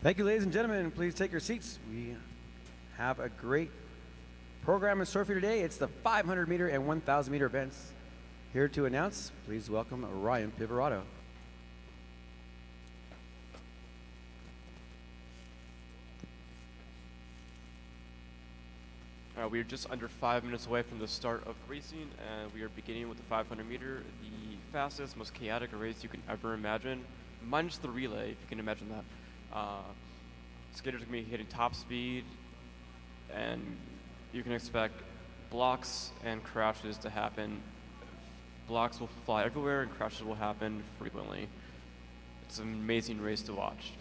Thank you, ladies and gentlemen. Please take your seats. We have a great program in store for you today. It's the 500 meter and 1,000 meter events. Here to announce, please welcome Ryan Pivorato. We are just under 5 minutes away from the start of racing, and we are beginning with the 500 meter, the fastest, most chaotic race you can ever imagine, minus the relay, if you can imagine that. Skaters are going to be hitting top speed, and you can expect blocks and crashes to happen. Blocks will fly everywhere, and crashes will happen frequently. It's an amazing race to watch.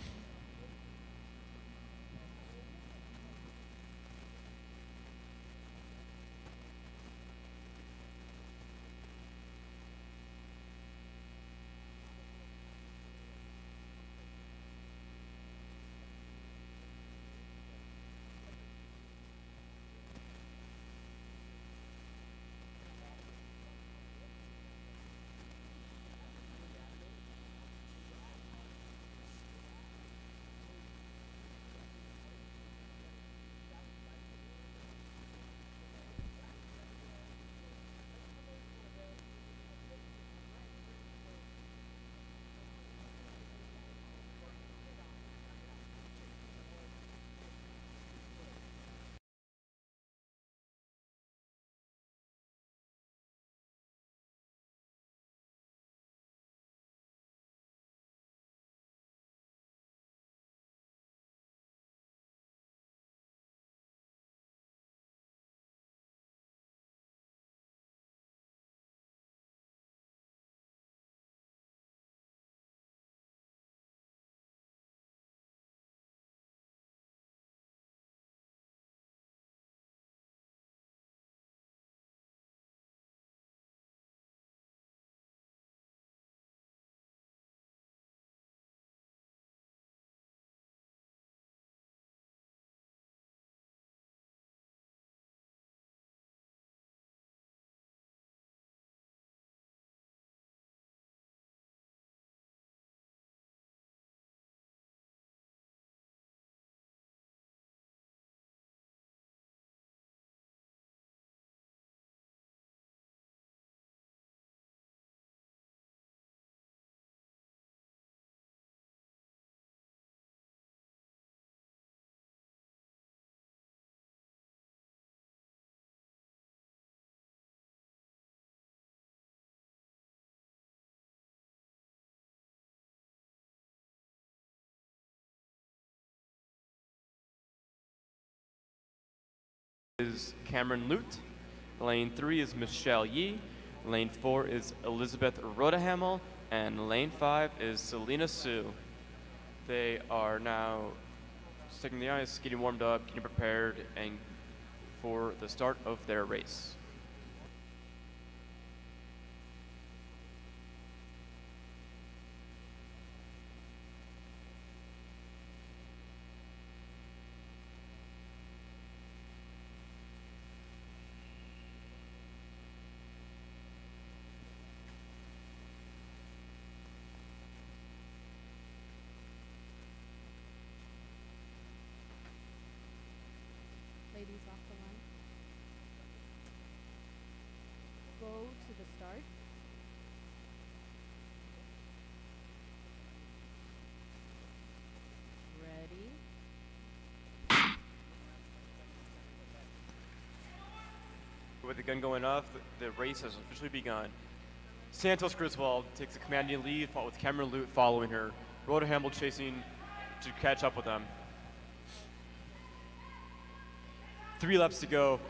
Is Cameron Lute. Lane 3 is Michelle Yee. Lane 4 is Elizabeth Rodahamel. And lane 5 is Selena Sue. They are now sticking the ice, getting warmed up, getting prepared, and for the start of their race. Ladies off the line. Go to the start. Ready. With the gun going off, the race has officially begun. Santos Griswold takes a commanding lead, with Cameron Lute following her. Rodahamel chasing to catch up with them. 3 laps to go.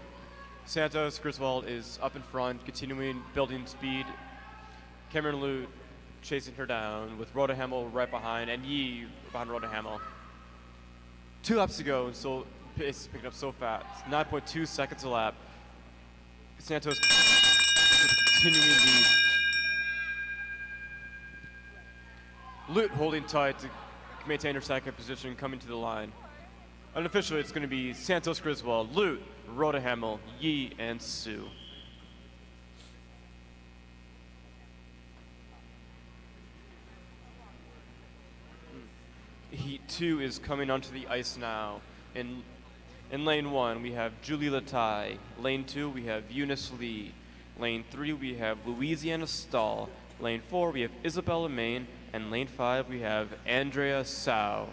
Santos Griswold is up in front, continuing building speed. Cameron Lute chasing her down with Rodahamel right behind, and Yee behind Rodahamel. 2 laps to go, and so pace is picking up so fast. 9.2 seconds a lap. Santos continuing lead. Lute holding tight to maintain her second position, coming to the line. Unofficially, it's going to be Santos Griswold, Lute, Rodahamel, Yee, and Sue. Heat 2 is coming onto the ice now. In lane 1, we have Julie Latai. Lane 2, we have Eunice Lee. Lane 3, we have Louisiana Stahl. Lane 4, we have Isabella Main. And lane 5, we have Andrea Sau.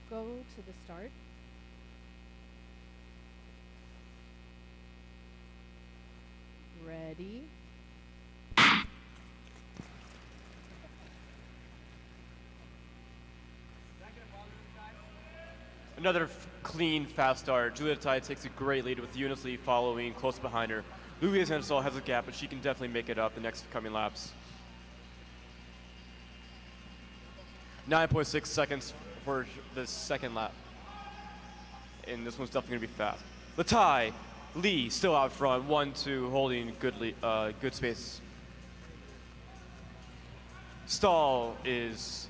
Go to the start. Ready. Another clean, fast start. Julia Latai takes a great lead with Eunice Lee following close behind her. Louisiana Stahl has a gap, but she can definitely make it up the next coming laps. 9.6 seconds for the second lap. And this one's definitely gonna be fast. Latai, Lee still out front, 1-2, holding good space. Stahl is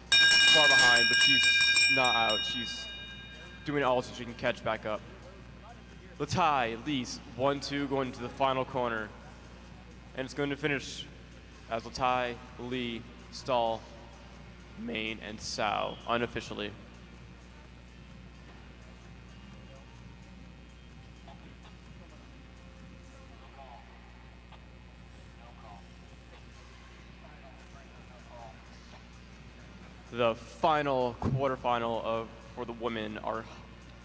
far behind, but she's not out. She's doing all so she can catch back up. Latai, Lee, 1-2 going into the final corner. And it's going to finish as Latai, Lee, Stahl, Main, and Sau, unofficially. The final quarterfinal for the women are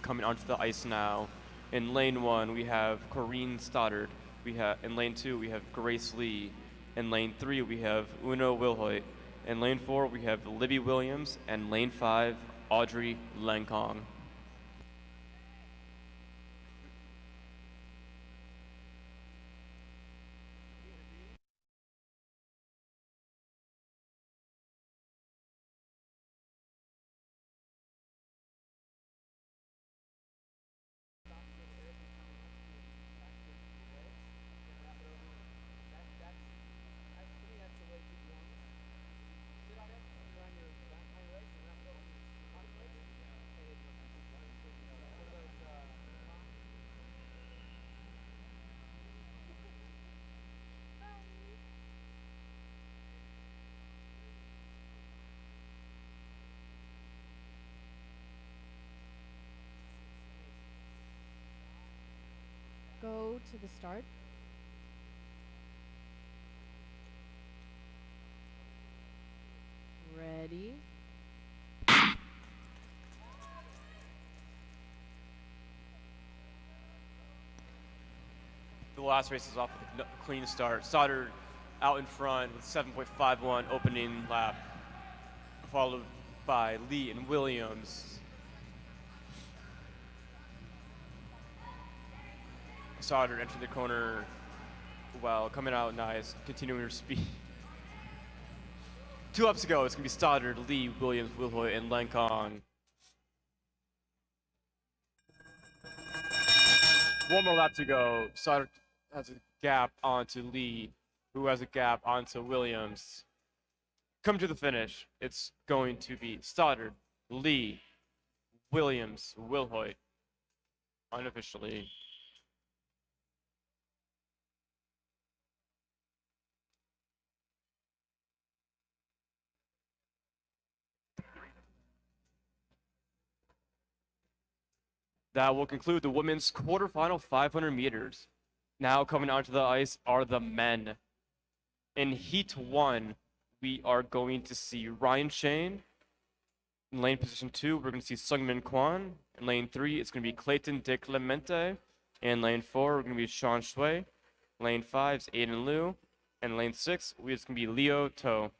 coming onto the ice now. In lane 1, we have Corinne Stoddard. In lane 2, we have Grace Lee. In lane 3, we have Una Wilhoit. In lane 4, we have Libby Williams. And lane 5, Audrey Langkong. Go to the start. Ready. The last race is off with a clean start. Stoddard out in front with 7.51 opening lap, followed by Lee and Williams. Stoddard entering the corner well, coming out nice, continuing her speed. 2 laps to go. It's going to be Stoddard, Lee, Williams, Wilhoit, and Langkong. One more lap to go. Stoddard has a gap onto Lee, who has a gap onto Williams. Come to the finish. It's going to be Stoddard, Lee, Williams, Wilhoit, unofficially. That will conclude the women's quarterfinal 500 meters. Now coming onto the ice are the men. In Heat 1, we are going to see Ryan Shane. In lane position 2, we're going to see Sungmin Kwan. In lane 3, it's going to be Clayton De Clemente. In lane 4, we're going to be Sean Shui. Lane 5 is Aiden Liu. And lane 6, it's going to be Leo To.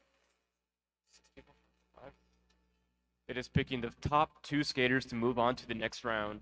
It is picking the top 2 skaters to move on to the next round.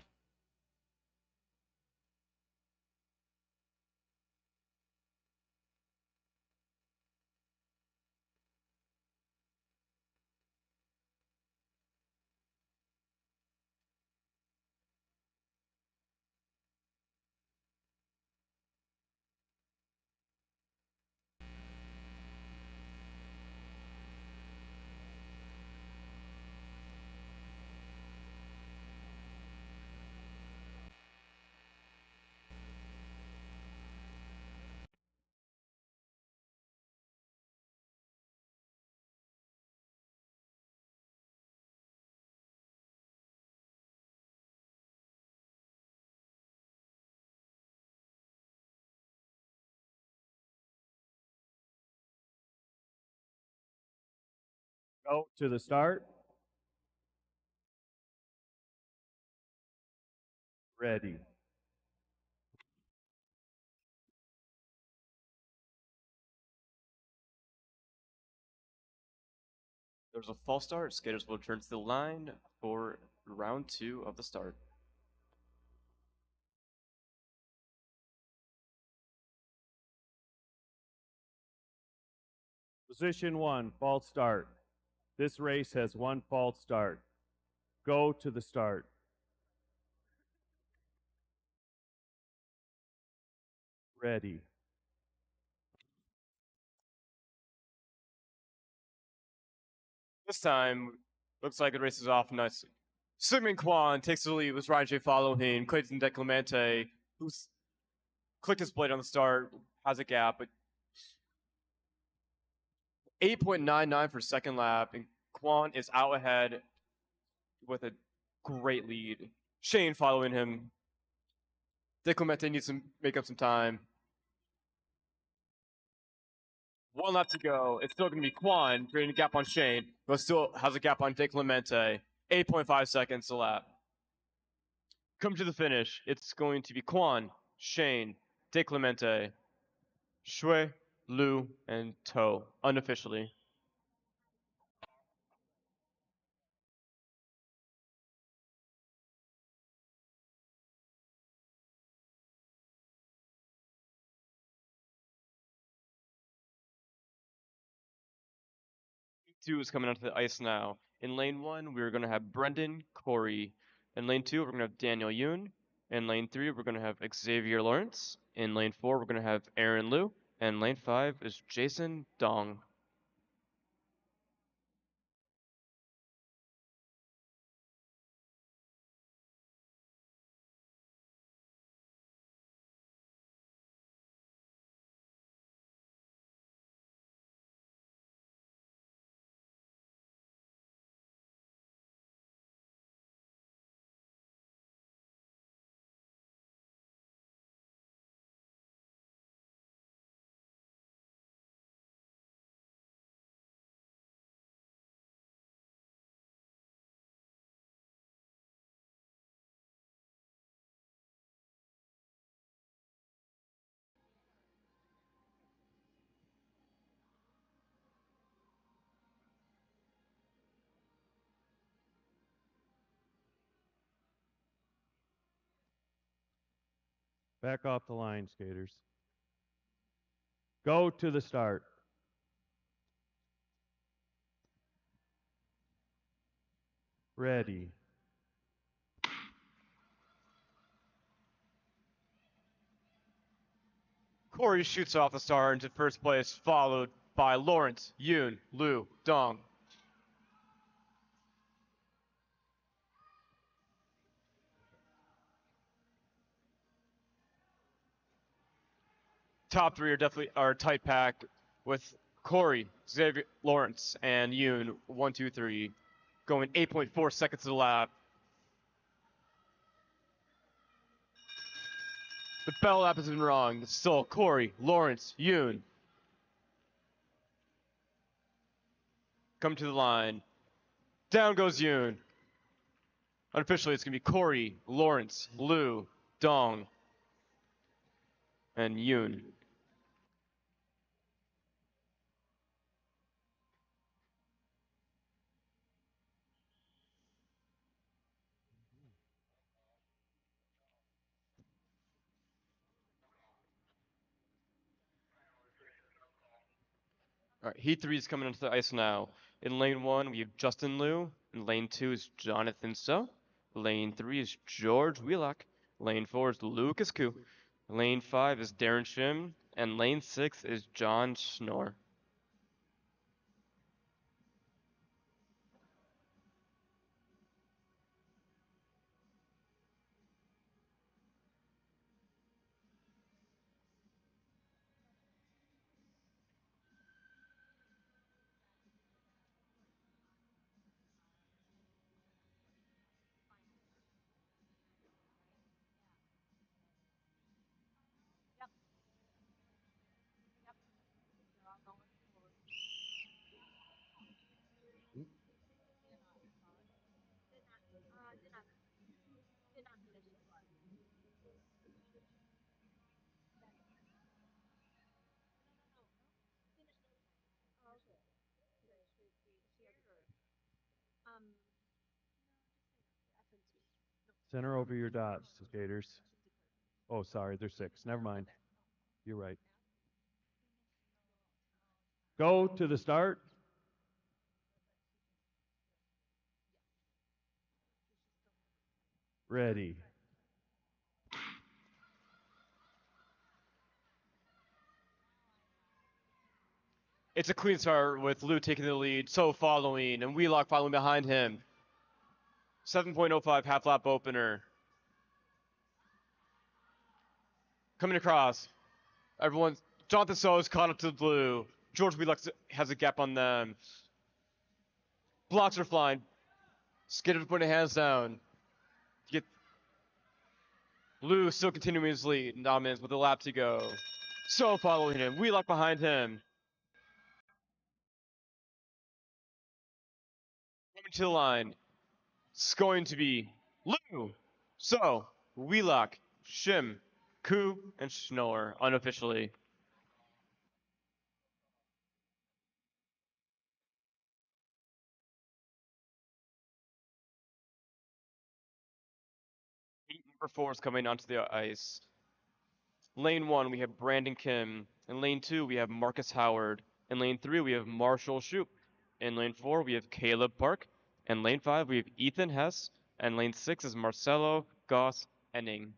Go to the start. Ready. There's a false start. Skaters will return to the line for round 2 of the start. Position 1, false start. This race has 1 false start. Go to the start. Ready. This time, looks like the race is off nicely. Sigmund Kwan takes the lead with Ryan J. following. Clayton Declemente, who's clicked his blade on the start, has a gap, but 8.99 for second lap, and Kwan is out ahead with a great lead. Shane following him. Declemente needs to make up some time. 1 lap to go. It's still going to be Kwan creating a gap on Shane, but still has a gap on Declemente. 8.5 seconds a lap. Come to the finish. It's going to be Kwan, Shane, Declemente, Shui, Lu, and To, unofficially. Two is coming onto the ice now. In lane 1, we're going to have Brendan Corey. In lane 2, we're going to have Daniel Yoon. In lane 3, we're going to have Xavier Lawrence. In lane 4, we're going to have Aaron Liu. And lane 5 is Jason Dong. Back off the line, skaters. Go to the start. Ready. Corey shoots off the start into first place, followed by Lawrence, Yoon, Liu, Dong. Top 3 are definitely tight packed with Corey, Xavier Lawrence, and Yoon 1, 2, 3, going 8.4 seconds to the lap. The bell lap has been wrong. It's still Corey, Lawrence, Yoon. Come to the line. Down goes Yoon. Unofficially, it's going to be Corey, Lawrence, Liu, Dong. and Yoon. All right, Heat 3 is coming onto the ice now. In lane 1, we have Justin Liu. In lane 2 is Jonathan So. Lane 3 is George Wheelock. Lane 4 is Lucas Koo. Lane 5 is Darren Shim. And lane 6 is John Schnorr. Center over your dots, skaters. Oh, sorry, there's 6. Never mind. You're right. Go to the start. Ready. It's a clean start with Liu taking the lead, So following, and Wheelock following behind him. 7.05 half lap opener. Coming across. Jonathan So is caught up to the blue. George Wheelock has a gap on them. Blocks are flying. Skidder putting hands down. Get Liu still continuing his lead in dominance with a lap to go. So following him. Wheelock behind him. Coming to the line. It's going to be Liu. So, Wheelock, Shim, Koo, and Schnorr unofficially. Heat number 4 is coming onto the ice. Lane 1, we have Brandon Kim. In lane 2, we have Marcus Howard. In lane 3, we have Marshall Shoup. In lane 4, we have Caleb Park. In lane 5, we have Ethan Hess. And lane 6 is Marcelo Goss Henning.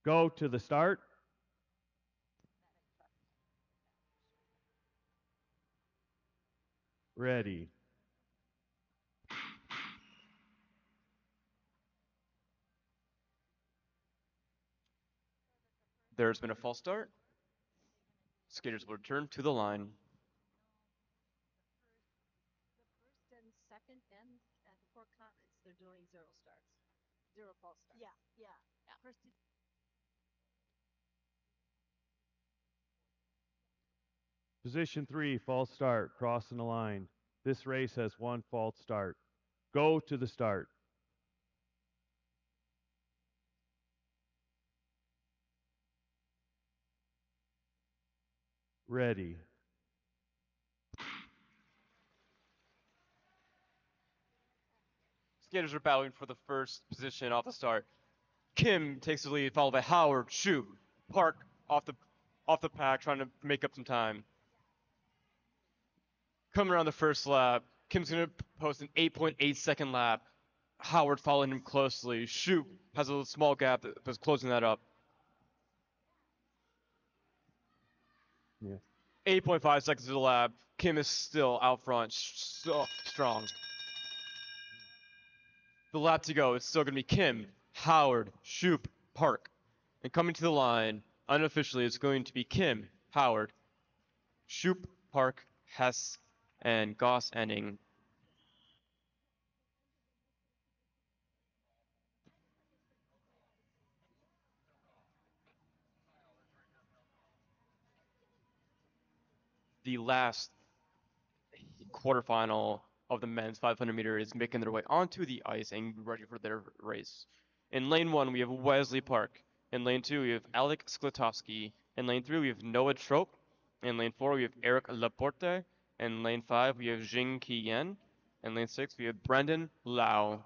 Go to the start. Ready. There's been a false start. Skaters will return to the line. First and second and before comments, they're doing 0 starts, 0 false starts. Yeah. First. Position 3, false start, crossing the line. This race has 1 false start. Go to the start. Ready. Skaters are battling for the first position off the start. Kim takes the lead, followed by Howard, Shoup, Park off the pack, trying to make up some time. Coming around the first lap, Kim's going to post an 8.8-second lap. Howard following him closely. Shoop has a small gap that was closing that up. Yeah. 8.5 seconds to the lap. Kim is still out front, so strong. The lap to go, it's still going to be Kim, Howard, Shoop, Park. And coming to the line, unofficially, it's going to be Kim, Howard, Shoop, Park, Hess, and Goss ending. The last quarterfinal of the men's 500 meter is making their way onto the ice and ready for their race. In lane 1, we have Wesley Park. In lane 2, we have Alec Sklitovsky. In lane 3, we have Noah Trope. In lane 4, we have Eric Laporte. In lane 5, we have Jing Qian. In lane 6, we have Brendan Lau.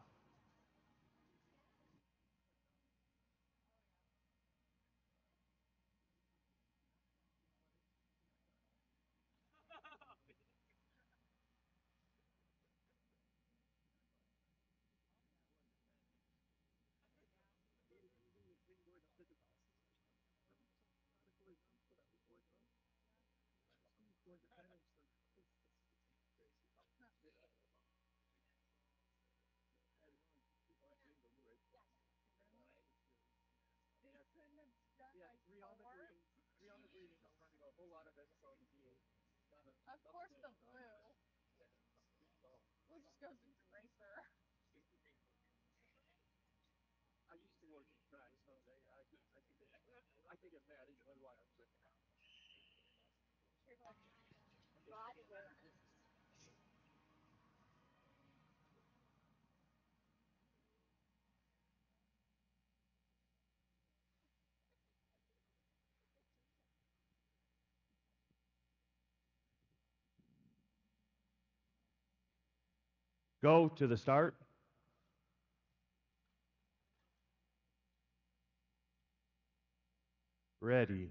Of course the blue. Blue just goes into racer. Go to the start. Ready.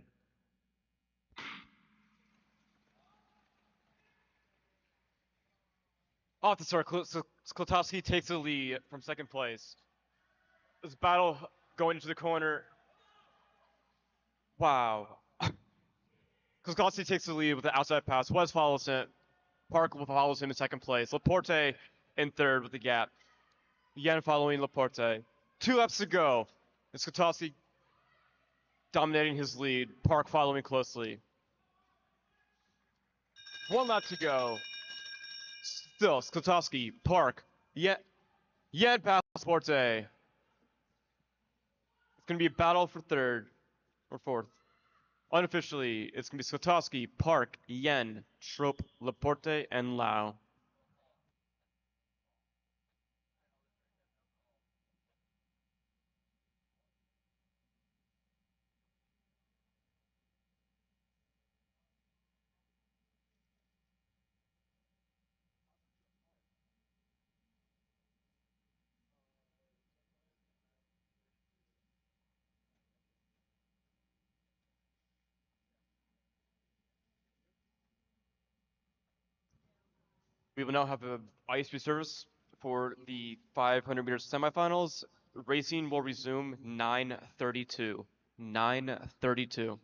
Off the start, Sklitovsky takes the lead from second place. This battle going into the corner. Wow. Sklitovsky takes the lead with the outside pass. Wes follows him. Park follows him in second place. Laporte in third with the gap. Yen following Laporte. 2 laps to go. And Sklitovsky dominating his lead. Park following closely. 1 lap to go. Still, Sklitovsky, Park, Yen past Laporte. It's going to be a battle for third or fourth. Unofficially, it's going to be Sklitovsky, Park, Yen, Trope, Laporte, and Lau. We will now have a ISP service for the 500-meter semifinals. Racing will resume 9:32. 9:32.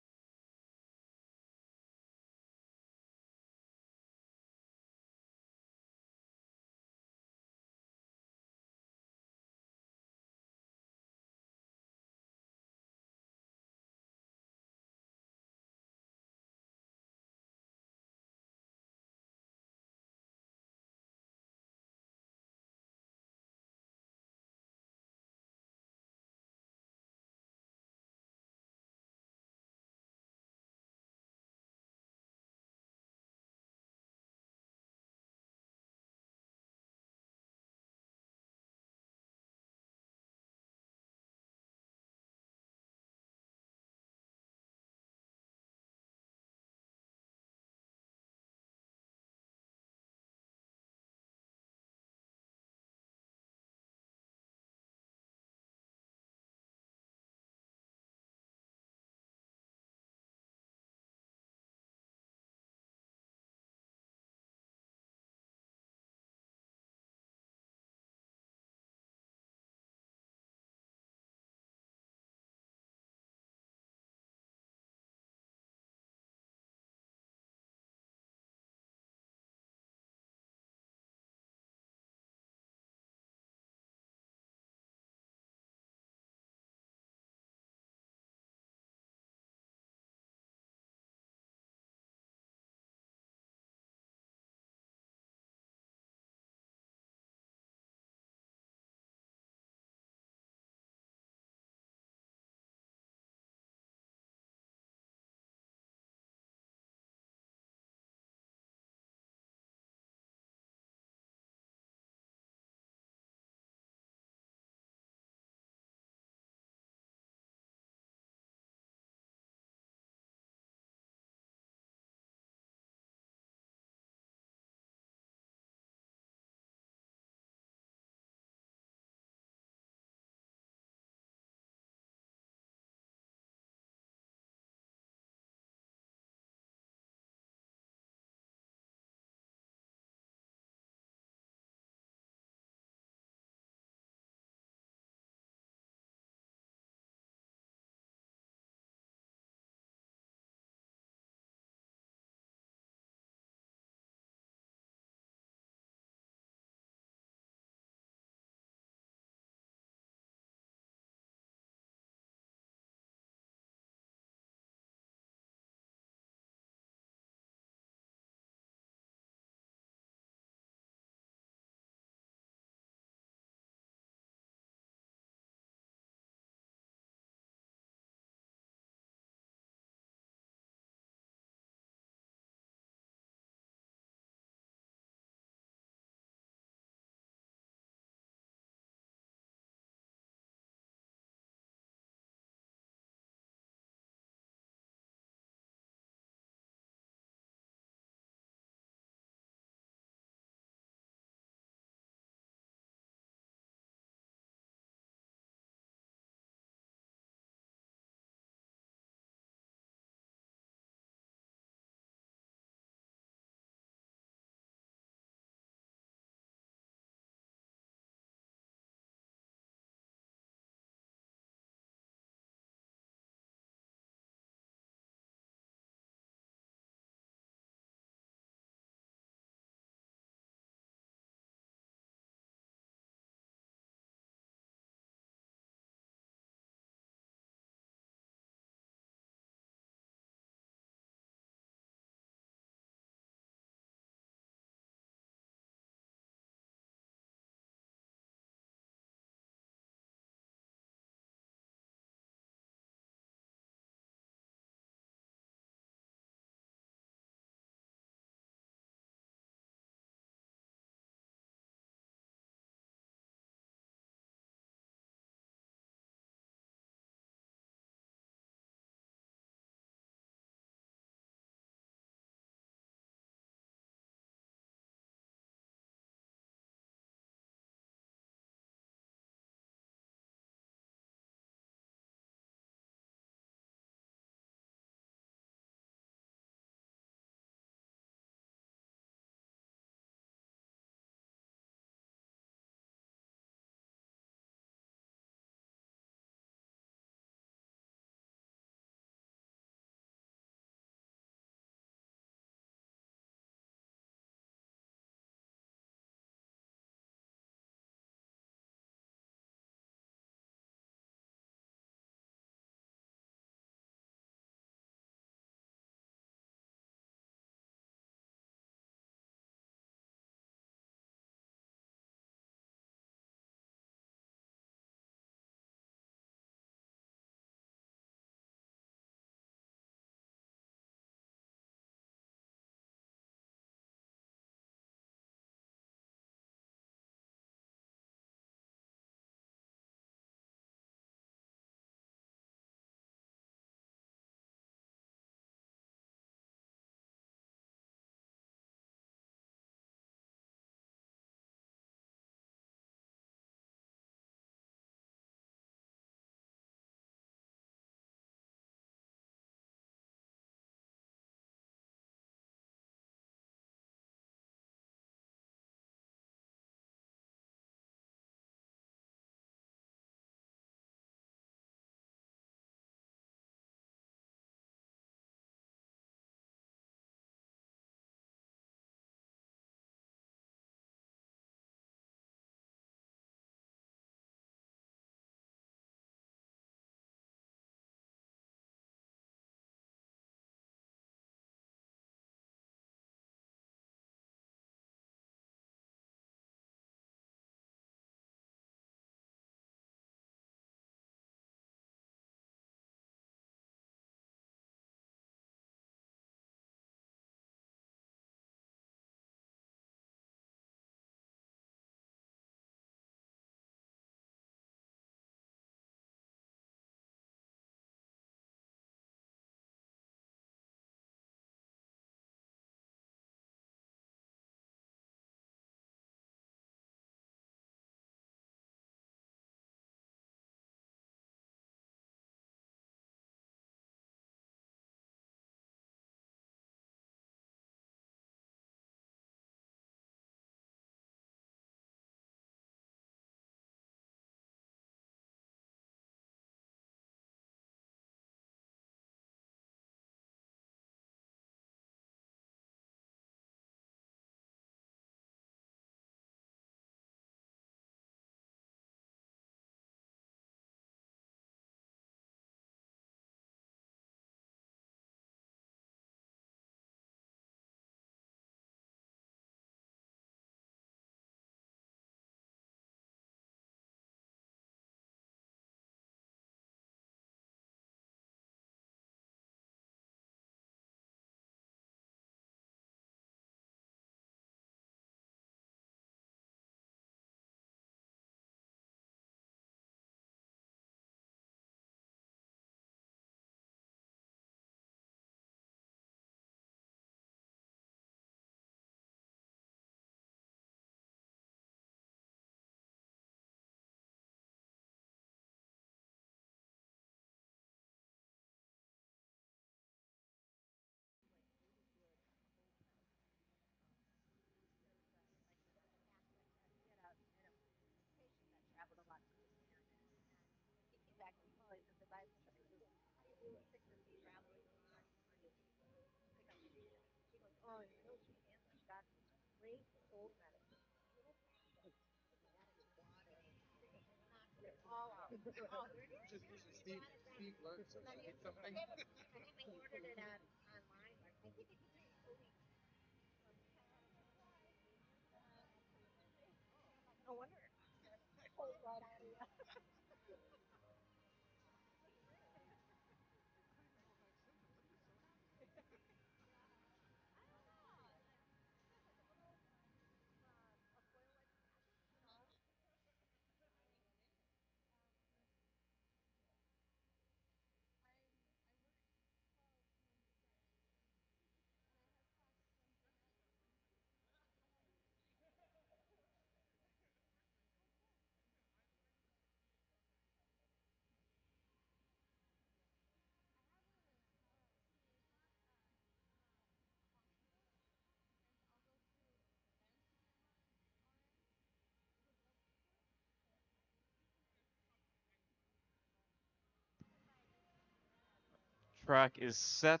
Track is set.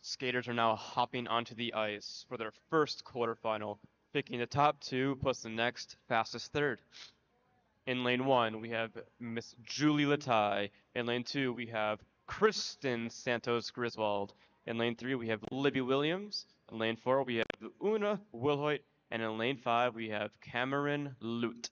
Skaters are now hopping onto the ice for their first quarterfinal, picking the top two plus the next fastest third. In lane one, we have Miss Julie Latai. In lane two, we have Kristen Santos Griswold. In lane three, we have Libby Williams. In lane four, we have Una Wilhoit. And in lane five, we have Cameron Lute.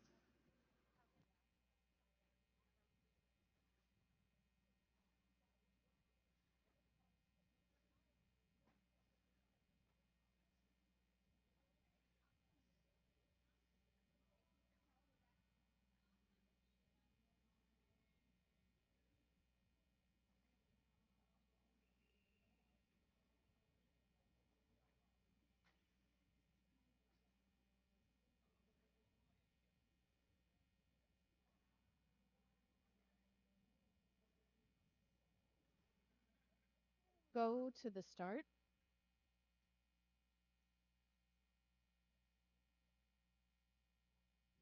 Go to the start.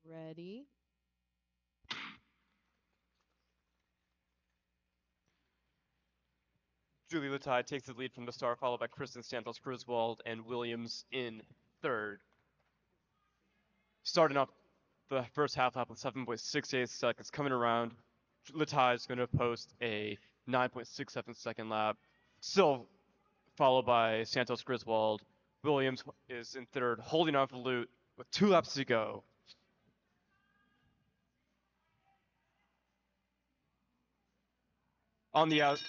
Ready. Julie Latai takes the lead from the start, followed by Kristen Santos Griswold and Williams in third. Starting off the first half lap with 7.68 seconds coming around. Latai is going to post a 9.67 second lap. Still followed by Santos Griswold. Williams is in third, holding on for Lute with 2 laps to go. On the out,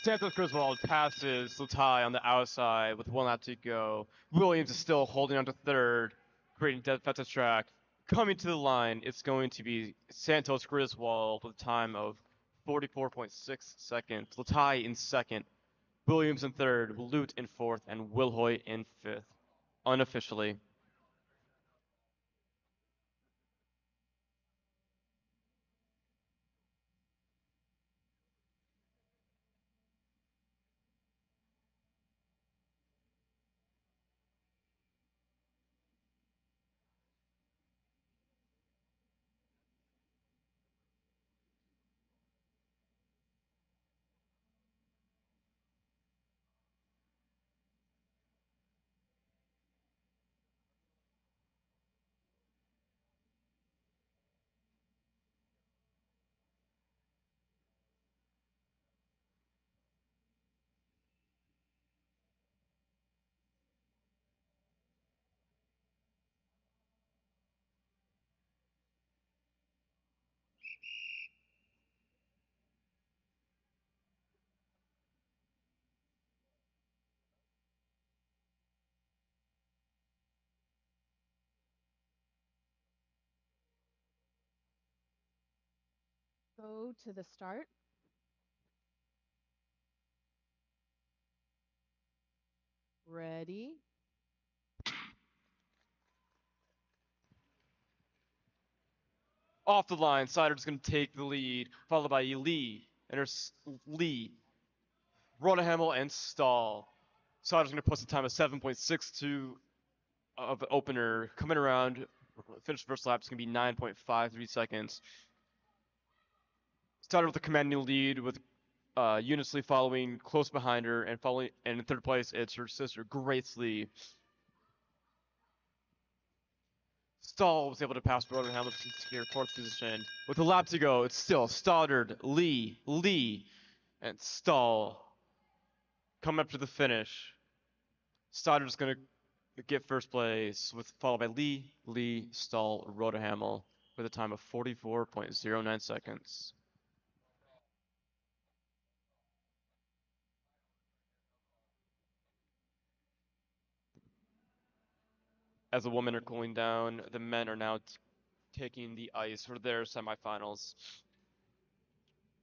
Santos Griswold passes Latai on the outside with 1 lap to go. Williams is still holding on to third, creating defensive track. Coming to the line, it's going to be Santos Griswold with a time of 44.6 seconds. Latai in second, Williams in third, Lute in fourth, and Wilhoit in fifth. Unofficially. Go to the start. Ready. Off the line, Sider's going to take the lead, followed by Lee, and there's Lee, Ronahamel, and Stahl. Sider's going to post a time of 7.62 of the opener. Coming around, finish first lap is going to be 9.53 seconds. Started with a commanding lead with Eunice Lee following close behind her, and in third place it's her sister Grace Lee. Stahl was able to pass Broder Hamilton to secure fourth position. With a lap to go, it's still Stoddard, Lee, and Stahl coming up to the finish. Stoddard's going to get first place, followed by Lee, Stahl, Rodehamel with a time of 44.09 seconds. As the women are cooling down, the men are now taking the ice for their semifinals.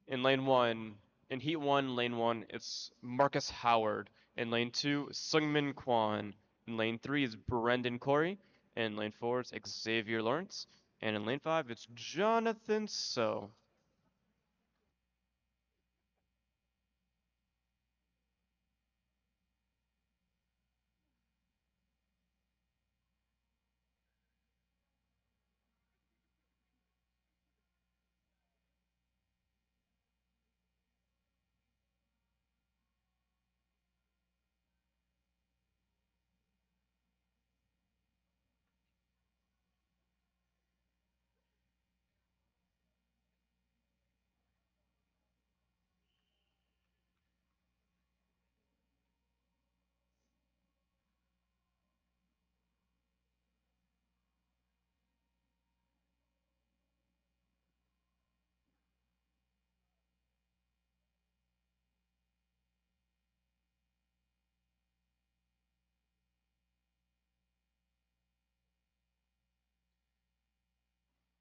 In lane one, in heat one, lane one, it's Marcus Howard. In lane two, Sungmin Kwan. In lane three is Brendan Corey. In lane four, it's Xavier Lawrence. And in lane five, it's Jonathan So.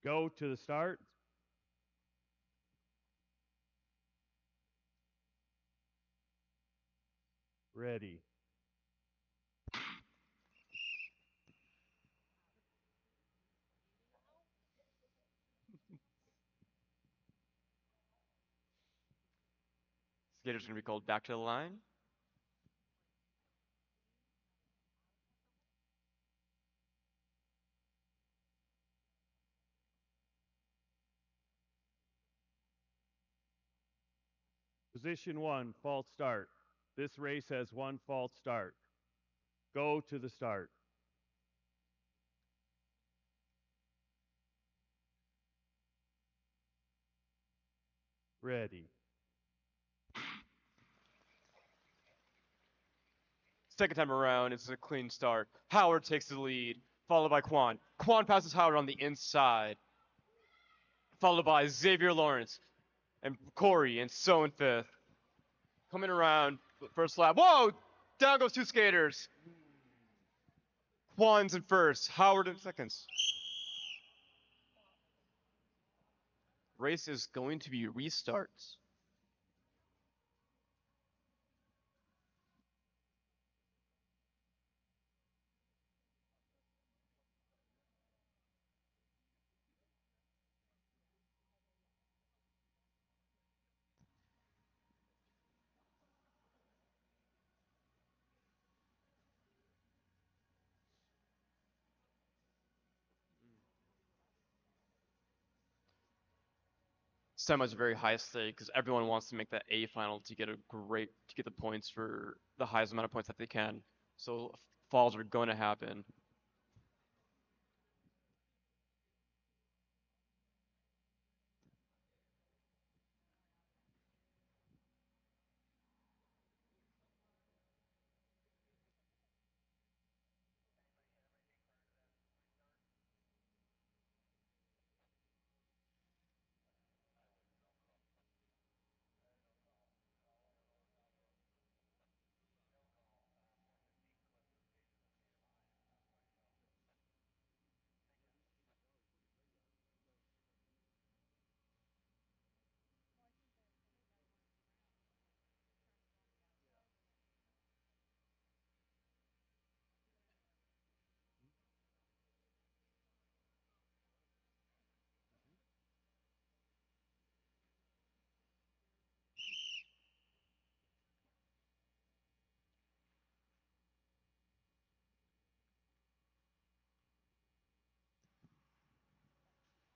Go to the start. Ready. Skater's going to be called back to the line. Position 1, false start. This race has one false start. Go to the start. Ready. Second time around, it's a clean start. Howard takes the lead, followed by Quan. Quan passes Howard on the inside, followed by Xavier Lawrence and Corey and So in fifth. Coming around, first lap. Whoa! Down goes two skaters. Quan's in first, Howard in seconds. Race is going to be restarts. Semi's very high stake because everyone wants to make that A final to get the points for the highest amount of points that they can. So falls are going to happen.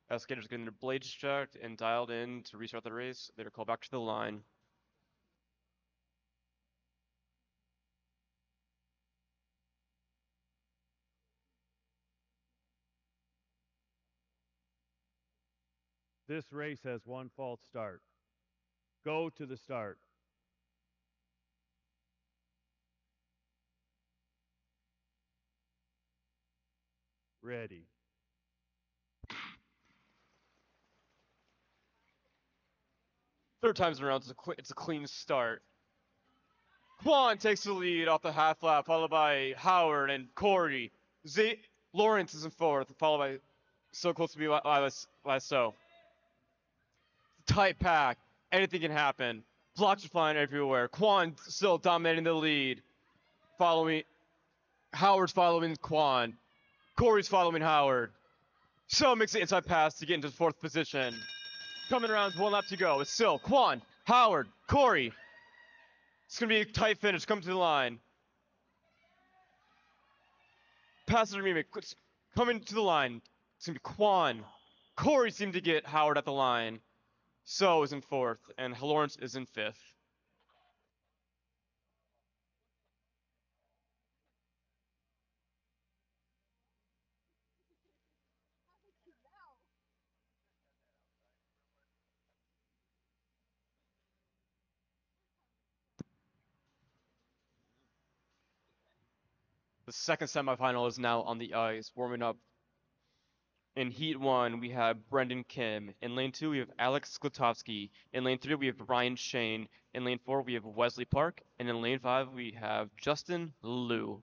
As skaters getting their blades checked and dialed in to restart the race, they're called back to the line. This race has one false start. Go to the start. Ready. Third time's around, it's a clean start. Quan takes the lead off the half lap, followed by Howard and Corey. Lawrence is in fourth, followed by so close to be last so. Tight pack, anything can happen. Blocks are flying everywhere. Quan still dominating the lead. Howard's following Quan. Corey's following Howard. So makes the inside pass to get into fourth position. Coming around, one lap to go. It's still Quan, Howard, Corey. It's going to be a tight finish. Coming to the line. Passenger mimic coming to the line. It's going to be Quan. Corey seemed to get Howard at the line. So is in fourth, and Lawrence is in fifth. The second semifinal is now on the ice, warming up. In Heat 1, we have Brendan Kim. In Lane 2, we have Alex Sklotovsky. In Lane 3, we have Ryan Shane. In Lane 4, we have Wesley Park. And in Lane 5, we have Justin Liu.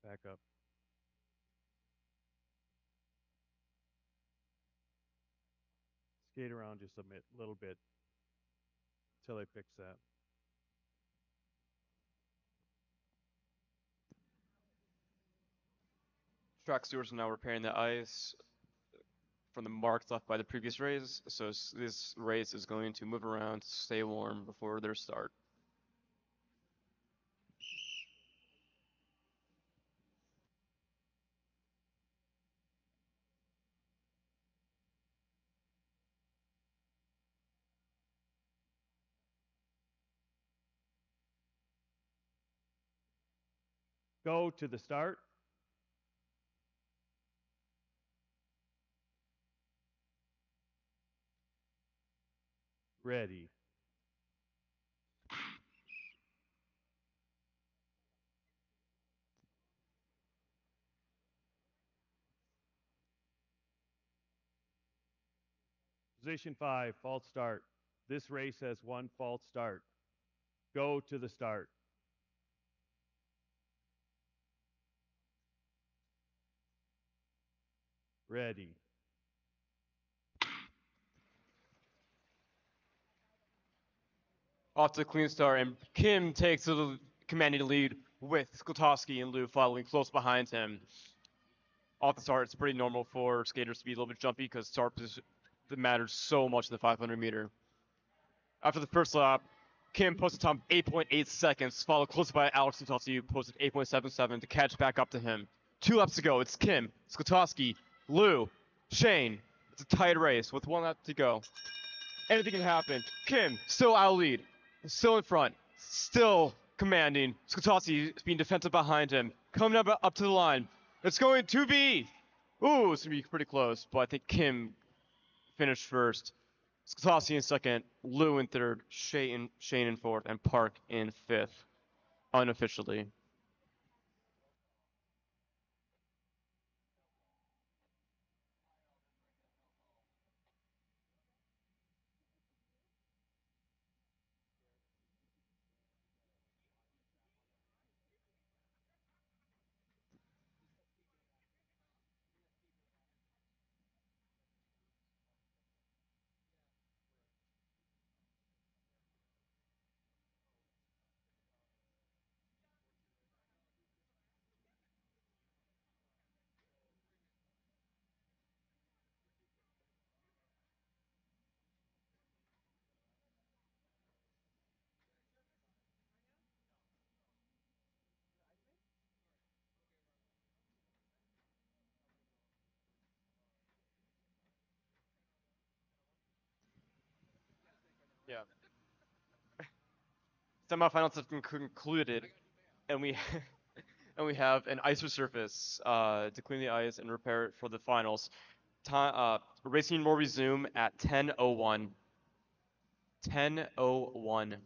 Back up. Skate around just a little bit until they fix that. Track stewards are now repairing the ice from the marks left by the previous race. So this race is going to move around to stay warm before their start. Go to the start. Ready. Position 5, false start. This race has one false start. Go to the start. Ready. Off to a clean start, and Kim takes the commanding lead with Skotowski and Liu following close behind him. off the start, it's pretty normal for skaters to be a little bit jumpy because start position matters so much in the 500 meter. After the first lap, Kim posted time 8.8 seconds, followed closely by Alex Skotowski, who posted 8.77 to catch back up to him. 2 laps to go. It's Kim, Skotowski, Lou, Shane. It's a tight race with 1 lap to go. Anything can happen. Kim still out lead, still in front, still commanding. Skotowski being defensive behind him, coming up to the line. It's going to be, ooh, it's gonna be pretty close, but I think Kim finished first. Skotowski in second, Lou in third, Shane in fourth, and Park in fifth, unofficially. Yeah. Semifinals have been concluded, and we and we have an ice resurface to clean the ice and repair it for the finals. Racing will resume at 10:01. 10:01.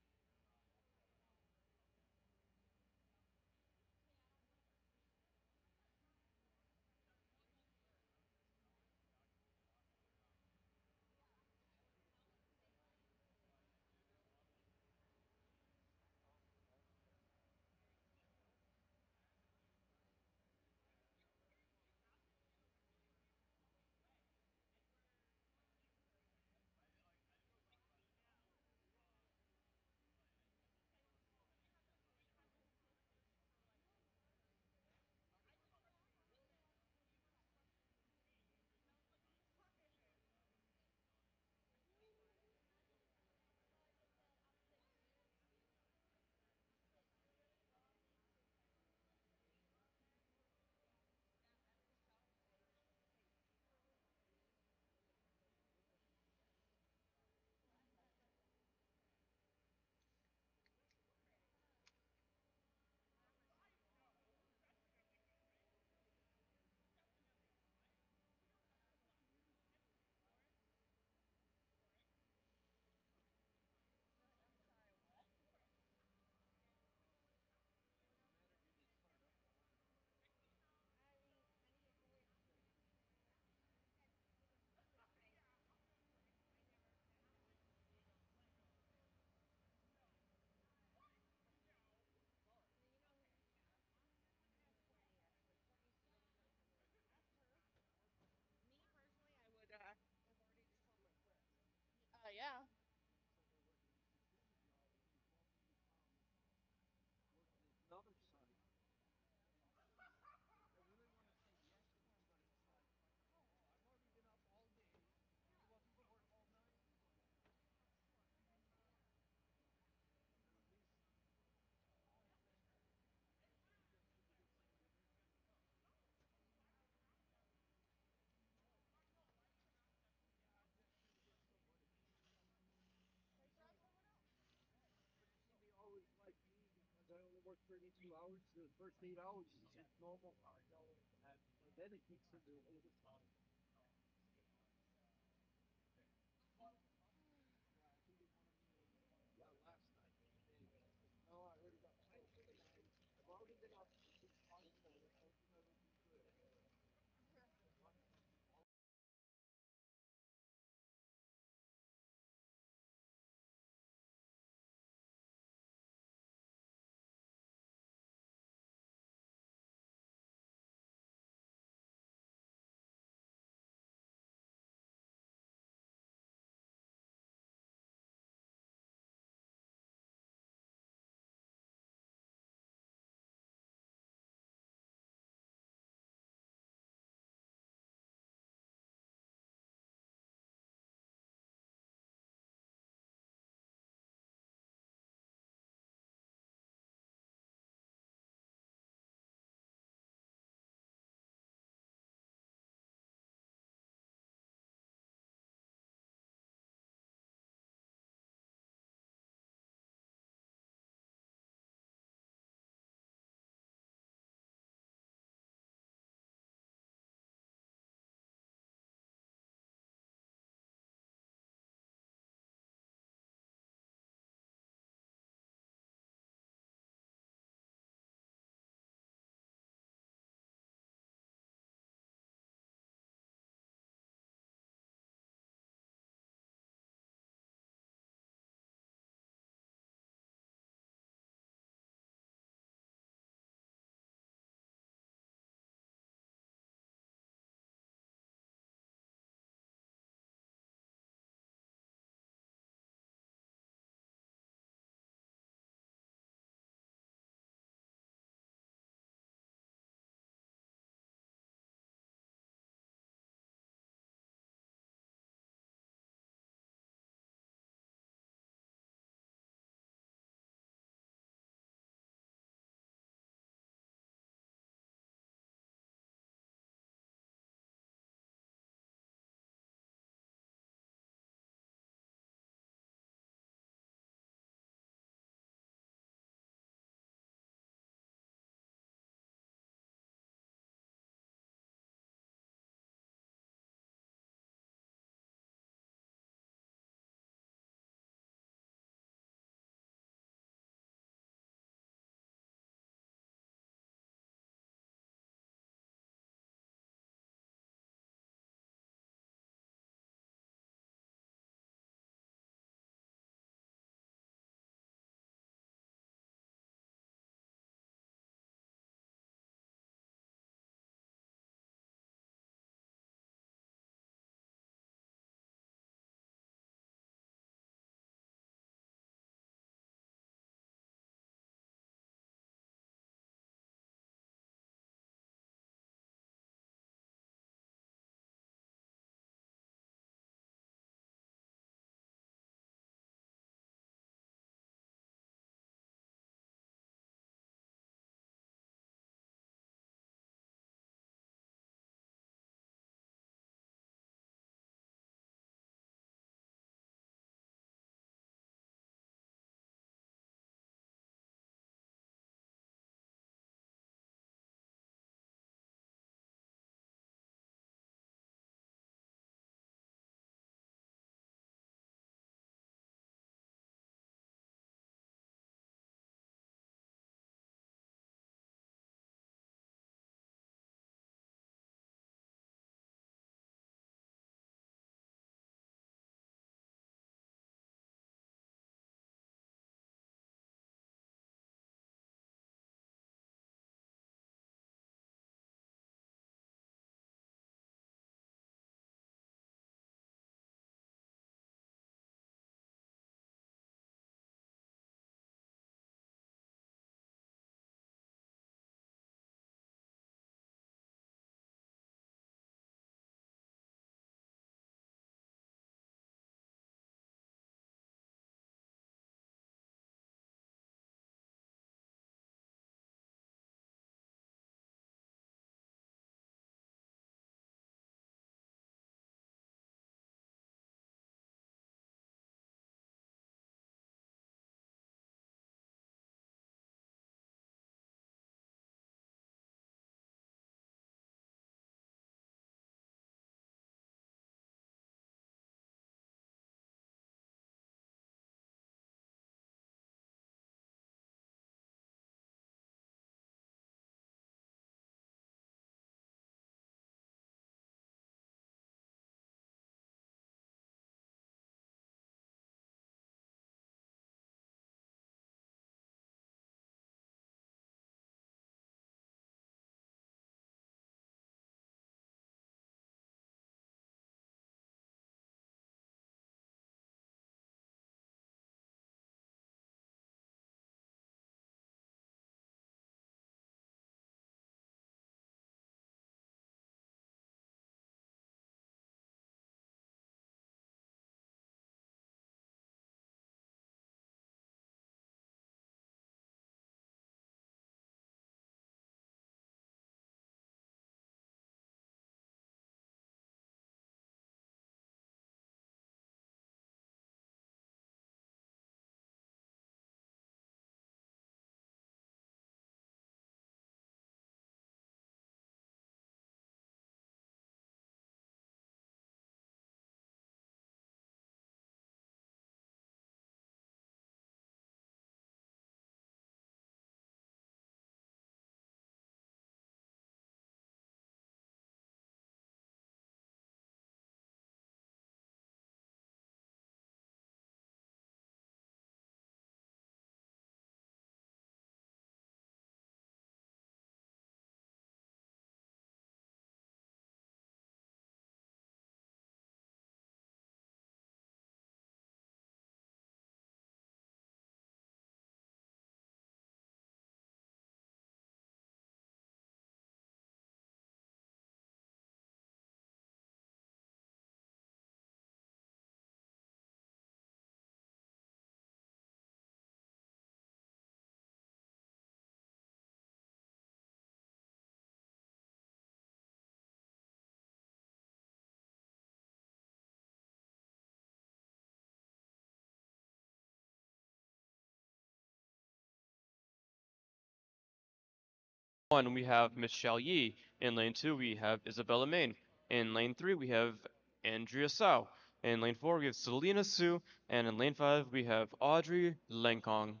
1, we have Michelle Yi. In lane 2, we have Isabella Main. In lane 3, we have Andrea Sao. In lane 4, we have Selena Su. And in lane 5, we have Audrey Lenkong.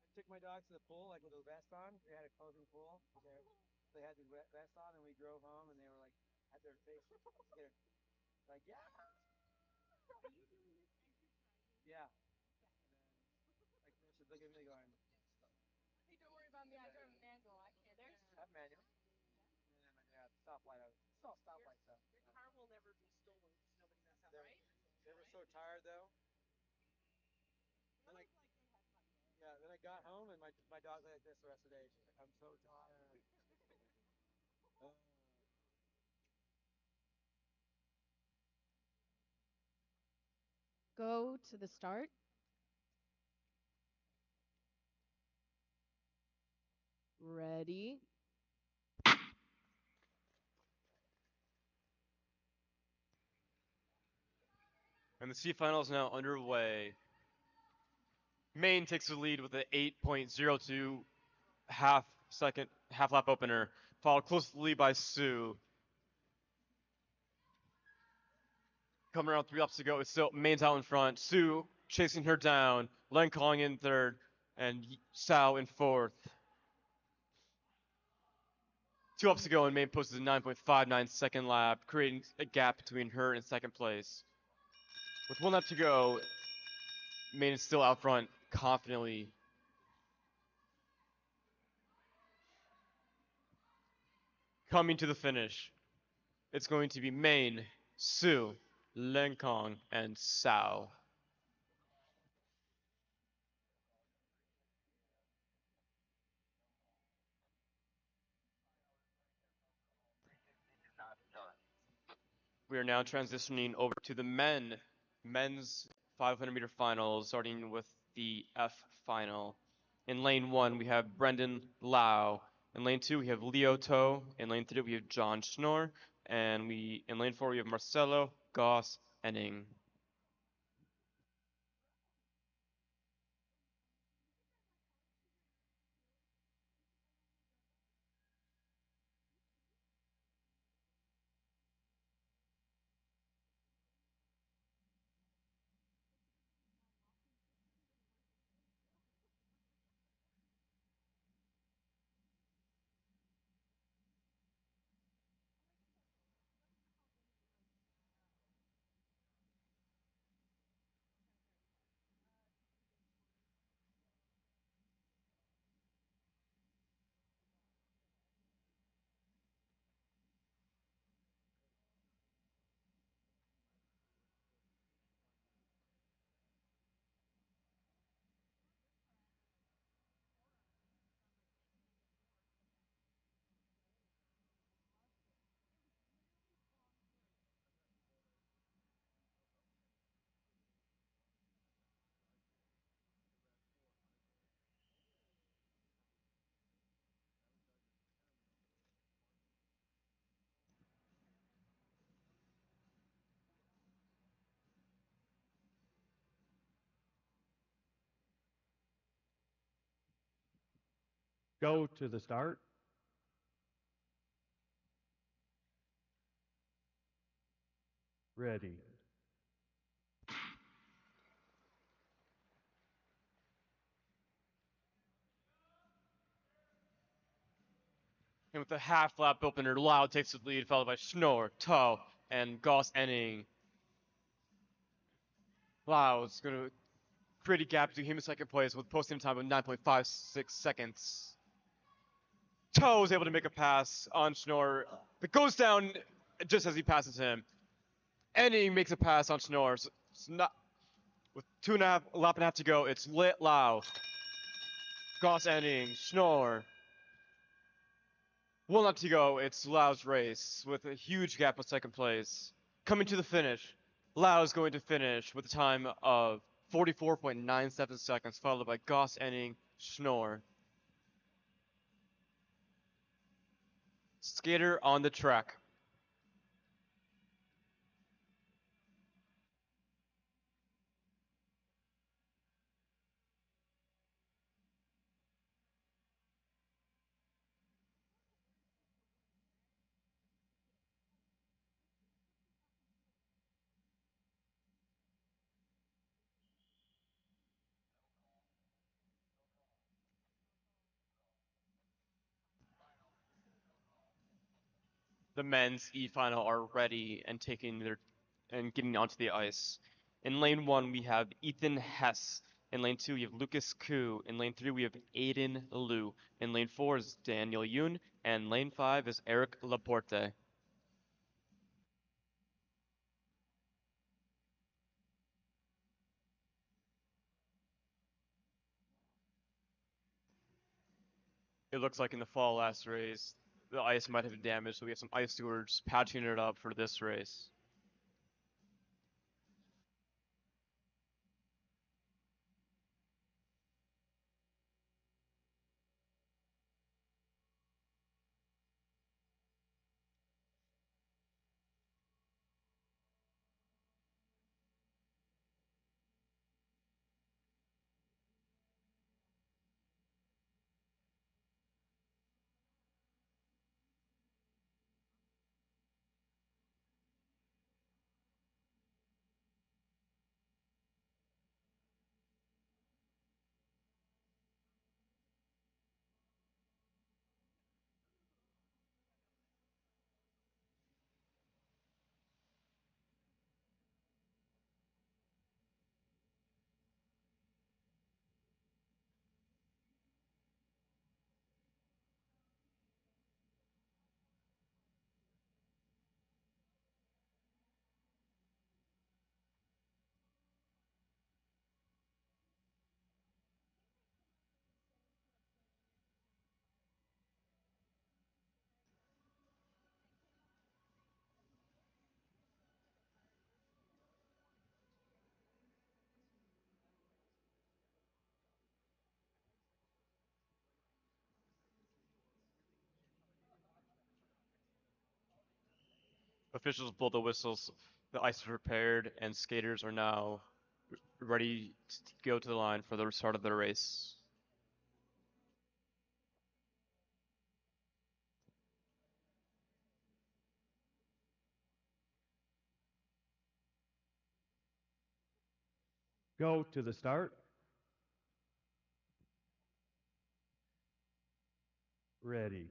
I took my dogs to the pool, like with a vest on. They had a closing pool. They had the vest on, and we drove home, and they were like, had their face scared. Like, yeah. Yeah. And then, like, they should look at me going, hey, don't worry about me. I drive a manual. I can't. There's that manual. And then, yeah, stoplight. It's all stoplight stuff. Your car will never be stolen because nobody knows how, right? They were so tired though. Then yeah, then I got home and my dog lay like this the rest of the day. She's like, I'm so tired. Go to the start. Ready. And the Semifinal is now underway. Maine takes the lead with an 8.02 half lap opener, followed closely by Sue. Coming around 3 laps to go, it's still Maine's out in front. Sue chasing her down, Len calling in third, and Sao in fourth. 2 laps to go, and Maine posted a 9.59 second lap, creating a gap between her and second place. With 1 lap to go, Maine is still out front confidently. Coming to the finish, it's going to be Maine, Sue, Lenkong, and Sao. We are now transitioning over to the men's 500-meter finals, starting with the F final. In lane 1, we have Brendan Lau. In lane 2, we have Leo To. In lane 3, we have John Schnorr. And in lane 4, we have Marcelo Goss Enning. Go to the start. Ready. And with the half lap opener, Lau takes the lead, followed by Schnorr, To, and Goss Enning. Lau is going to create a gap between him and second place with posting time of 9.56 seconds. To is able to make a pass on Schnorr, but goes down just as he passes him. Enning makes a pass on Schnorr. So it's not, with 2.5 lap and a half to go, it's Lit Lau, Goss Enning, Schnorr. 1 lap to go, it's Lau's race with a huge gap with second place. Coming to the finish, Lau is going to finish with a time of 44.97 seconds, followed by Goss Enning, Schnorr. Skater on the track. the men's E-final are ready and getting onto the ice. In lane 1, we have Ethan Hess. In lane 2, we have Lucas Koo. In lane 3, we have Aiden Liu. In lane 4 is Daniel Yoon. And lane 5 is Eric Laporte. It looks like in the fall last race, the ice might have been damaged, so we have some ice stewards patching it up for this race. Officials blow the whistles, the ice is prepared, and skaters are now ready to go to the line for the start of the race. Go to the start. Ready.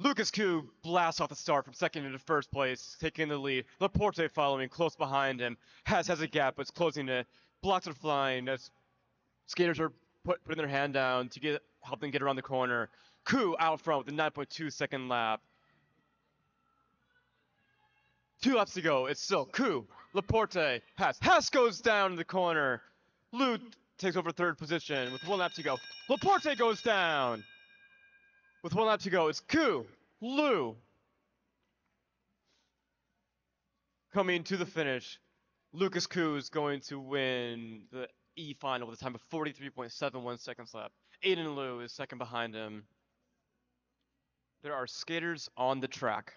Lucas Koo blasts off the start from second into first place, taking the lead. Laporte following close behind him. Has a gap, but it's closing it. Blocks are flying as skaters are putting their hand down to help them get around the corner. Koo out front with a 9.2 second lap. 2 laps to go. It's still Koo, Laporte, Hess. Hess goes down in the corner. Liu takes over third position with 1 lap to go. Laporte goes down. With 1 lap to go, it's Koo, Liu. Coming to the finish, Lucas Koo is going to win the E final with a time of 43.71 seconds lap. Aiden Liu is second behind him. There are skaters on the track.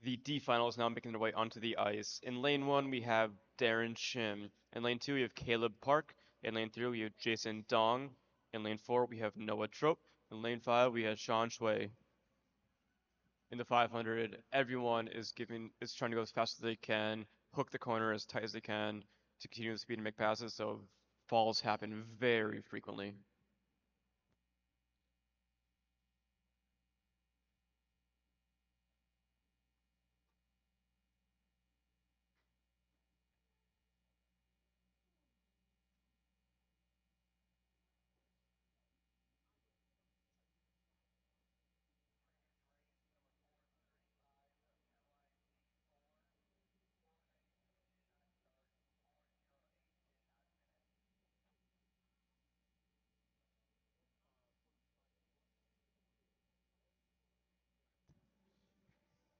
The D final is now making their way onto the ice. In lane 1, we have Darren Shim. In lane 2, we have Caleb Park. In lane 3, we have Jason Dong. In lane 4, we have Noah Trope. In lane 5, we have Sean Shui. In the 500, everyone is trying to go as fast as they can, hook the corner as tight as they can to continue the speed and make passes, so falls happen very frequently.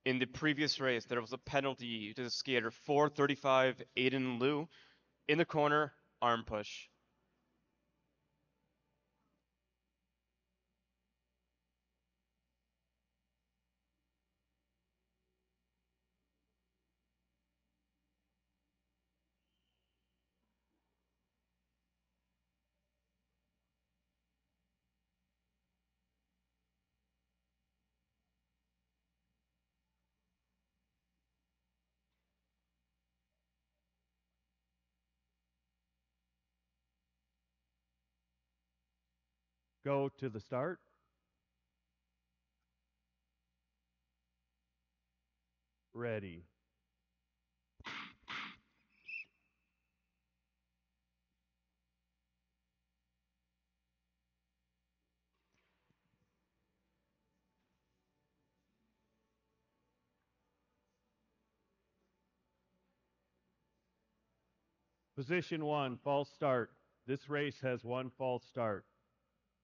In the previous race, there was a penalty to the skater 435 Aiden Liu. In the corner, arm push. Go to the start. Ready. Position 1, false start. This race has one false start.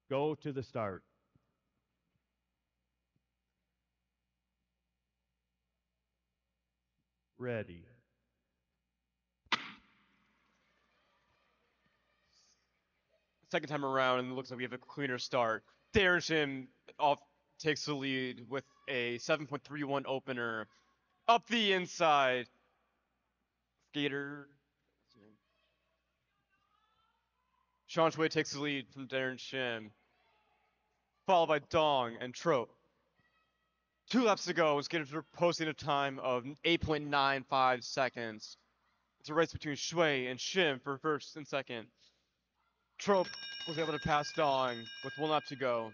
Go to the start. Ready. Second time around, and it looks like we have a cleaner start. Darren Shim off takes the lead with a 7.31 opener. Up the inside. Skater. Sean Shui takes the lead from Darren Shim. Followed by Dong and Trope. 2 laps to go. Skater posting a time of 8.95 seconds. It's a race between Shui and Shim for first and second. Trope was able to pass Dong with 1 lap to go.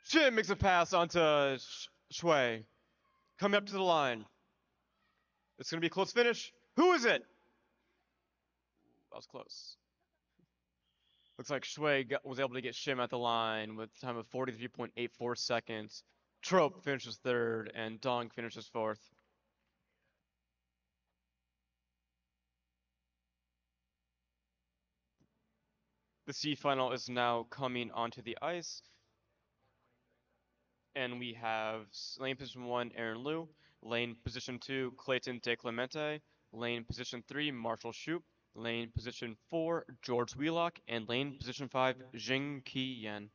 Shim makes a pass onto Shui. Coming up to the line. It's going to be a close finish. Who is it? That was close. Looks like Shui was able to get Shim at the line with a time of 43.84 seconds. Trope finishes third, and Dong finishes fourth. The Semifinal is now coming onto the ice. And we have lane position 1, Aaron Liu. Lane position 2, Clayton De Clemente. Lane position 3, Marshall Shoup. Lane position 4, George Wheelock. And lane position 5, Jing Ki Yen.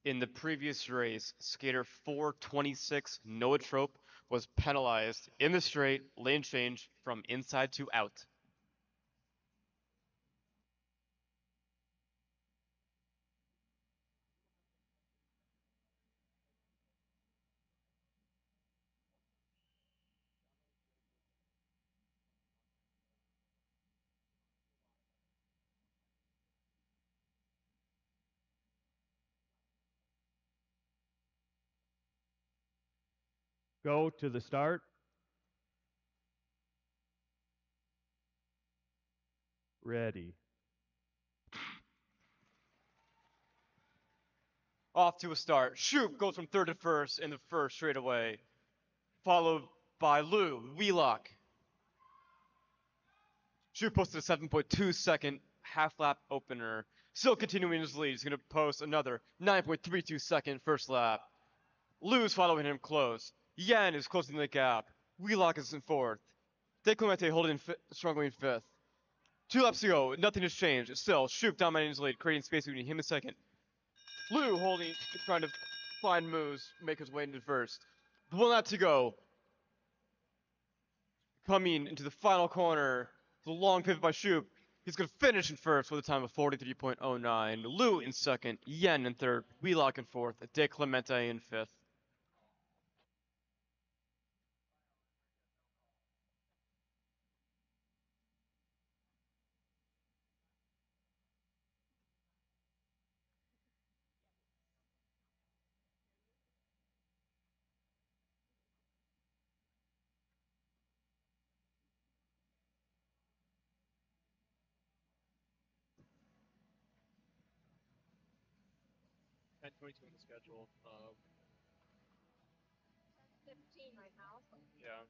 In the previous race, skater 426, Noah Trope, was penalized in the straight lane change from inside to out. Go to the start. Ready. Off to a start. Shoup goes from third to first in the first straightaway, followed by Liu, Wheelock. Shoup posted a 7.2 second half lap opener. Still continuing his lead. He's going to post another 9.32 second first lap. Liu's following him close. Yan is closing the gap. Wheelock is in fourth. De Clemente holding strongly in fifth. 2 laps to go. Nothing has changed. Still, Shoup dominating his lead, creating space between him and second. Liu holding, trying to find moves, make his way into first. 1 lap to go. Coming into the final corner. The long pivot by Shoup. He's going to finish in first with a time of 43.09. Liu in second. Yen in third. Wheelock in fourth. De Clemente in fifth. 22 on the schedule. 15 right now. Yeah.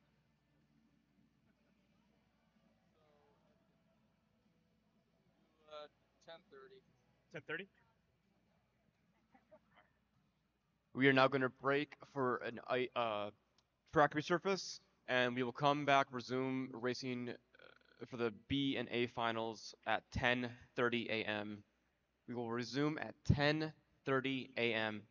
10:30. 10:30. We are now going to break for an track resurface, and we will come back, resume racing for the B and A finals at 10:30 a.m. We will resume at 10:30 a.m.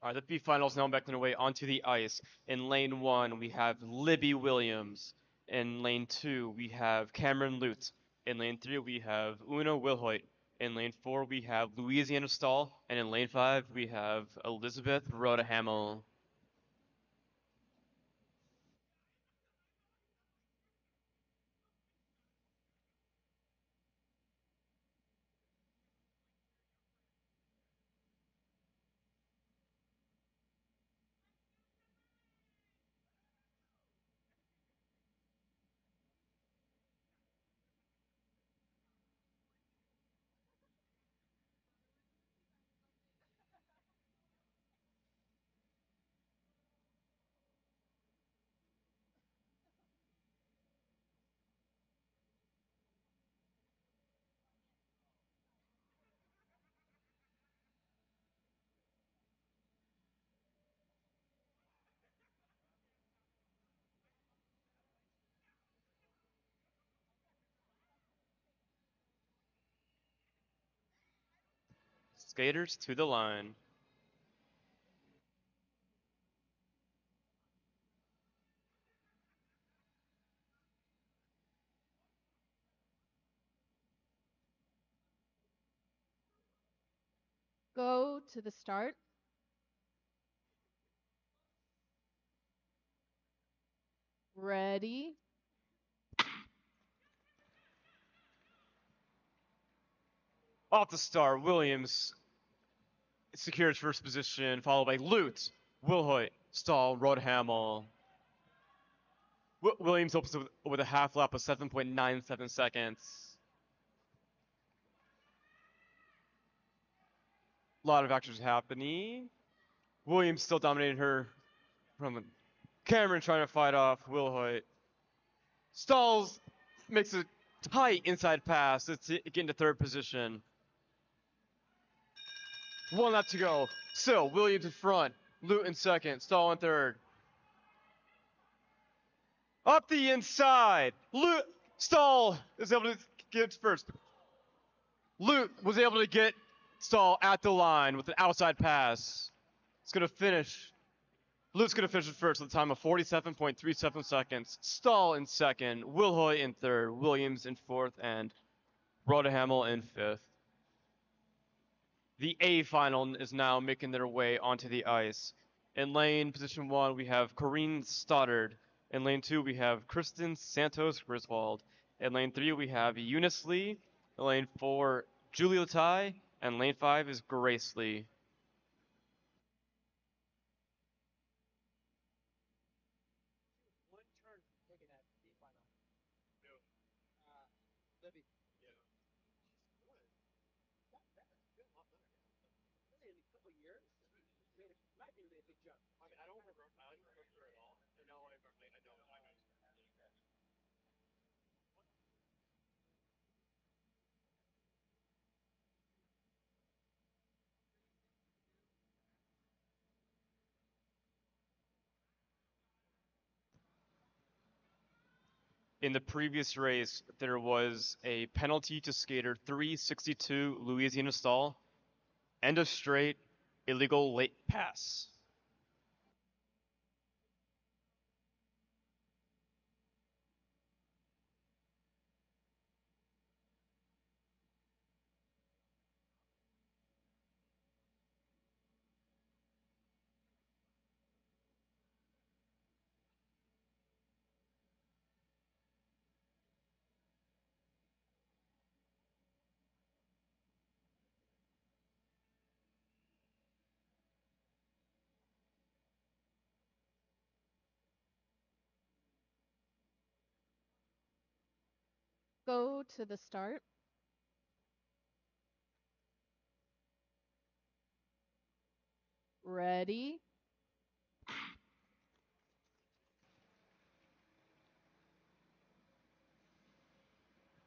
All right, the B finals now making their way onto the ice. In lane 1, we have Libby Williams. In lane 2, we have Cameron Lutz. In lane 3, we have Una Wilhoit. In lane 4, we have Louisiana Stahl. And in lane 5, we have Elizabeth Rhoda Hamill. Skaters to the line. Go to the start. Ready? Off the start, Williams secures first position, followed by Lutz, Wilhoit, Stahl, Rhoda Hamill. Williams opens with a half lap of 7.97 seconds. A lot of actions happening. Williams still dominating her from Cameron trying to fight off Wilhoit. Stalls makes a tight inside pass. It's getting to third position. 1 lap to go. Still, Williams in front. Lute in second. Stahl in third. Up the inside. Stahl is able to get first. Lute was able to get Stahl at the line with an outside pass. It's going to finish. Lute's going to finish first with a time of 47.37 seconds. Stahl in second. Wilhoit in third. Williams in fourth. And Rhoda Hamill in fifth. The A final is now making their way onto the ice. In lane position 1, we have Corrine Stoddard. In lane 2, we have Kristen Santos Griswold. In lane 3, we have Eunice Lee. In lane 4, Julia Tai. And lane 5 is Grace Lee. In the previous race, there was a penalty to skater 362 Louisiana Stahl and a straight illegal late pass. Go to the start. Ready?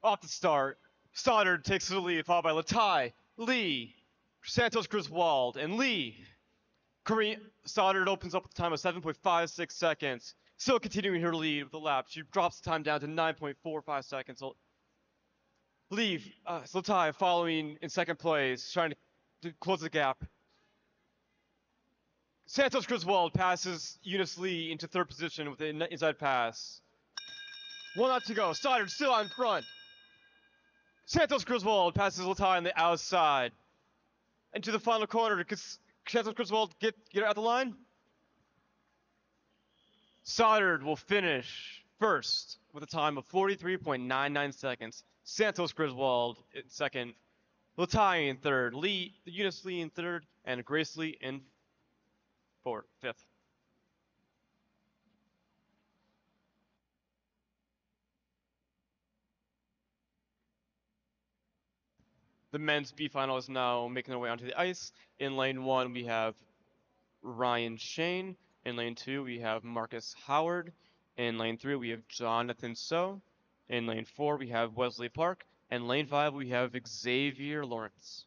Off the start, Stoddard takes the lead, followed by Latai, Lee, Santos Griswold, and Lee. Stoddard opens up with a time of 7.56 seconds. Still continuing her lead with the lap. She drops the time down to 9.45 seconds. Latai following in second place, trying to close the gap. Santos Griswold passes Eunice Lee into third position with an inside pass. 1 lap to go. Stoddard still on front. Santos Griswold passes Latai on the outside. Into the final corner. Does Santos Griswold get out the line? Stoddard will finish first with a time of 43.99 seconds. Santos Griswold in second. Latai in third. Eunice Lee in third. And Grace Lee in fifth. The men's B final is now making their way onto the ice. In lane 1, we have Ryan Shane. In lane 2, we have Marcus Howard. In lane 3, we have Jonathan So. In lane 4, we have Wesley Park. And lane 5, we have Xavier Lawrence.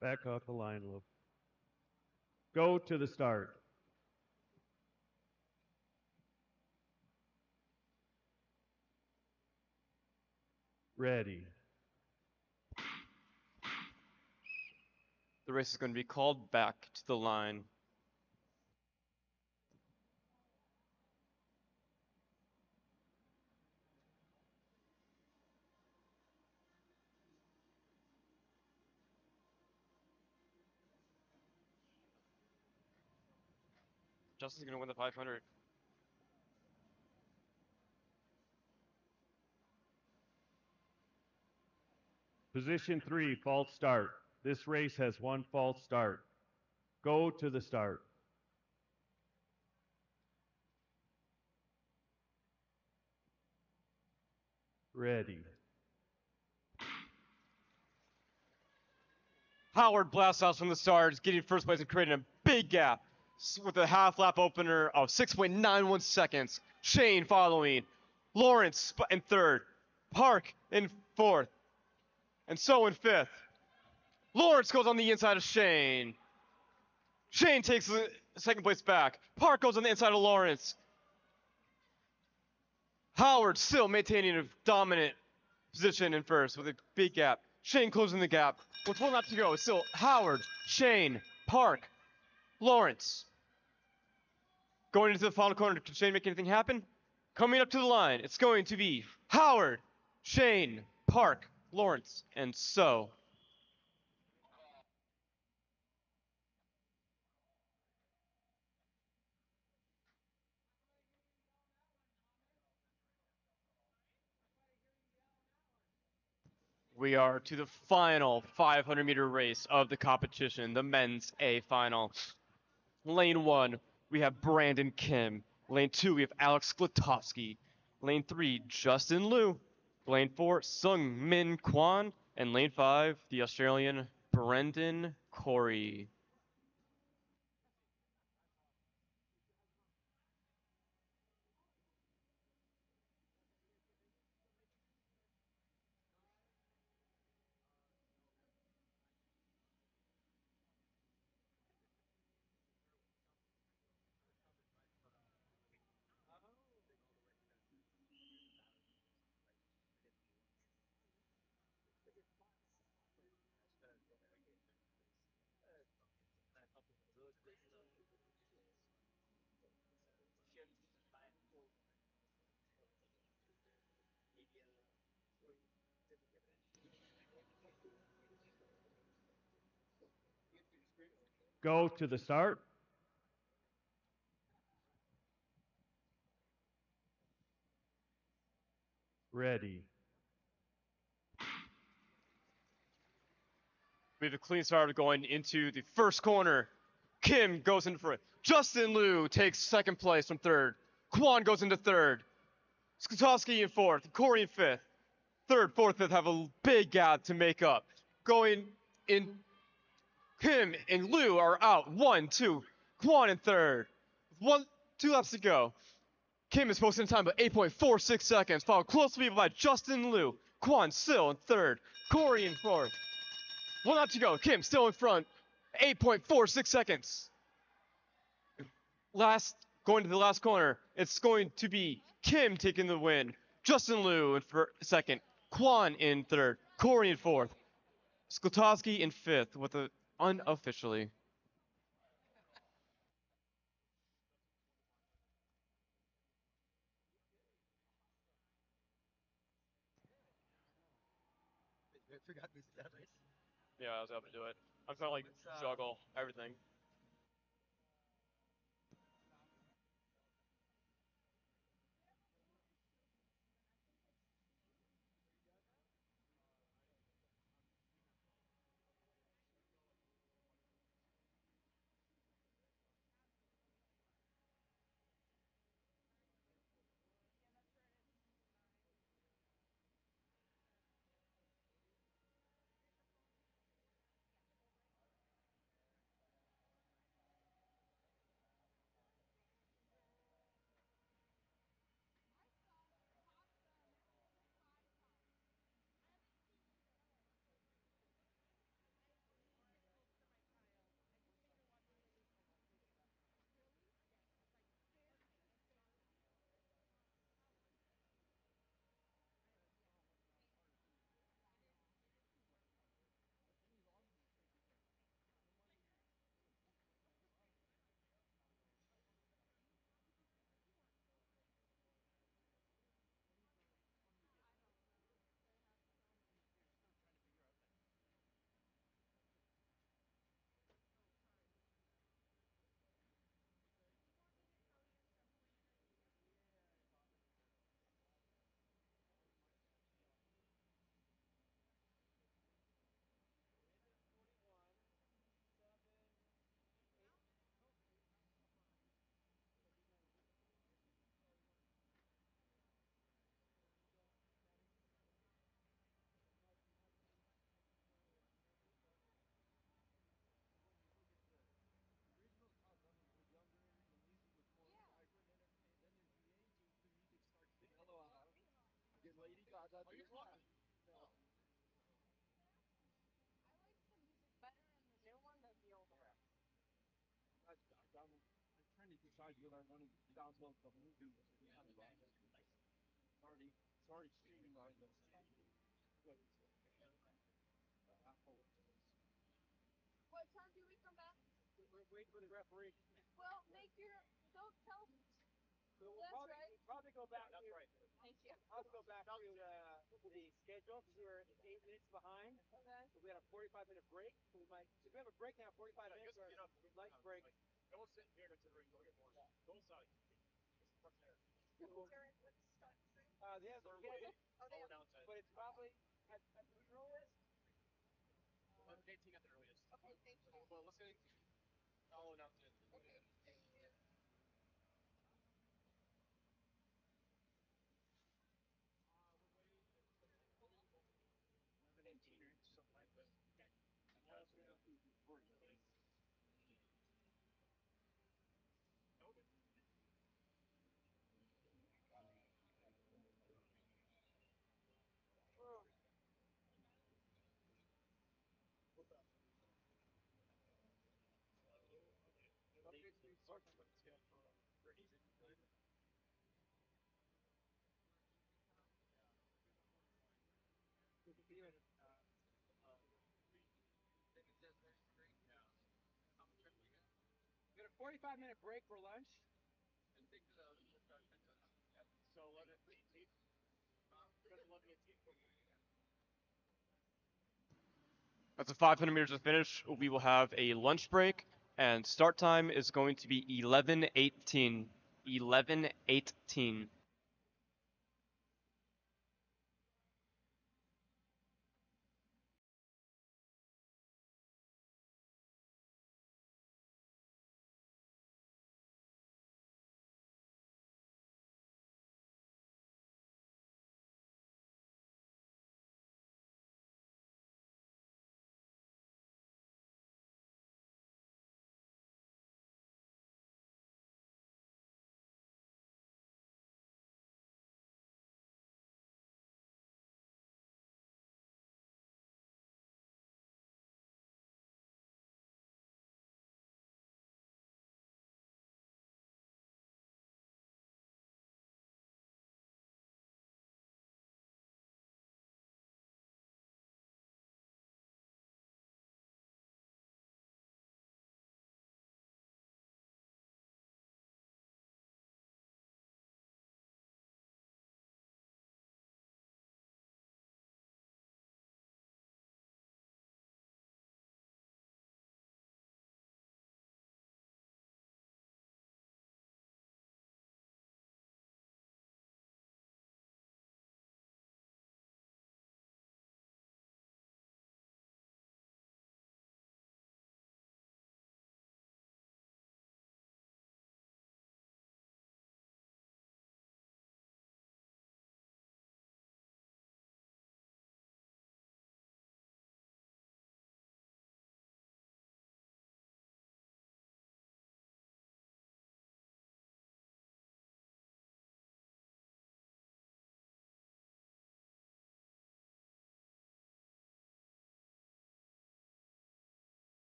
Back off the line a little. Go to the start. Ready. The race is going to be called back to the line. Justin's going to win the 500. Position 3, false start. This race has one false start. Go to the start. Ready. Howard blasts off from the start, getting first place and creating a big gap with a half lap opener of 6.91 seconds. Shane following. Lawrence in third. Park in fourth. And So in fifth. Lawrence goes on the inside of Shane. Shane takes the second place back. Park goes on the inside of Lawrence. Howard still maintaining a dominant position in first with a big gap. Shane closing the gap. With 1 lap to go, it's still Howard, Shane, Park, Lawrence. Going into the final corner, can Shane make anything happen? Coming up to the line, it's going to be Howard, Shane, Park, Lawrence, and So. We are to the final 500-meter race of the competition, the men's A final. Lane 1, we have Brandon Kim. Lane 2, we have Alex Glotowski. Lane 3, Justin Liu. Lane 4, Sung Min Kwan. And lane 5, the Australian Brendan Corey. Go to the start. Ready. We have a clean start going into the first corner. Kim goes in for it. Justin Liu takes second place from third. Kwon goes into third. Skutowski in fourth. Corey in fifth. Third, fourth, fifth have a big gap to make up. Going in, Kim and Liu are out. 1, 2. Kwon in third. 2 laps to go. Kim is posting time of 8.46 seconds, followed closely by Justin Liu. Kwon still in third. Corey in fourth. 1 lap to go. Kim still in front. 8.46 seconds. Going to the last corner, it's going to be Kim taking the win. Justin Liu in second. Kwon in third. Corey in fourth. Skutowski in fifth with a unofficially. Yeah, I was able to do it. I'm trying to like juggle everything. At the 500 meters to finish, we will have a lunch break, and start time is going to be 11:18. 11:18.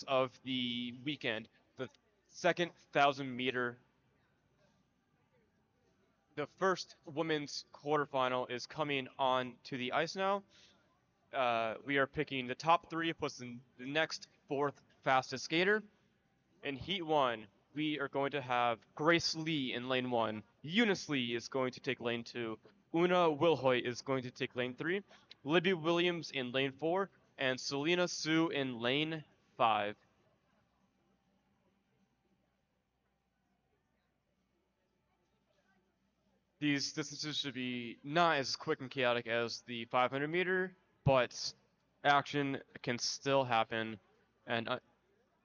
of the weekend, the second 1,000-meter. The first women's quarterfinal is coming on to the ice now. We are picking the top three plus the next fourth fastest skater. In Heat 1, we are going to have Grace Lee in lane 1. Eunice Lee is going to take lane 2. Una Wilhoit is going to take lane 3. Libby Williams in lane 4. And Selena Sue in lane 5. These distances should be not as quick and chaotic as the 500 meter, but action can still happen. And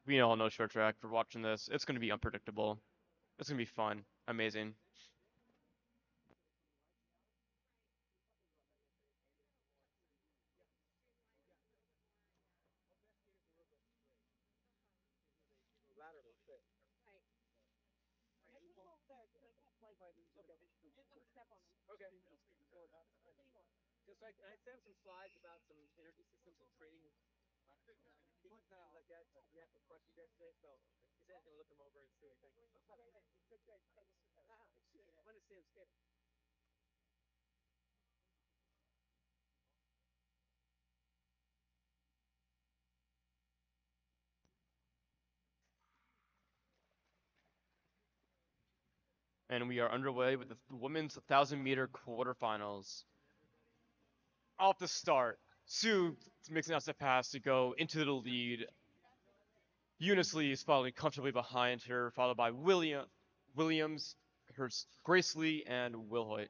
we all know short track for watching this. It's going to be unpredictable. It's going to be fun, amazing. And we are underway with the women's 1,000-meter quarterfinals. Off the start, Sue makes an outside pass to go into the lead. Eunice Lee is following comfortably behind her, followed by Williams, Grace Lee, and Wilhoit.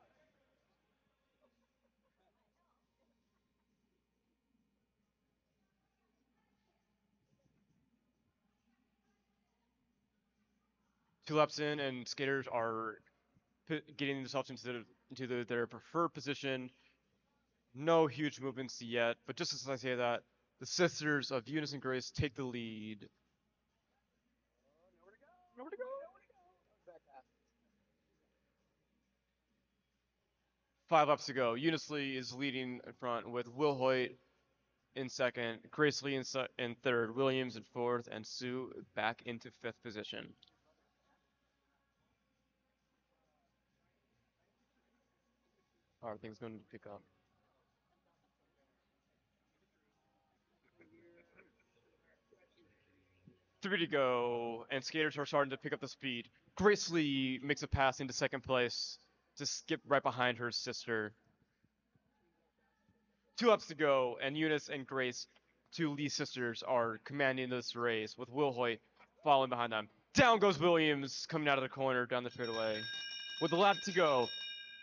Two laps in, and skaters are getting themselves into their preferred position. No huge movements yet, but just as I say that, the sisters of Eunice and Grace take the lead. Nowhere to go. 5 laps to go. Eunice Lee is leading in front with Wilhoit in second, Grace Lee in third, Williams in fourth, and Sue back into fifth position. Are things going to pick up? 3 to go, and skaters are starting to pick up the speed. Grace Lee makes a pass into second place to skip right behind her sister. 2 laps to go, and Eunice and Grace, two Lee sisters, are commanding this race with Will Hoyt following behind them. Down goes Williams coming out of the corner down the straightaway. With a lap to go,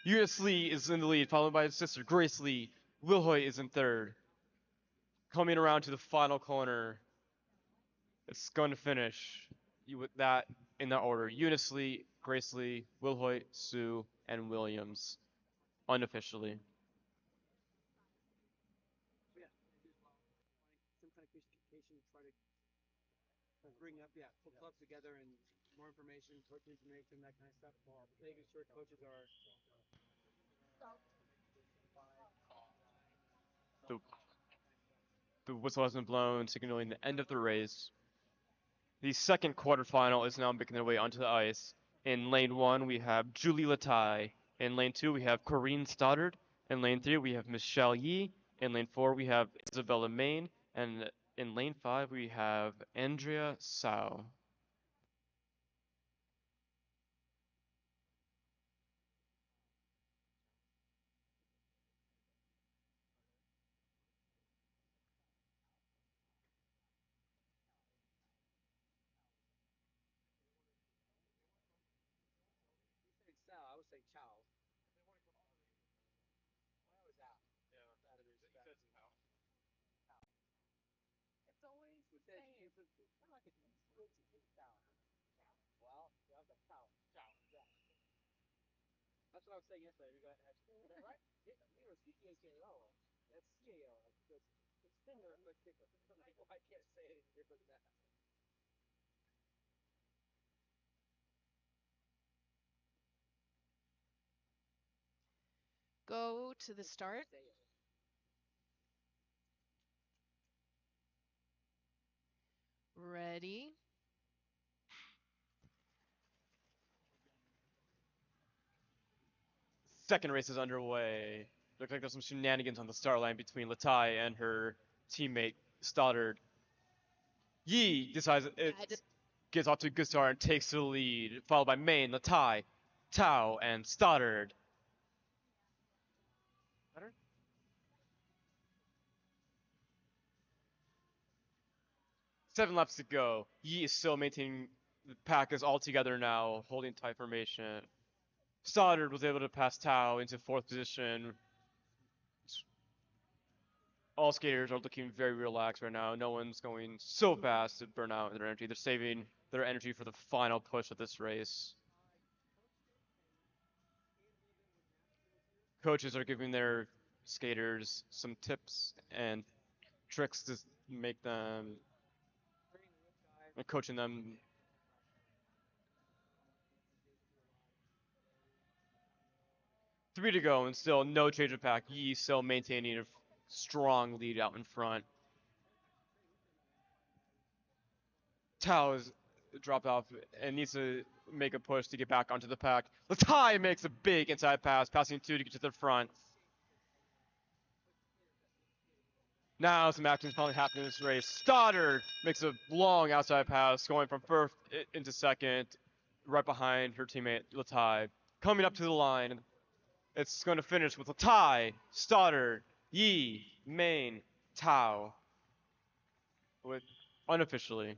Eunice Lee is in the lead, followed by his sister Grace Lee. Will Hoyt is in third. Coming around to the final corner, it's going to finish with that in that order. Eunice Lee, Grace Lee, Will Hoyt, Sue, and Williams, unofficially. Some kind of communication, try to bring up, pull clubs together and more information, coach information, that kind of stuff. Making sure coaches are. The, the whistle has been blown, signaling the end of the race. The second quarterfinal is now making their way onto the ice. In lane 1, we have Julie Latai. In lane 2, we have Corinne Stoddard. In lane 3, we have Michelle Yee. In lane 4, we have Isabella Main. And in lane 5, we have Andrea Sao. I would say Chow. It's always the same. Well, that was a cow. Yeah. That's what I was saying yesterday. We got right. It was CAO. That's CAO. It's similar but different. I can't say anything different than that. Go to the start. Ready. Ready? Second race is underway. Looks like there's some shenanigans on the start line between Latai and her teammate Stoddard. Yi decides it gets off to a good start and takes the lead, followed by Main, Latai, Tao, and Stoddard. Better? 7 laps to go. Yi is still maintaining the pack is all together now, holding tight formation. Stoddard was able to pass Tao into 4th position. All skaters are looking very relaxed right now. No one's going so fast to burn out their energy. They're saving their energy for the final push of this race. Coaches are giving their skaters some tips and tricks to make them and coaching them. 3 to go and still no change of pack. Yi still maintaining a strong lead out in front. Tao is dropped off and needs to make a push to get back onto the pack. Latai makes a big inside pass, passing 2 to get to the front. Now some action's finally happening in this race. Stoddard makes a long outside pass, going from first into second, right behind her teammate Latai. Coming up to the line, it's going to finish with Latai, Stoddard, Yi, Main, Tao. With unofficially.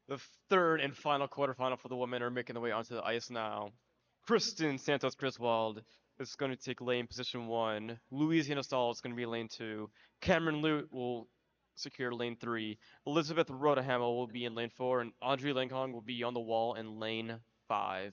The third and final quarterfinal for the women are making their way onto the ice now. Kristen Santos Griswold is going to take lane position 1. Louisiana Stahl is going to be lane 2. Cameron Lute will secure lane 3. Elizabeth Rodahamel will be in lane 4. And Audrey Langkong will be on the wall in lane 5.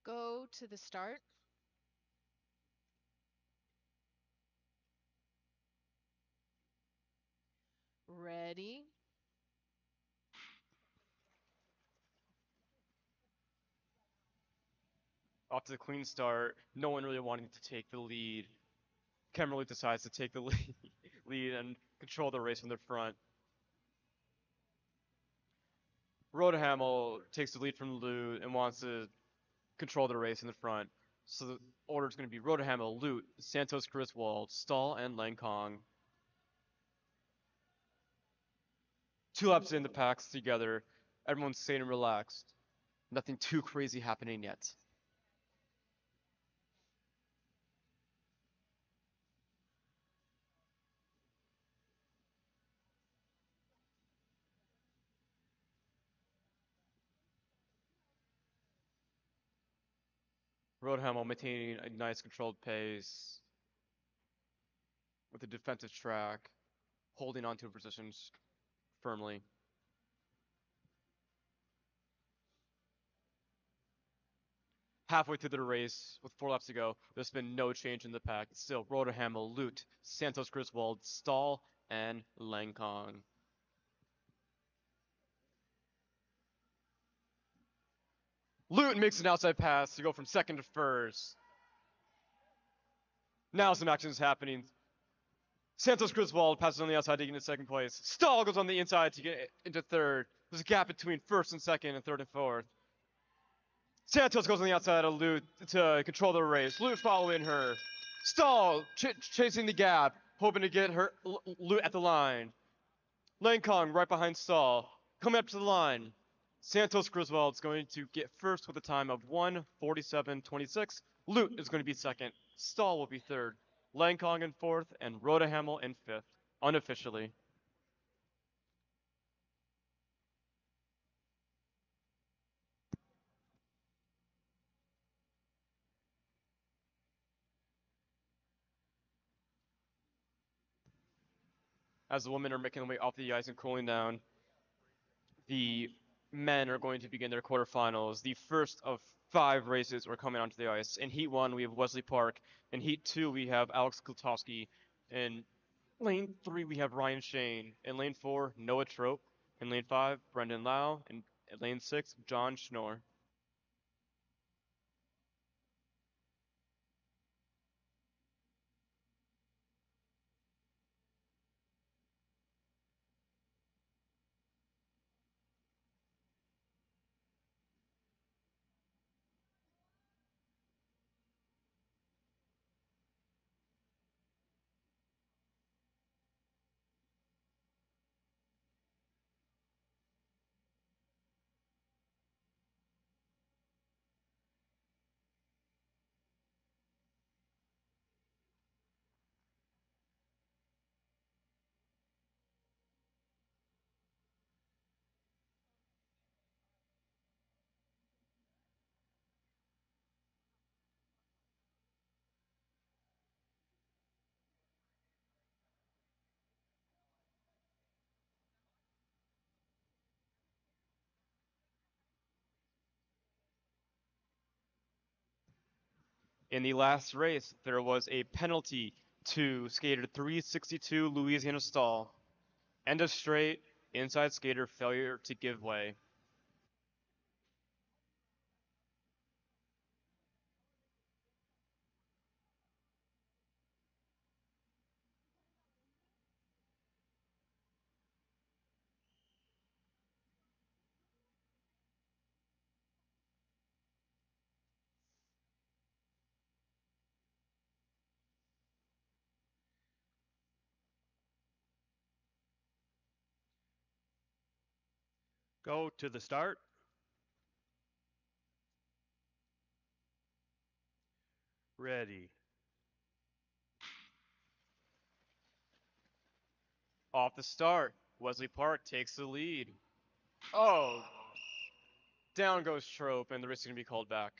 Go to the start. Ready? Off to the clean start. No one really wanting to take the lead. Cameron Lute decides to take the lead and control the race from the front. Rodahamel takes the lead from Lute and wants to control the race in the front. So the order is going to be Rodahamel, Lute, Santos Griswold, Stahl, and Langkong. 2 laps in, the packs together. Everyone's staying relaxed. Nothing too crazy happening yet. Rodahamel maintaining a nice controlled pace with a defensive track, holding onto positions firmly. Halfway through the race, with 4 laps to go, there's been no change in the pack. It's still Rodahamel, Lute, Santos Griswold, Stahl, and Langkong. Lute makes an outside pass to go from second to first. Now some action is happening. Santos Griswold passes on the outside to get into second place. Stahl goes on the inside to get into third. There's a gap between first and second and third and fourth. Santos goes on the outside of Lute to control the race. Lute following her. Stahl chasing the gap, hoping to get her Lute at the line. Langkong right behind Stahl. Coming up to the line. Santos Griswold's going to get first with a time of 1:47.26. Lute is going to be second. Stahl will be third. Langkong in fourth, and Rhoda Hamill in fifth, unofficially. As the women are making their way off the ice and cooling down, the men are going to begin their quarterfinals. The first of 5 races are coming onto the ice. In Heat 1, we have Wesley Park. In Heat 2, we have Alex Kultowski. In Lane 3, we have Ryan Shane. In Lane 4, Noah Trope. In Lane 5, Brendan Lau. And in Lane 6, John Schnorr. In the last race, there was a penalty to skater 362 Louisiana Stahl. End of straight, inside skater failure to give way. Go to the start. Ready. Off the start, Wesley Park takes the lead. Oh, down goes Trope, and the race is going to be called back.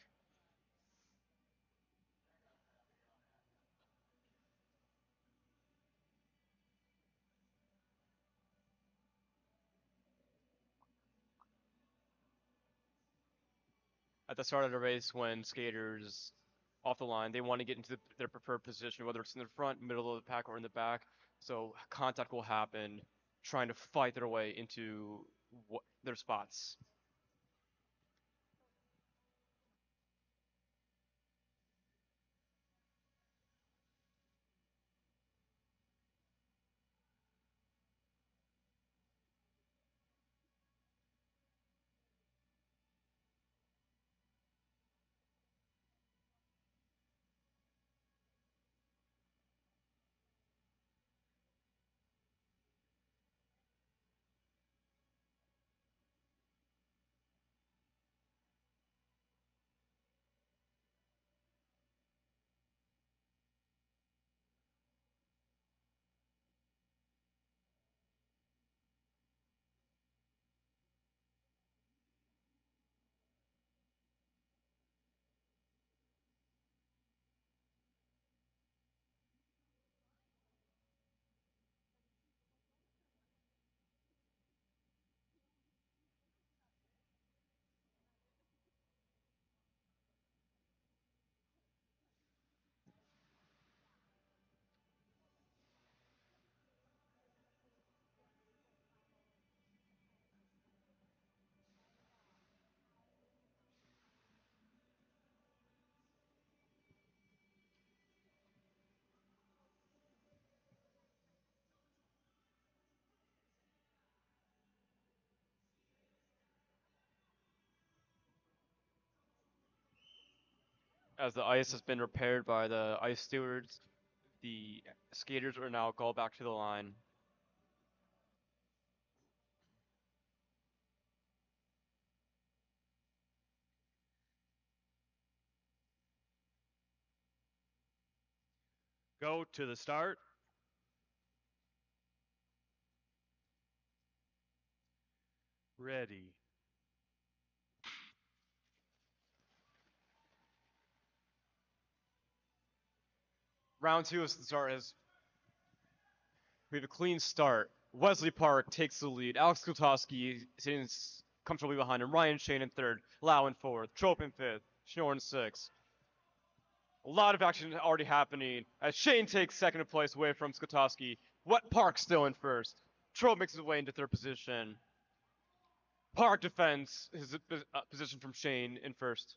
At the start of the race, when skaters off the line, they want to get into their preferred position, whether it's in the front, middle of the pack, or in the back. So contact will happen, trying to fight their way into their spots. As the ice has been repaired by the ice stewards, the skaters are now called back to the line. Go to the start. Ready. Round two is the start. We have a clean start. Wesley Park takes the lead. Alex Kultowski sitting comfortably behind him. Ryan Shane in third. Lau in fourth. Trope in fifth. Schnorr in sixth. A lot of action already happening as Shane takes second place away from Skotowski. Wet Park still in first. Trope makes his way into third position. Park defends his position from Shane in first.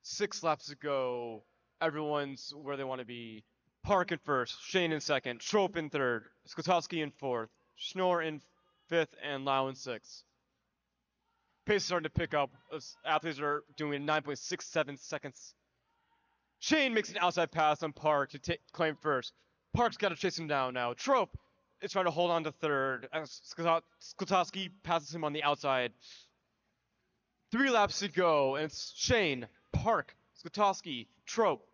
6 laps to go. Everyone's where they want to be. Park in first, Shane in second, Trope in third, Skotowski in fourth, Schnorr in fifth, and Lau in sixth. Pace is starting to pick up as athletes are doing 9.67 seconds. Shane makes an outside pass on Park to claim first. Park's got to chase him down now. Trope is trying to hold on to third as Skotowski passes him on the outside. 3 laps to go, and it's Shane, Park, Skotowski, Trope.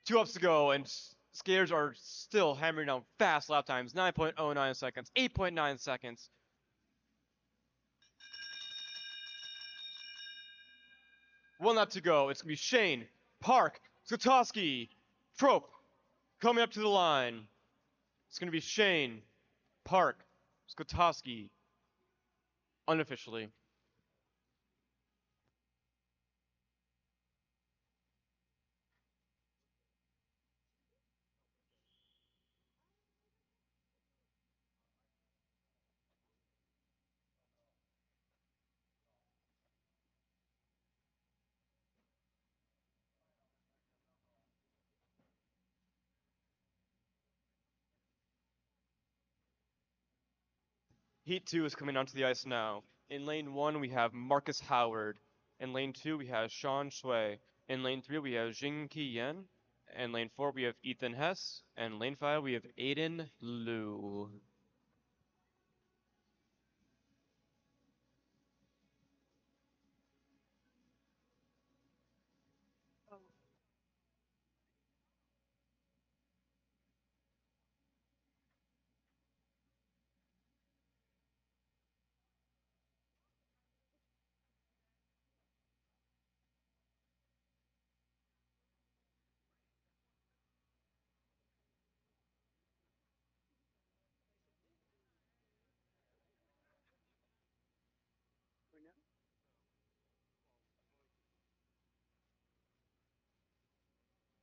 2 laps to go, and skaters are still hammering out fast lap times. 9.09 seconds, 8.9 seconds. One lap to go. It's going to be Shane, Park, Skotowski, Trope coming up to the line. It's going to be Shane, Park, Skotowski, unofficially. Heat 2 is coming onto the ice now. In lane 1, we have Marcus Howard. In lane 2, we have Sean Shui. In lane 3, we have Jing Qi Yen. And lane 4, we have Ethan Hess. And lane 5, we have Aiden Liu.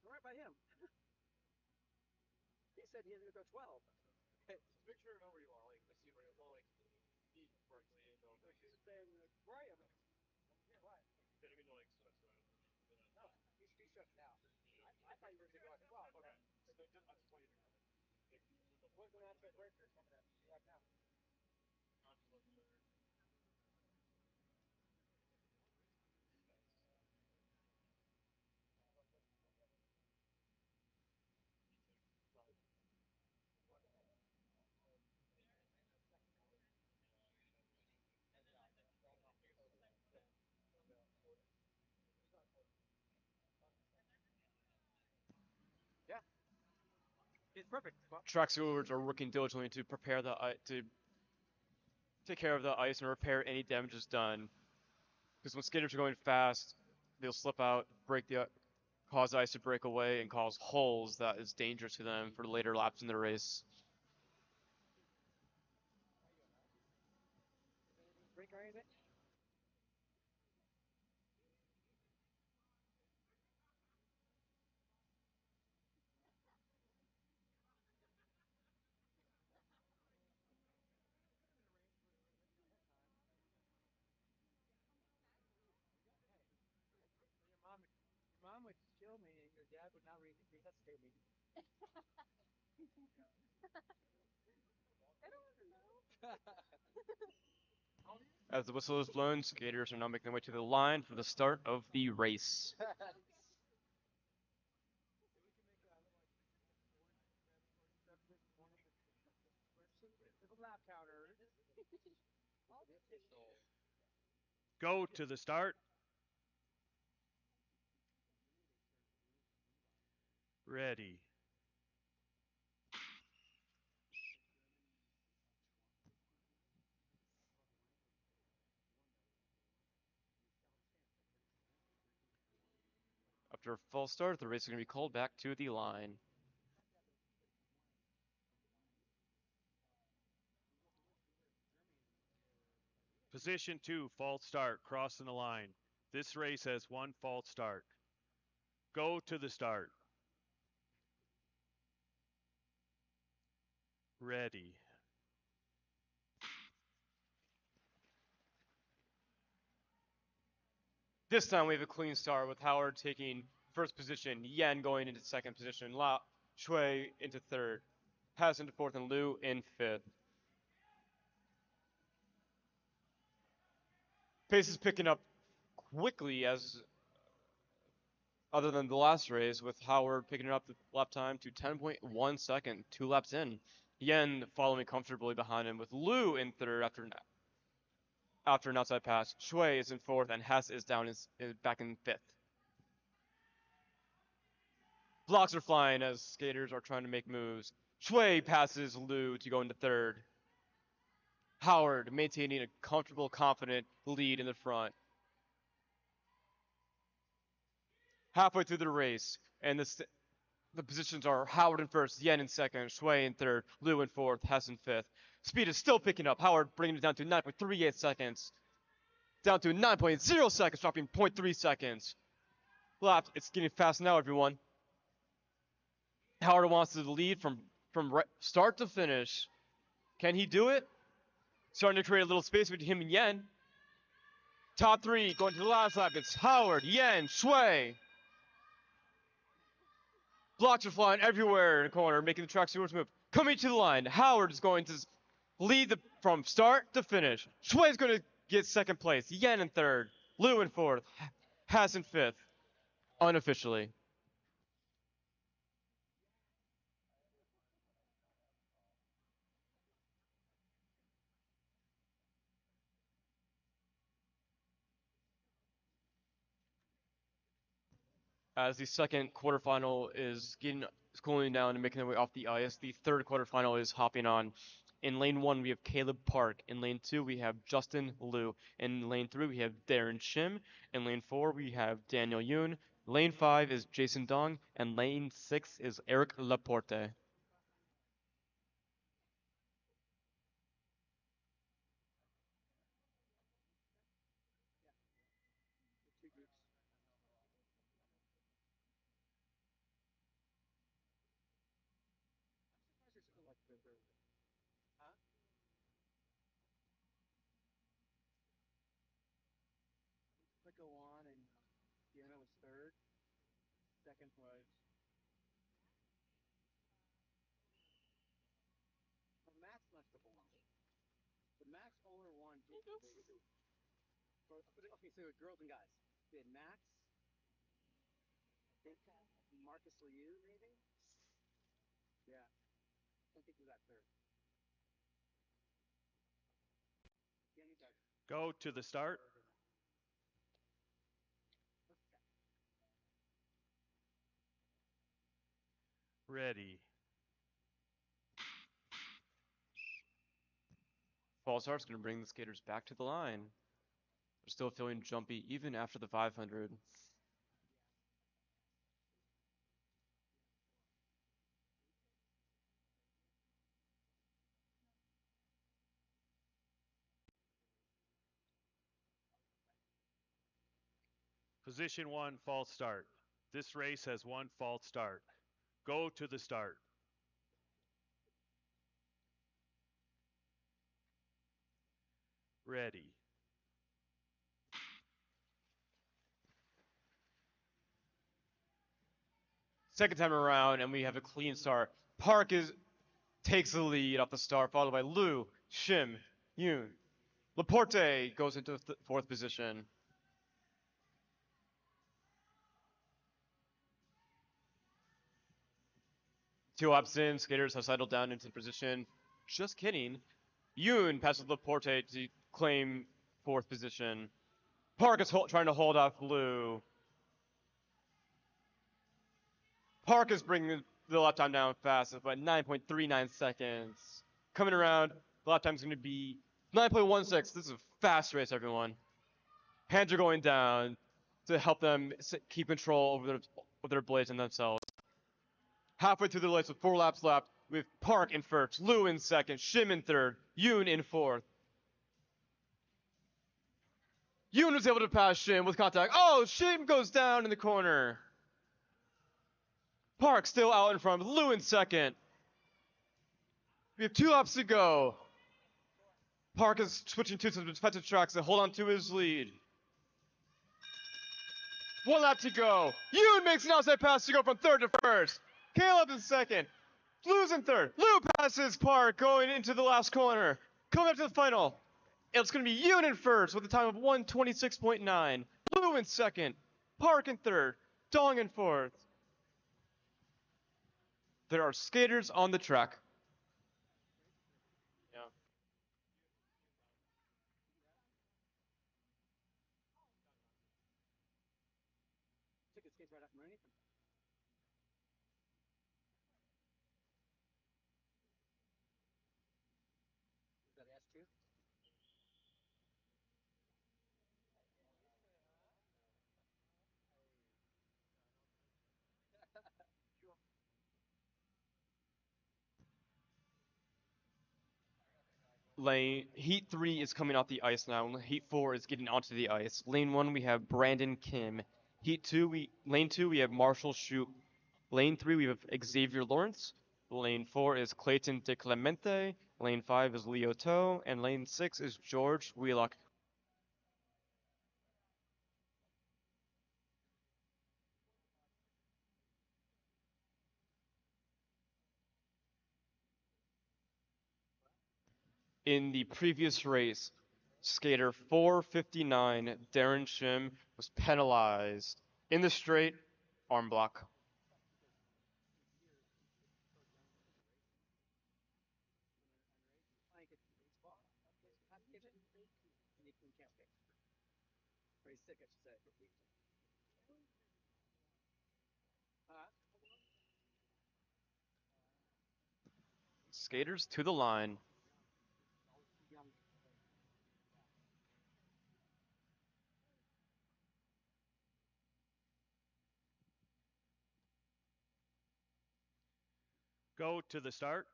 Right by him. He said he was going to go 12. Hey, make sure I know where you are. Like, I see where you're going. Like, he works. So you know. Like, you're saying, where I am. Yeah, what? Didn't mean to, like, stress you out. No, you should be stressed now. I thought you were going to go at 12. Okay. So just, I just want you to know. What's the match at Breakers coming up? Right now. Yeah. It's perfect. Track stewards are working diligently to prepare to take care of the ice and repair any damages done. Because when skaters are going fast, they'll slip out, cause ice to break away, and cause holes that is dangerous to them for later laps in the race. Break or anything? Mom would kill me, and your dad would not resuscitate me. I don't even know. As the whistle is blown, skaters are now making their way to the line for the start of the race. Lap counter. Go to the start. Ready. After a false start, the race is going to be called back to the line. Position 2, false start, crossing the line. This race has one false start. Go to the start. Ready. This time we have a clean start with Howard taking first position, Yen going into second position, La Shui into third, Haas into fourth, and Liu in fifth. Pace is picking up quickly as other than the last race, with Howard picking up the lap time to 10.1 second, 2 laps in. Yen following comfortably behind him with Liu in third after an outside pass. Shui is in fourth, and Hess is back in fifth. Blocks are flying as skaters are trying to make moves. Shui passes Liu to go into third. Howard maintaining a comfortable, confident lead in the front. Halfway through the race, and the positions are Howard in first, Yen in second, Shui in third, Liu in fourth, Hess in fifth. Speed is still picking up. Howard bringing it down to 9.38 seconds. Down to 9.0 seconds, dropping 0.3 seconds. Lap, it's getting fast now, everyone. Howard wants to lead from start to finish. Can he do it? Starting to create a little space between him and Yen. Top three going to the last lap. It's Howard, Yen, Shui. Blocks are flying everywhere in the corner, making the track stewards move. Coming to the line, Howard is going to lead from start to finish. Shui is going to get second place. Yen in third. Liu in fourth. Haas in fifth. Unofficially. As the second quarterfinal is cooling down and making their way off the ice, the third quarterfinal is hopping on. In lane 1, we have Caleb Park. In lane 2, we have Justin Liu. In lane 3, we have Darren Shim. In lane 4, we have Daniel Yoon. Lane 5 is Jason Dong. And lane 6 is Eric Laporte. Go on, and Deanna was third. Second was Max must have won. But Max only won. Okay, so girls and guys. We had Max, I think Marcus Liu, maybe? Yeah. I think he got third. Go to the start. Ready. False start's going to bring the skaters back to the line. They're still feeling jumpy even after the 500. Position 1, false start. This race has one false start. Go to the start. Ready. Second time around, and we have a clean start. Park takes the lead off the start, followed by Liu, Shim, Yoon. Laporte goes into fourth position. Two laps in, skaters have settled down into position. Just kidding. Yoon passes Laporte to claim fourth position. Park is trying to hold off Liu. Park is bringing the lap time down fastest by 9.39 seconds. Coming around, the lap time is going to be 9.16. This is a fast race, everyone. Hands are going down to help them keep control over their blades and themselves. Halfway through the race with 4 laps left, with Park in first, Liu in second, Shim in third, Yoon in fourth. Yoon was able to pass Shim with contact. Oh, Shim goes down in the corner. Park still out in front, with Liu in second. We have 2 laps to go. Park is switching to some defensive tracks to hold on to his lead. 1 lap to go. Yoon makes an outside pass to go from third to first. Caleb in second. Liu's in third. Liu passes Park going into the last corner. Coming up to the final. It's going to be Yoon in first with a time of 1:26.9. Liu in second. Park in third. Dong in fourth. There are skaters on the track. Yeah. Lane Heat 3 is coming off the ice now. Heat 4 is getting onto the ice. Lane 1 we have Brandon Kim. Lane 2 we have Marshall Shoup. Lane 3 we have Xavier Lawrence. Lane 4 is Clayton De Clemente. Lane 5 is Leo To, and Lane 6 is George Wheelock. In the previous race, skater 459 Darren Shim was penalized in the straight arm block. Skaters to the line. Go to the start.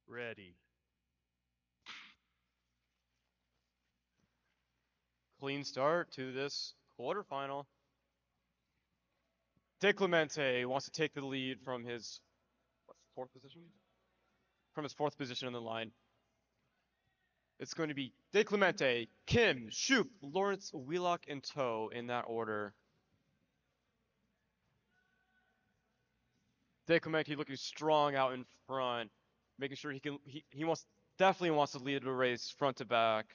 Ready. Clean start to this quarterfinal. De Clemente wants to take the lead from his fourth position? From his fourth position on the line. It's going to be De Clemente, Kim, Shoup, Lawrence, Wheelock, and To in that order. De Clemente looking strong out in front, making sure definitely wants to lead the race front to back.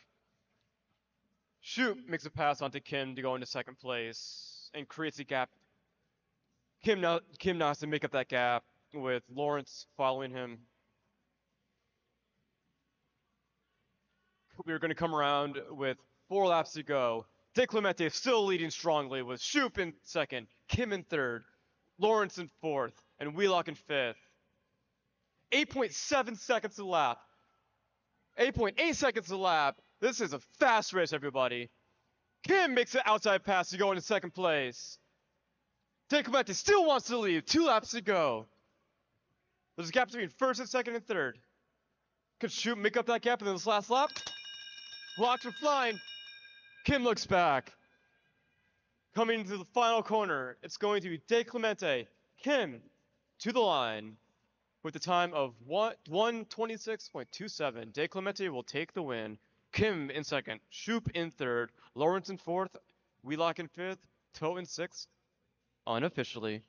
Shoup makes a pass onto Kim to go into second place and creates a gap. Kim now has to make up that gap with Lawrence following him. We're going to come around with 4 laps to go. De Clemente still leading strongly with Shoup in second, Kim in third, Lawrence in fourth, and Wheelock in fifth. 8.7 seconds a lap. 8.8 seconds a lap. This is a fast race, everybody. Kim makes an outside pass to go into second place. De Clemente still wants to lead. 2 laps to go. There's a gap between first and second and third. Could Shoup make up that gap in this last lap? Blocks are flying. Kim looks back. Coming to the final corner, it's going to be De Clemente. Kim to the line with the time of 1:26.27. De Clemente will take the win. Kim in second, Shoup in third, Lawrence in fourth, Wheelock in fifth, To in sixth, unofficially.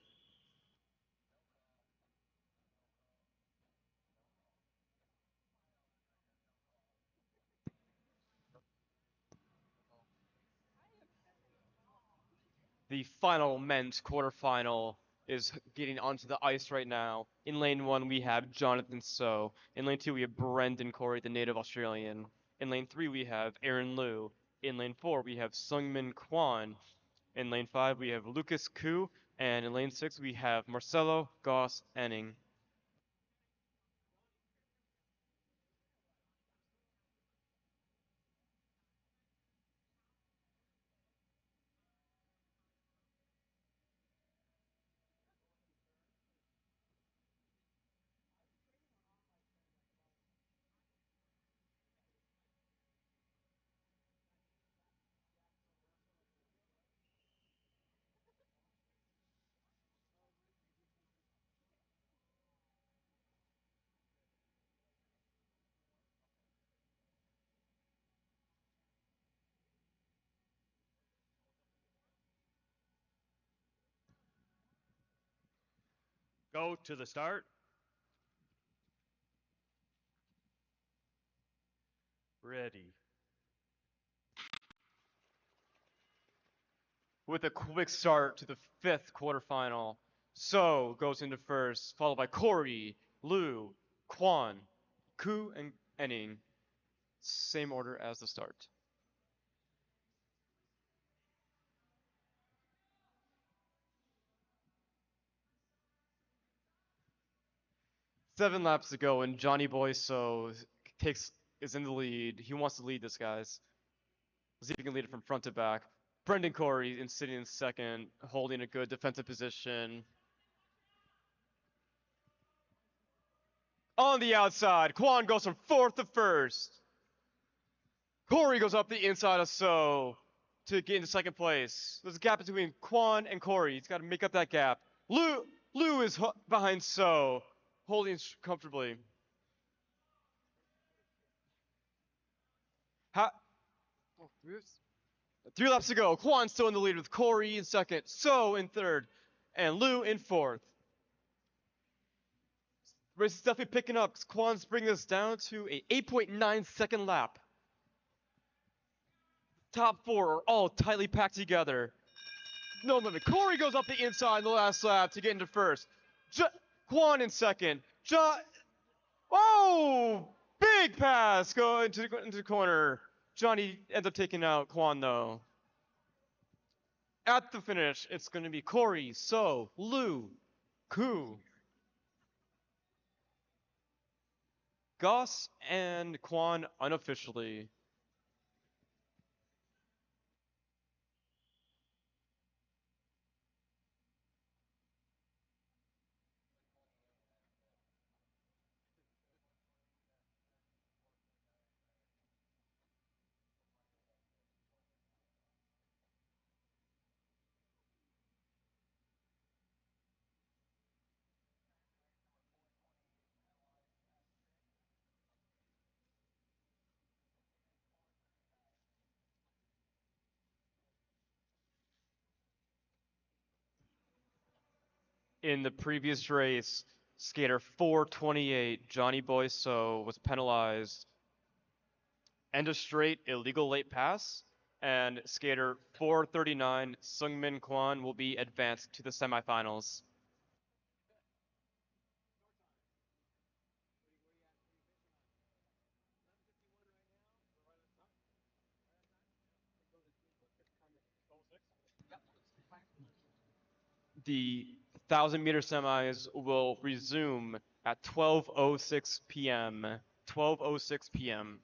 The final men's quarterfinal is getting onto the ice right now. In lane 1, we have Jonathan So. In lane 2, we have Brendan Corey, the native Australian. In lane 3, we have Aaron Liu. In lane 4, we have Sungmin Kwan. In lane 5, we have Lucas Ku. And in lane 6, we have Marcelo Goss Enning. Go to the start. Ready. With a quick start to the 5th quarterfinal, So goes into first, followed by Corey, Liu, Quan, Ku, and Enning. Same order as the start. Seven laps to go, and Johnny Boy is in the lead. He wants to lead this, guys. See if he can lead it from front to back. Brendan Corey is sitting in second, holding a good defensive position. On the outside, Quan goes from fourth to first. Corey goes up the inside of So to get into second place. There's a gap between Quan and Corey. He's got to make up that gap. Liu is behind So, holding comfortably. Three laps to go. Quan still in the lead with Corey in second, So in third, and Liu in fourth. Race is definitely picking up. Quan's bringing us down to a 8.9 second lap. Top four are all tightly packed together. No limit. Corey goes up the inside in the last lap to get into first. Quan in second. Oh! Big pass going into the corner. Johnny ends up taking out Quan though. At the finish, it's going to be Corey, So, Liu, Ku, Goss, and Quan unofficially. In the previous race, skater 428, Johnny Boy So, was penalized. End of straight, illegal late pass. And skater 439, Sungmin Kwan, will be advanced to the semifinals. The 1,000-meter semis will resume at 12:06 p.m. 12:06 p.m.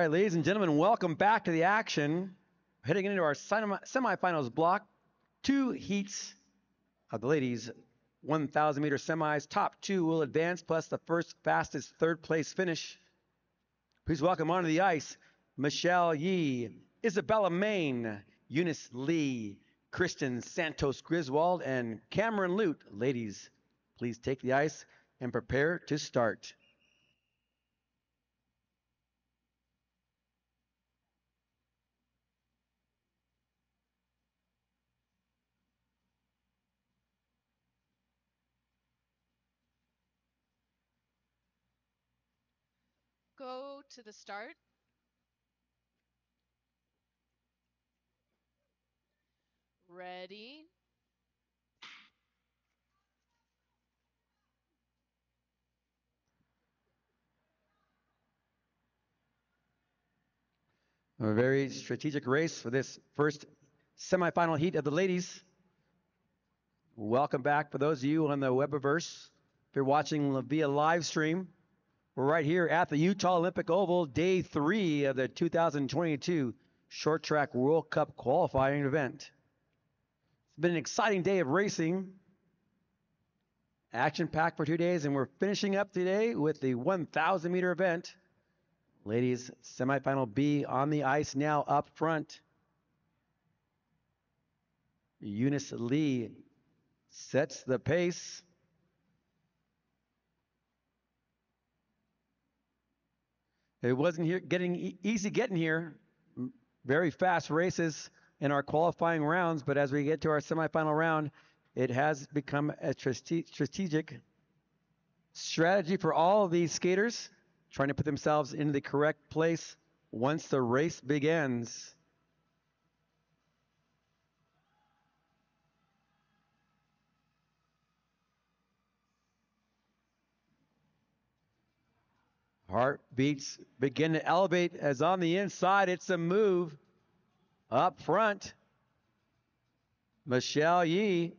right, ladies and gentlemen, welcome back to the action. Heading into our semifinals block, 2 heats of the ladies 1,000 meter semis. Top 2 will advance, plus the first fastest third place finish. Please welcome onto the ice Michelle Yee, Isabella Main, Eunice Lee, Kristen Santos Griswold, and Cameron Lute. Ladies, please take the ice and prepare to start. Go to the start. Ready. A very strategic race for this first semifinal heat of the ladies. Welcome back for those of you on the Webiverse. If you're watching via live stream, we're right here at the Utah Olympic Oval, day 3 of the 2022 Short Track World Cup qualifying event. It's been an exciting day of racing. Action-packed for 2 days, and we're finishing up today with the 1,000 meter event. Ladies, semifinal B on the ice now up front. Eunice Lee sets the pace. It wasn't getting easy getting here. Very fast races in our qualifying rounds, but as we get to our semifinal round, it has become a strategic strategy for all of these skaters, trying to put themselves into the correct place once the race begins. Heartbeats begin to elevate as on the inside, it's a move up front. Michelle Yee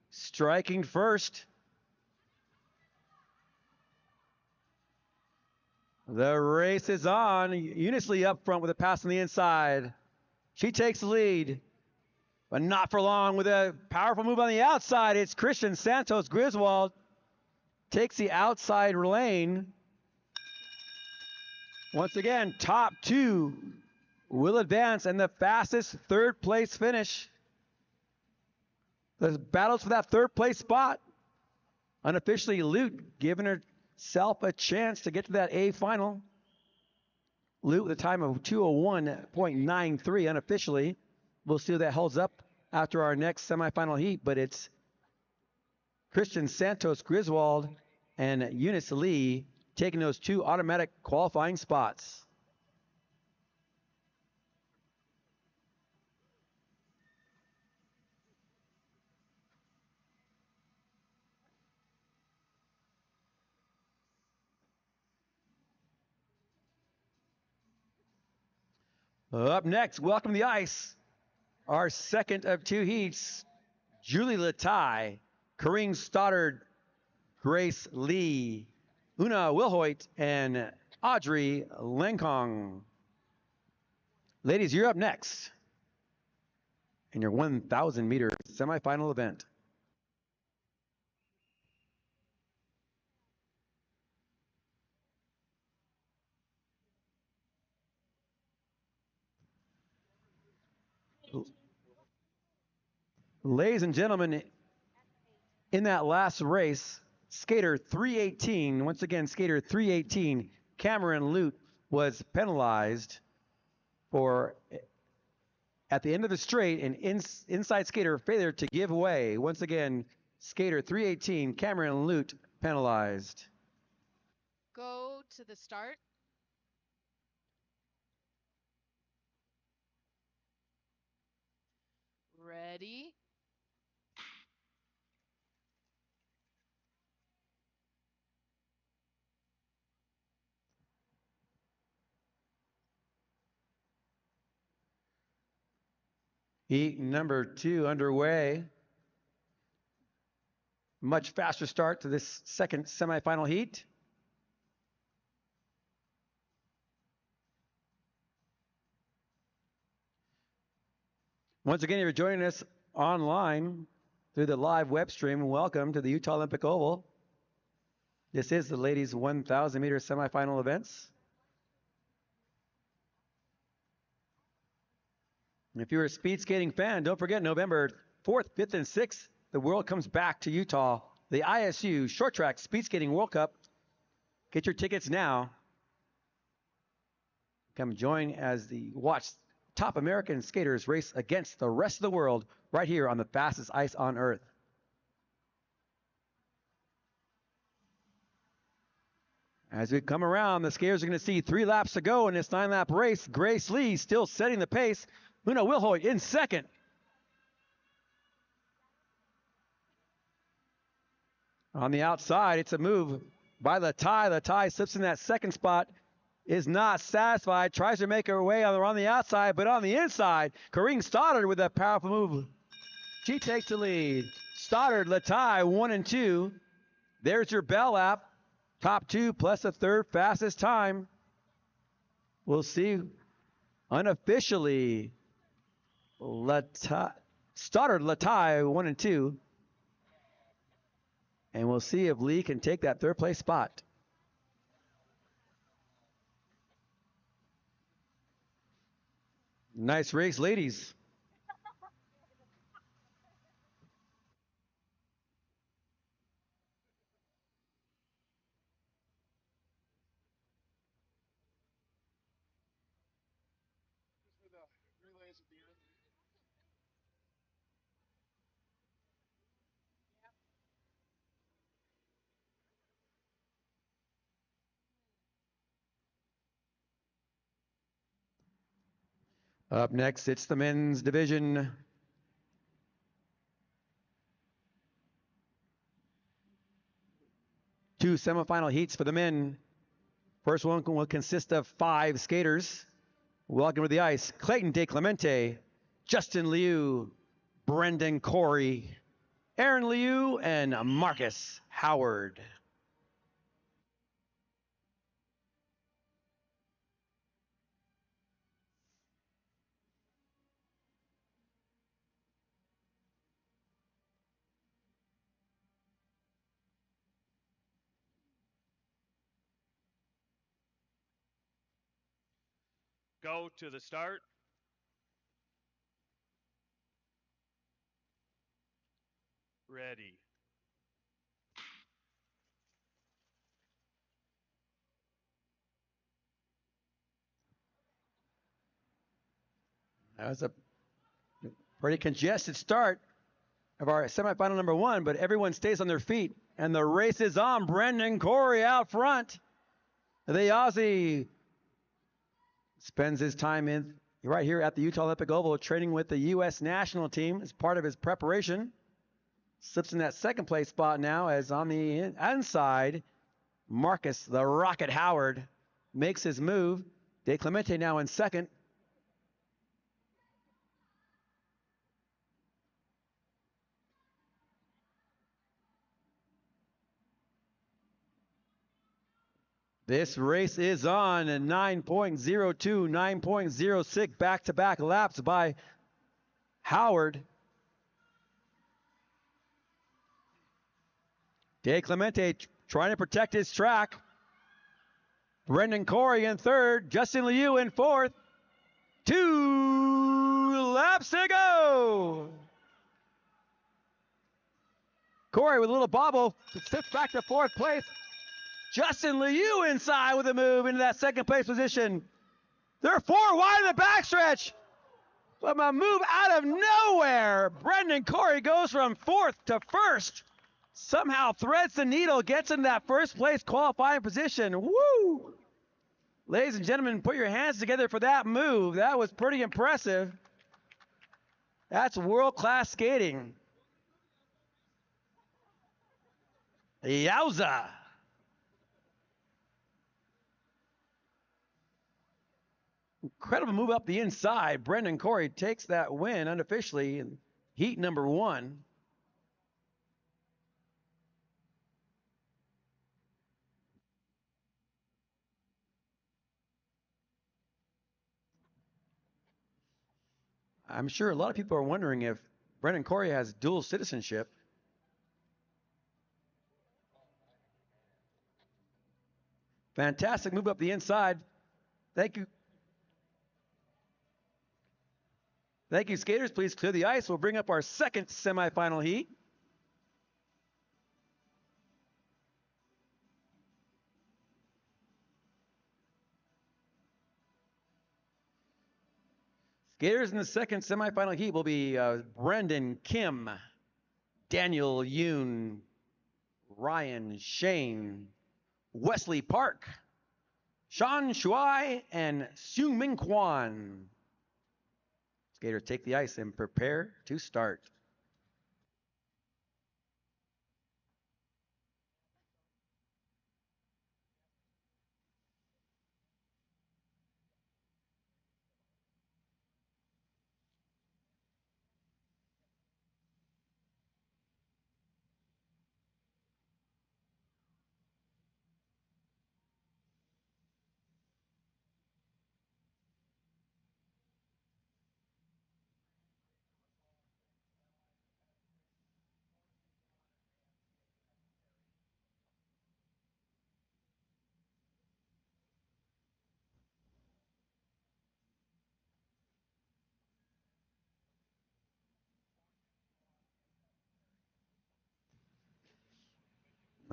striking first. The race is on. Eunice Lee up front with a pass on the inside. She takes the lead, but not for long with a powerful move on the outside. It's Kristen Santos Griswold. Takes the outside lane. Once again, top 2 will advance, and the fastest third place finish. The battles for that third place spot. Unofficially, Lute giving herself a chance to get to that A final. Lute with a time of 2:01.93 unofficially. We'll see how that holds up after our next semifinal heat, but it's Kristen Santos Griswold and Eunice Lee taking those 2 automatic qualifying spots. Up next, welcome to the ice. Our second of 2 heats, Julie Latai, Corrine Stoddard, Grace Lee, Una Wilhoit, and Audrey Lenkong. Ladies, you're up next in your 1,000 meter semifinal event. Ladies and gentlemen, in that last race, skater 318, once again, skater 318, Cameron Lute was penalized for, at the end of the straight, an inside skater failure to give way. Once again, skater 318, Cameron Lute penalized. Go to the start. Ready. Heat number 2 underway. Much faster start to this second semifinal heat. Once again, if you're joining us online through the live web stream, welcome to the Utah Olympic Oval. This is the ladies 1,000 meter semifinal events. If you're a speed skating fan, don't forget November 4th, 5th, and 6th, the world comes back to Utah. The ISU Short Track Speed Skating World Cup. Get your tickets now. Come join as the watch top American skaters race against the rest of the world right here on the fastest ice on earth. As we come around, the skaters are going to see 3 laps to go in this 9-lap race. Grace Lee still setting the pace. Luna Wilhoit in second. On the outside, it's a move by Latai. Latai slips in that second spot, is not satisfied, tries to make her way on the outside, but on the inside, Corrine Stoddard with a powerful move. She takes the lead. Stoddard, Latai, 1 and 2. There's your bell lap. Top 2 plus a third fastest time. We'll see unofficially Stoddard, Latai, 1 and 2. And we'll see if Lee can take that third place spot. Nice race, ladies. Up next, it's the men's division. Two semifinal heats for the men. First one will consist of 5 skaters. Welcome to the ice, Clayton De Clemente, Justin Liu, Brendan Corey, Aaron Liu, and Marcus Howard. Go to the start. Ready. That was a pretty congested start of our semifinal number 1, but everyone stays on their feet, and the race is on. Brendan Corey out front. The Aussie spends his time in right here at the Utah Olympic Oval training with the U.S. national team as part of his preparation. Slips in that second place spot now as on the inside, Marcus the Rocket Howard makes his move. De Clemente now in second. This race is on at 9.02, 9.06 back-to-back laps by Howard. De Clemente trying to protect his track. Brendan Corey in third, Justin Liu in fourth. 2 laps to go. Corey with a little bobble, slips back to fourth place. Justin Liu inside with a move into that second place position. They're 4 wide in the backstretch. From a move out of nowhere, Brendan Corey goes from fourth to first. Somehow threads the needle, gets in that first place qualifying position. Woo! Ladies and gentlemen, put your hands together for that move. That was pretty impressive. That's world-class skating. Yowza! Incredible move up the inside. Brendan Corey takes that win unofficially in heat number 1. I'm sure a lot of people are wondering if Brendan Corey has dual citizenship. Fantastic move up the inside. Thank you. Thank you, skaters. Please clear the ice. We'll bring up our second semifinal heat. Skaters in the second semifinal heat will be Brendan Kim, Daniel Yoon, Ryan Shane, Wesley Park, Sean Shuai, and Seung-Min Kwan. Skaters take the ice and prepare to start.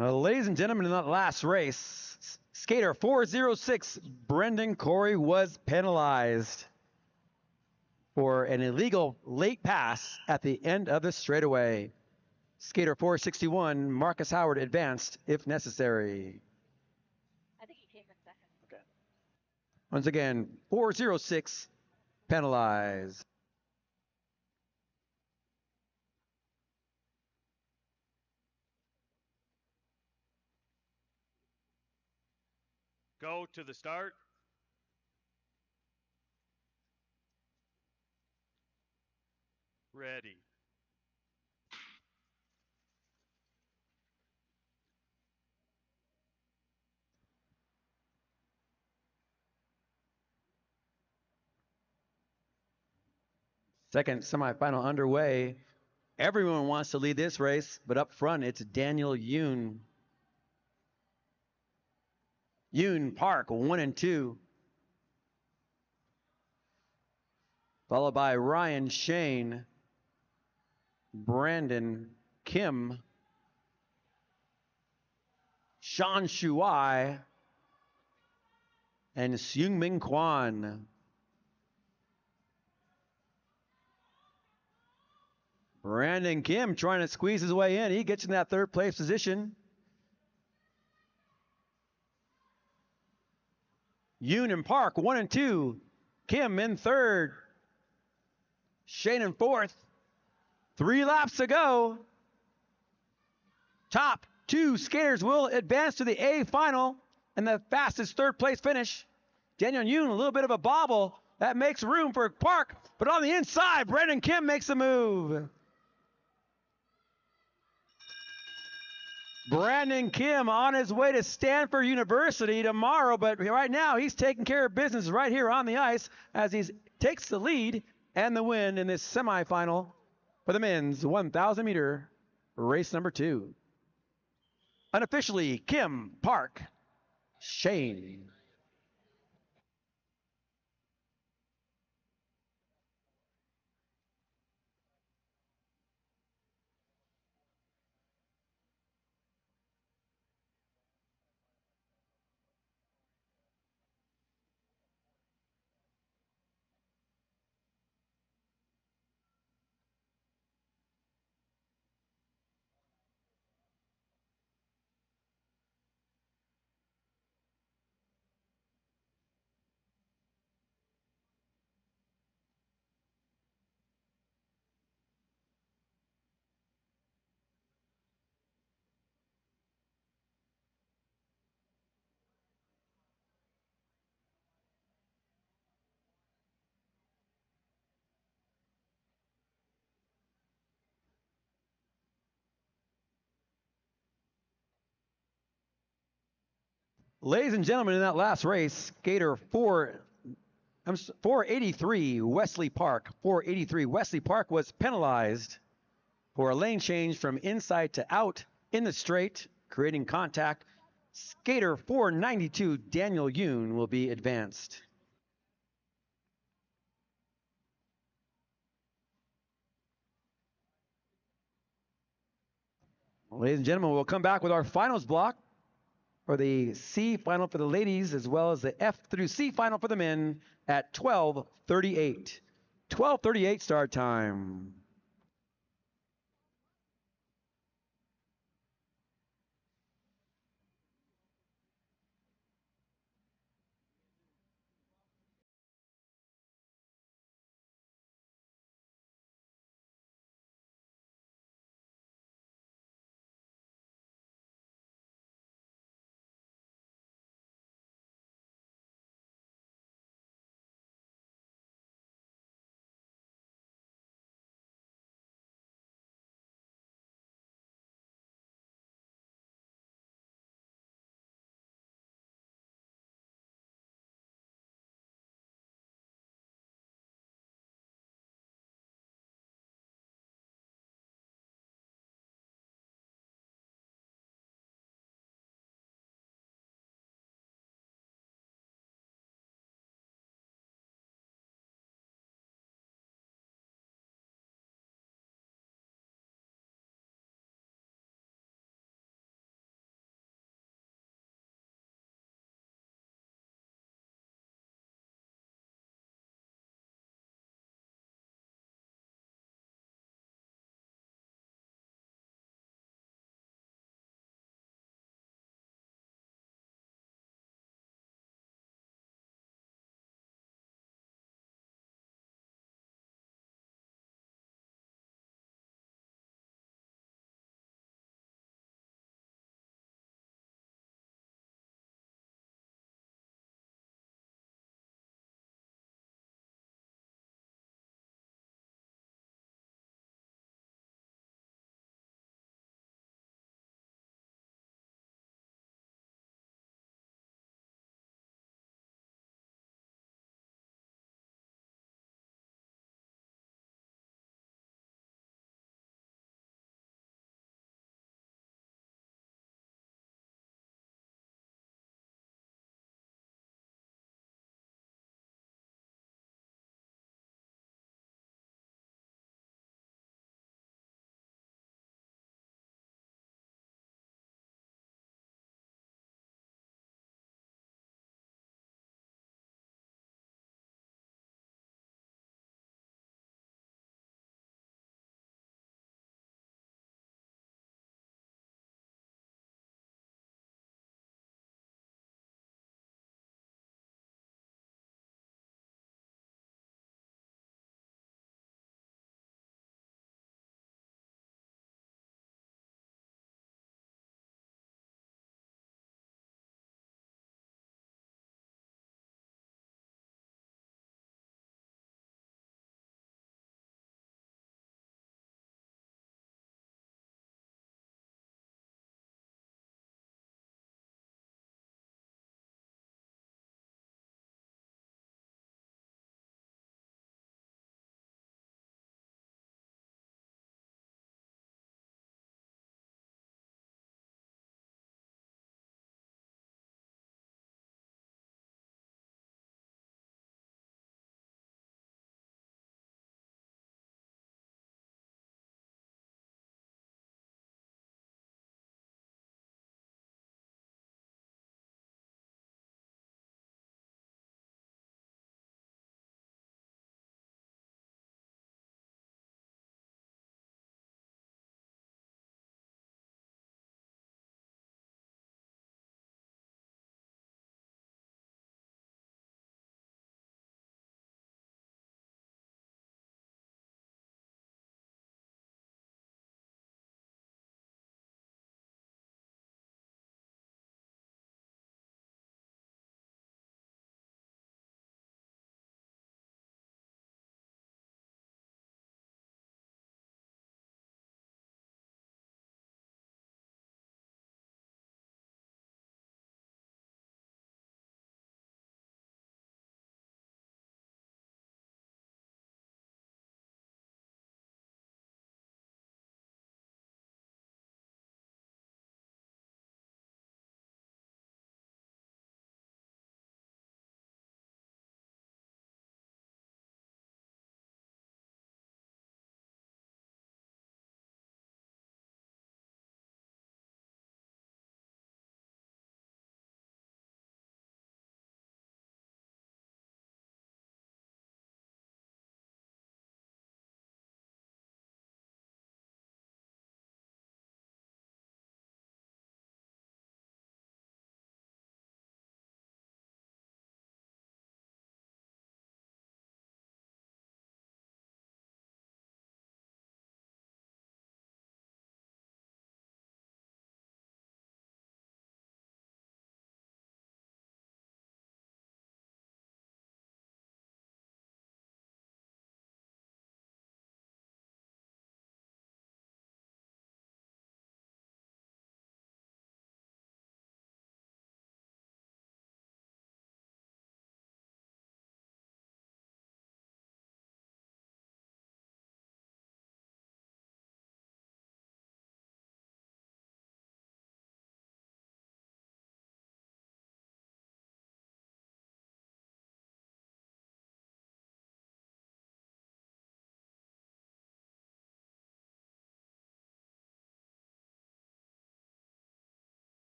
Ladies and gentlemen, in that last race, skater 406, Brendan Corey, was penalized for an illegal late pass at the end of the straightaway. Skater 461, Marcus Howard, advanced if necessary. I think he came in second. Okay. Once again, 406, penalized. Go to the start. Ready. Second semifinal underway. Everyone wants to lead this race, but up front, it's Daniel Yoon. Yoon Park, 1 and 2. Followed by Ryan Shane, Brandon Kim, Sean Shuai, and Seung-Min Kwan. Brandon Kim trying to squeeze his way in. He gets in that third place position. Yoon and Park, 1 and 2. Kim in third. Shane in fourth. 3 laps to go. Top 2 skaters will advance to the A final and the fastest third place finish. Daniel Yoon, a little bit of a bobble. That makes room for Park, but on the inside, Brendan Kim makes a move. Brandon Kim on his way to Stanford University tomorrow, but right now he's taking care of business right here on the ice as he takes the lead and the win in this semifinal for the men's 1,000 meter race number 2. Unofficially, Kim, Park, Shane. Ladies and gentlemen, in that last race, skater 4 483 Wesley Park. 483 Wesley Park was penalized for a lane change from inside to out in the straight, creating contact. Skater 492 Daniel Yoon will be advanced. Ladies and gentlemen, we'll come back with our finals block for the C final for the ladies, as well as the F through C final for the men at 12:38. 12:38 start time.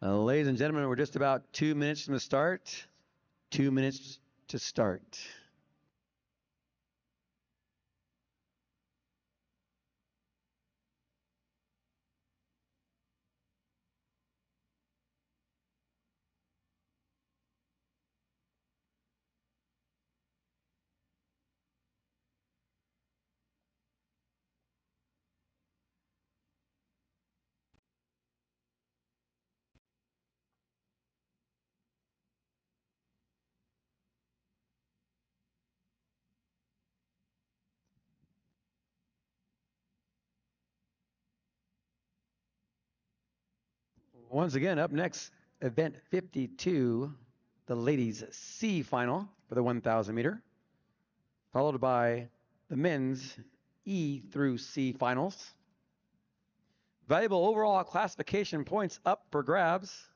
Ladies and gentlemen, we're just about 2 minutes from the start. 2 minutes to start. Once again, up next, event 52, the ladies' C final for the 1,000 meter, followed by the men's E through C finals. Valuable overall classification points up for grabs.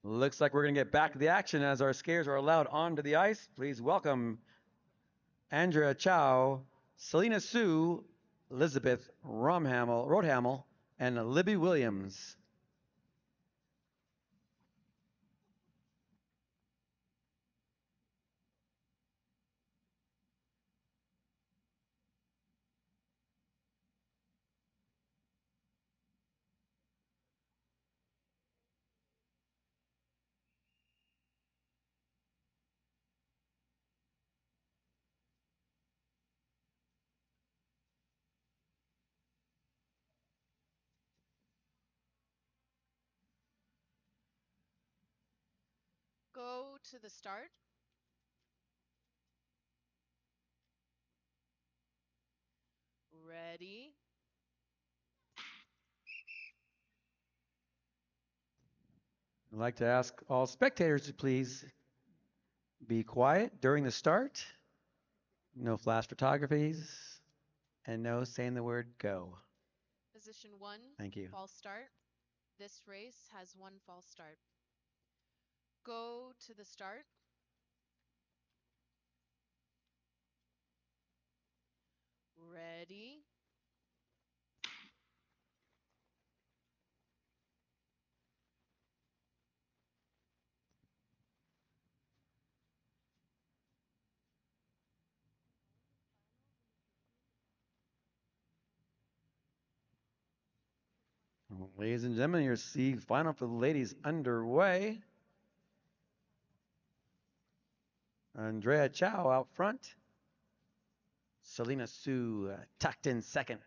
Looks like we're going to get back to the action as our skiers are allowed onto the ice. Please welcome Andrea Chow, Selena Sue, Elizabeth Rodhamel, and Libby Williams. Go to the start. Ready. I'd like to ask all spectators to please be quiet during the start. No flash photographies, and no saying the word go. Position 1. Thank you. False start. This race has 1 false start. Go to the start. Ready. Ladies and gentlemen, your C final for the ladies underway. Andrea Chow out front. Selena Sue tucked in second.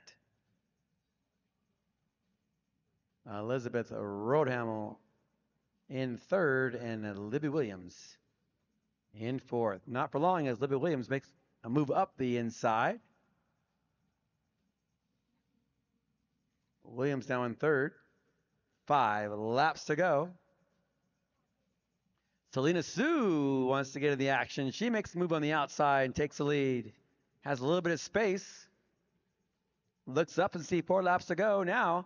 Elizabeth Rodhamel in third, and Libby Williams in fourth. Not for long as Libby Williams makes a move up the inside. Williams now in third. 5 laps to go. Selena Sue wants to get in the action. She makes a move on the outside and takes the lead. Has a little bit of space. Looks up and see 4 laps to go. Now,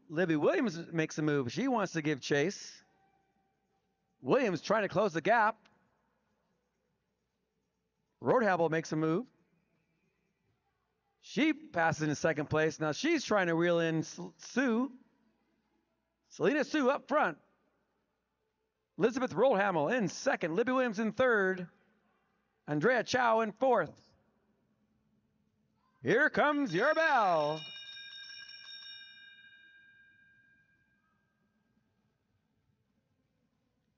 Libby Williams makes a move. She wants to give chase. Williams trying to close the gap. Rodhamel makes a move. She passes in second place. Now she's trying to reel in Sue. Selena Sue up front. Elizabeth Rodhamel in second. Libby Williams in third. Andrea Chow in fourth. Here comes your bell.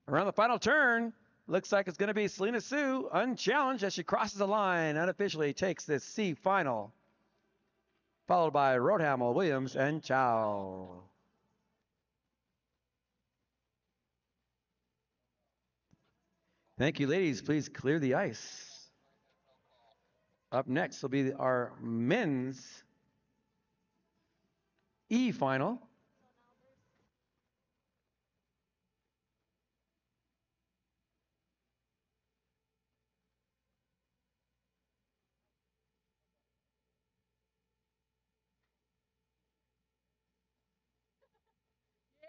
Around the final turn, looks like it's going to be Selena Sue unchallenged as she crosses the line, unofficially takes this C final, followed by Rodhamel, Williams, and Chow. Thank you, ladies. Please clear the ice. Up next will be our men's E final. Yeah.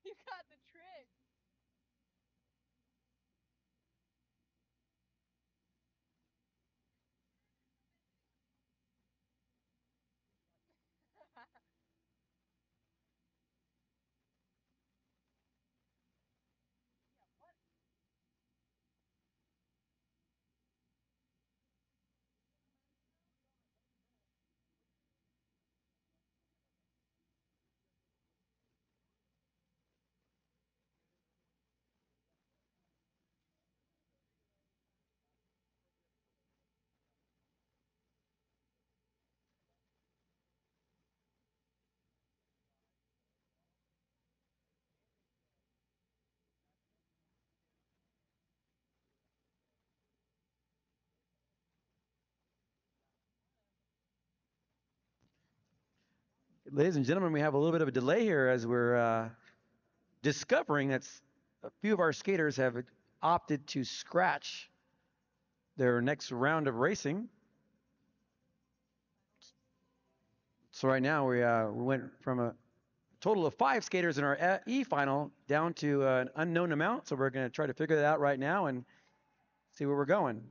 You got the trick. Ladies and gentlemen, we have a little bit of a delay here as we're discovering that a few of our skaters have opted to scratch their next round of racing. So right now we went from a total of 5 skaters in our E final down to an unknown amount. So we're going to try to figure that out right now and see where we're going.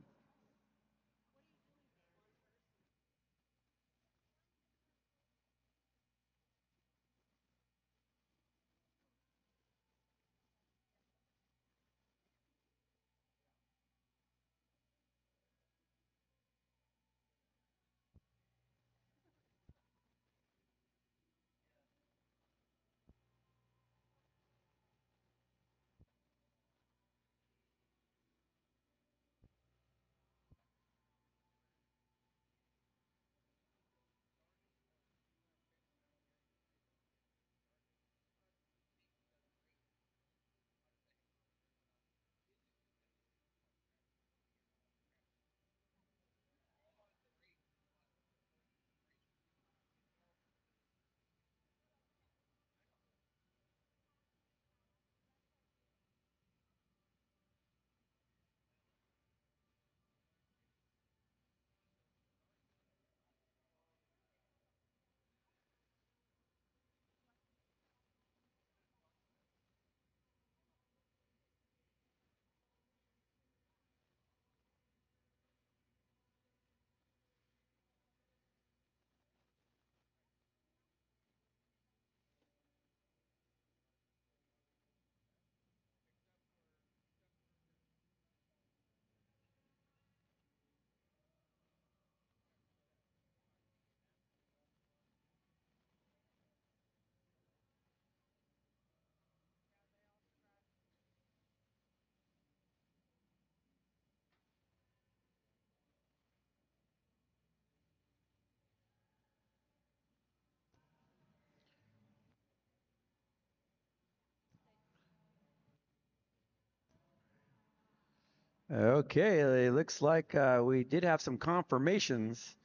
Okay, it looks like we did have some confirmations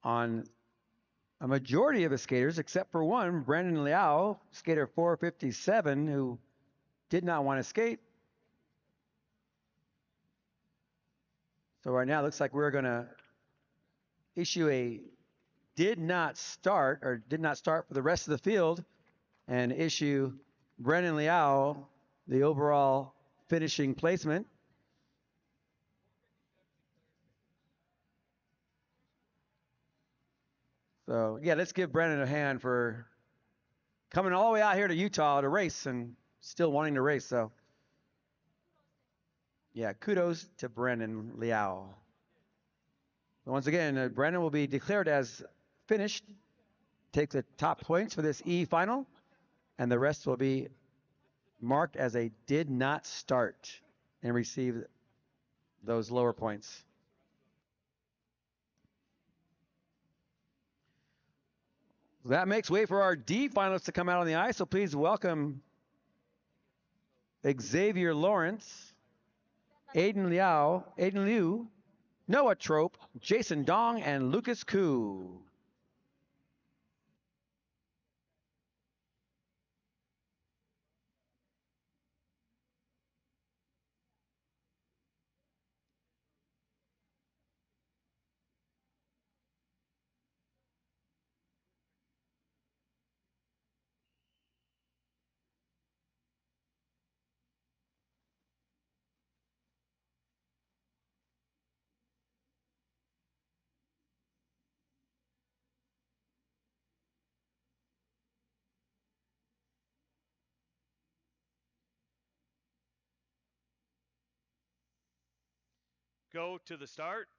on a majority of the skaters, except for one, Brandon Liao, skater 457, who did not want to skate. So right now it looks like we're going to issue a did not start for the rest of the field and issue Brandon Liao the overall finishing placement. So yeah, let's give Brandon a hand for coming all the way out here to Utah to race and still wanting to race. So yeah, kudos to Brandon Liao. Once again, Brandon will be declared as finished, take the top points for this E final, and the rest will be marked as a did not start and receive those lower points. That makes way for our D finalists to come out on the ice. So please welcome Xavier Lawrence, Aiden Liu, Noah Trope, Jason Dong, and Lucas Koo. Go to the start.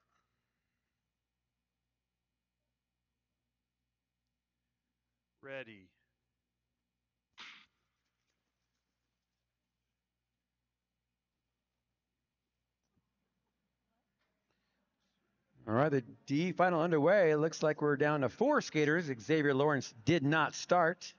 Ready. All right, the D final underway. It looks like we're down to 4 skaters. Xavier Lawrence did not start.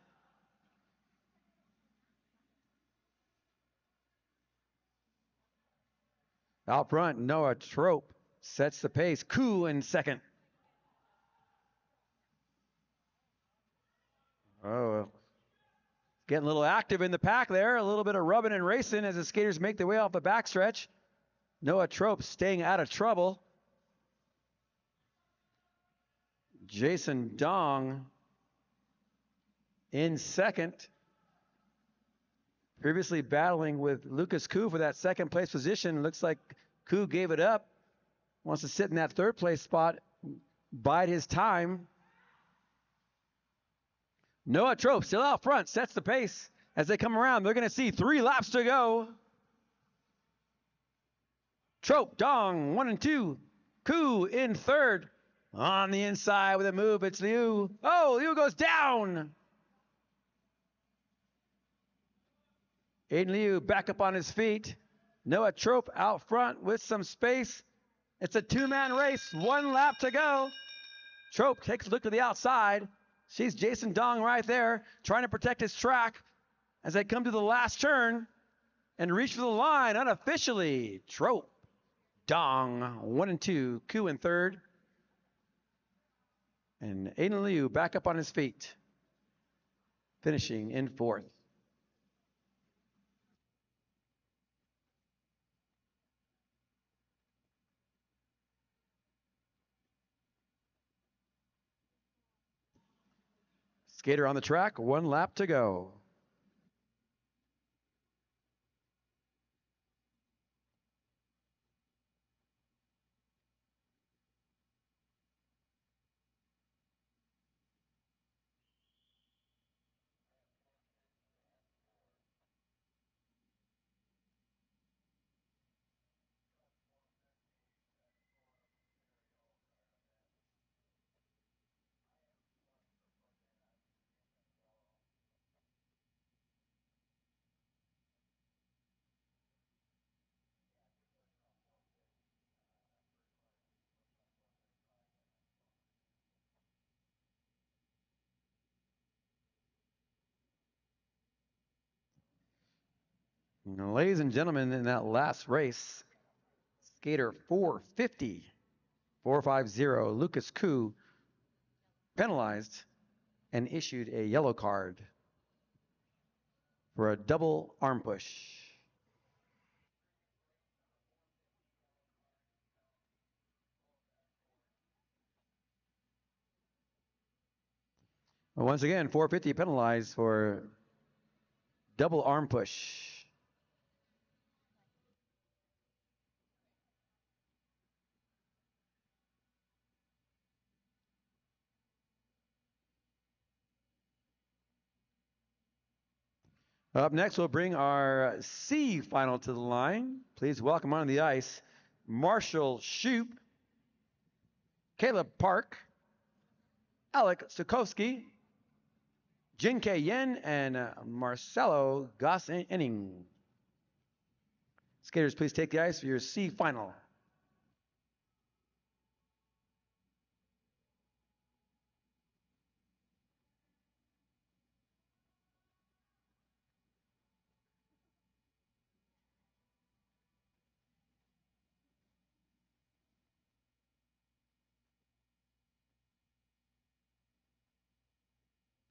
Out front, Noah Trope sets the pace. Koo in second. Getting a little active in the pack there. A little bit of rubbing and racing as the skaters make their way off the backstretch. Noah Trope staying out of trouble. Jason Dong in second. Previously battling with Lucas Koo for that second place position. Looks like Koo gave it up. Wants to sit in that third place spot, bide his time. Noah Trope still out front, sets the pace. As they come around, they're going to see 3 laps to go. Trope, Dong, 1 and 2. Koo in third. On the inside with a move, it's Liu. Oh, Liu goes down. Aiden Liu back up on his feet. Noah Trope out front with some space. It's a 2-man race, 1 lap to go. Trope takes a look to the outside. Sees Jason Dong right there, trying to protect his track as they come to the last turn and reach for the line unofficially. Trope, Dong, 1 and 2, Koo in third. And Aiden Liu back up on his feet, finishing in fourth. Skater on the track, 1 lap to go. Now, ladies and gentlemen, in that last race, skater 450, Lucas Koo, penalized and issued a yellow card for a double arm push. Well, once again, 450 penalized for double arm push. Up next, we'll bring our C final to the line. Please welcome on the ice, Marshall Shoup, Caleb Park, Alec Sukowski, Jin K. Yen, and Marcelo Goss-Enning. Skaters, please take the ice for your C final.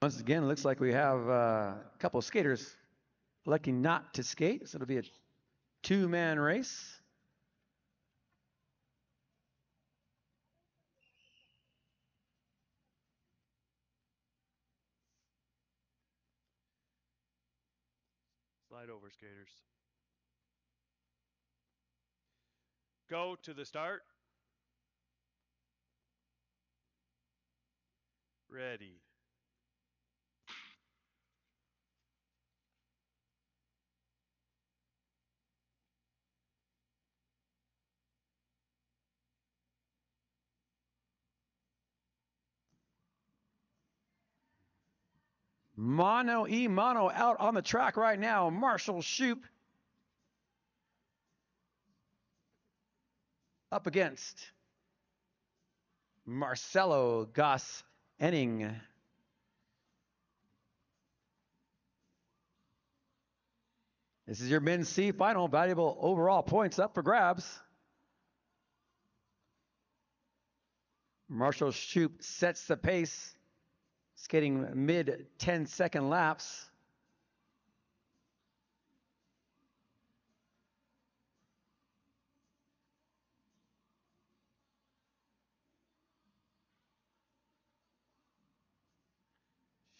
Once again, it looks like we have a couple of skaters electing not to skate, so it'll be a 2-man race. Slide over, skaters. Go to the start. Ready. Mono out on the track right now. Marshall Shoup up against Marcelo Goss-Enning. This is your men's C final. Valuable overall points up for grabs. Marshall Shoup sets the pace, skating mid 10-second laps.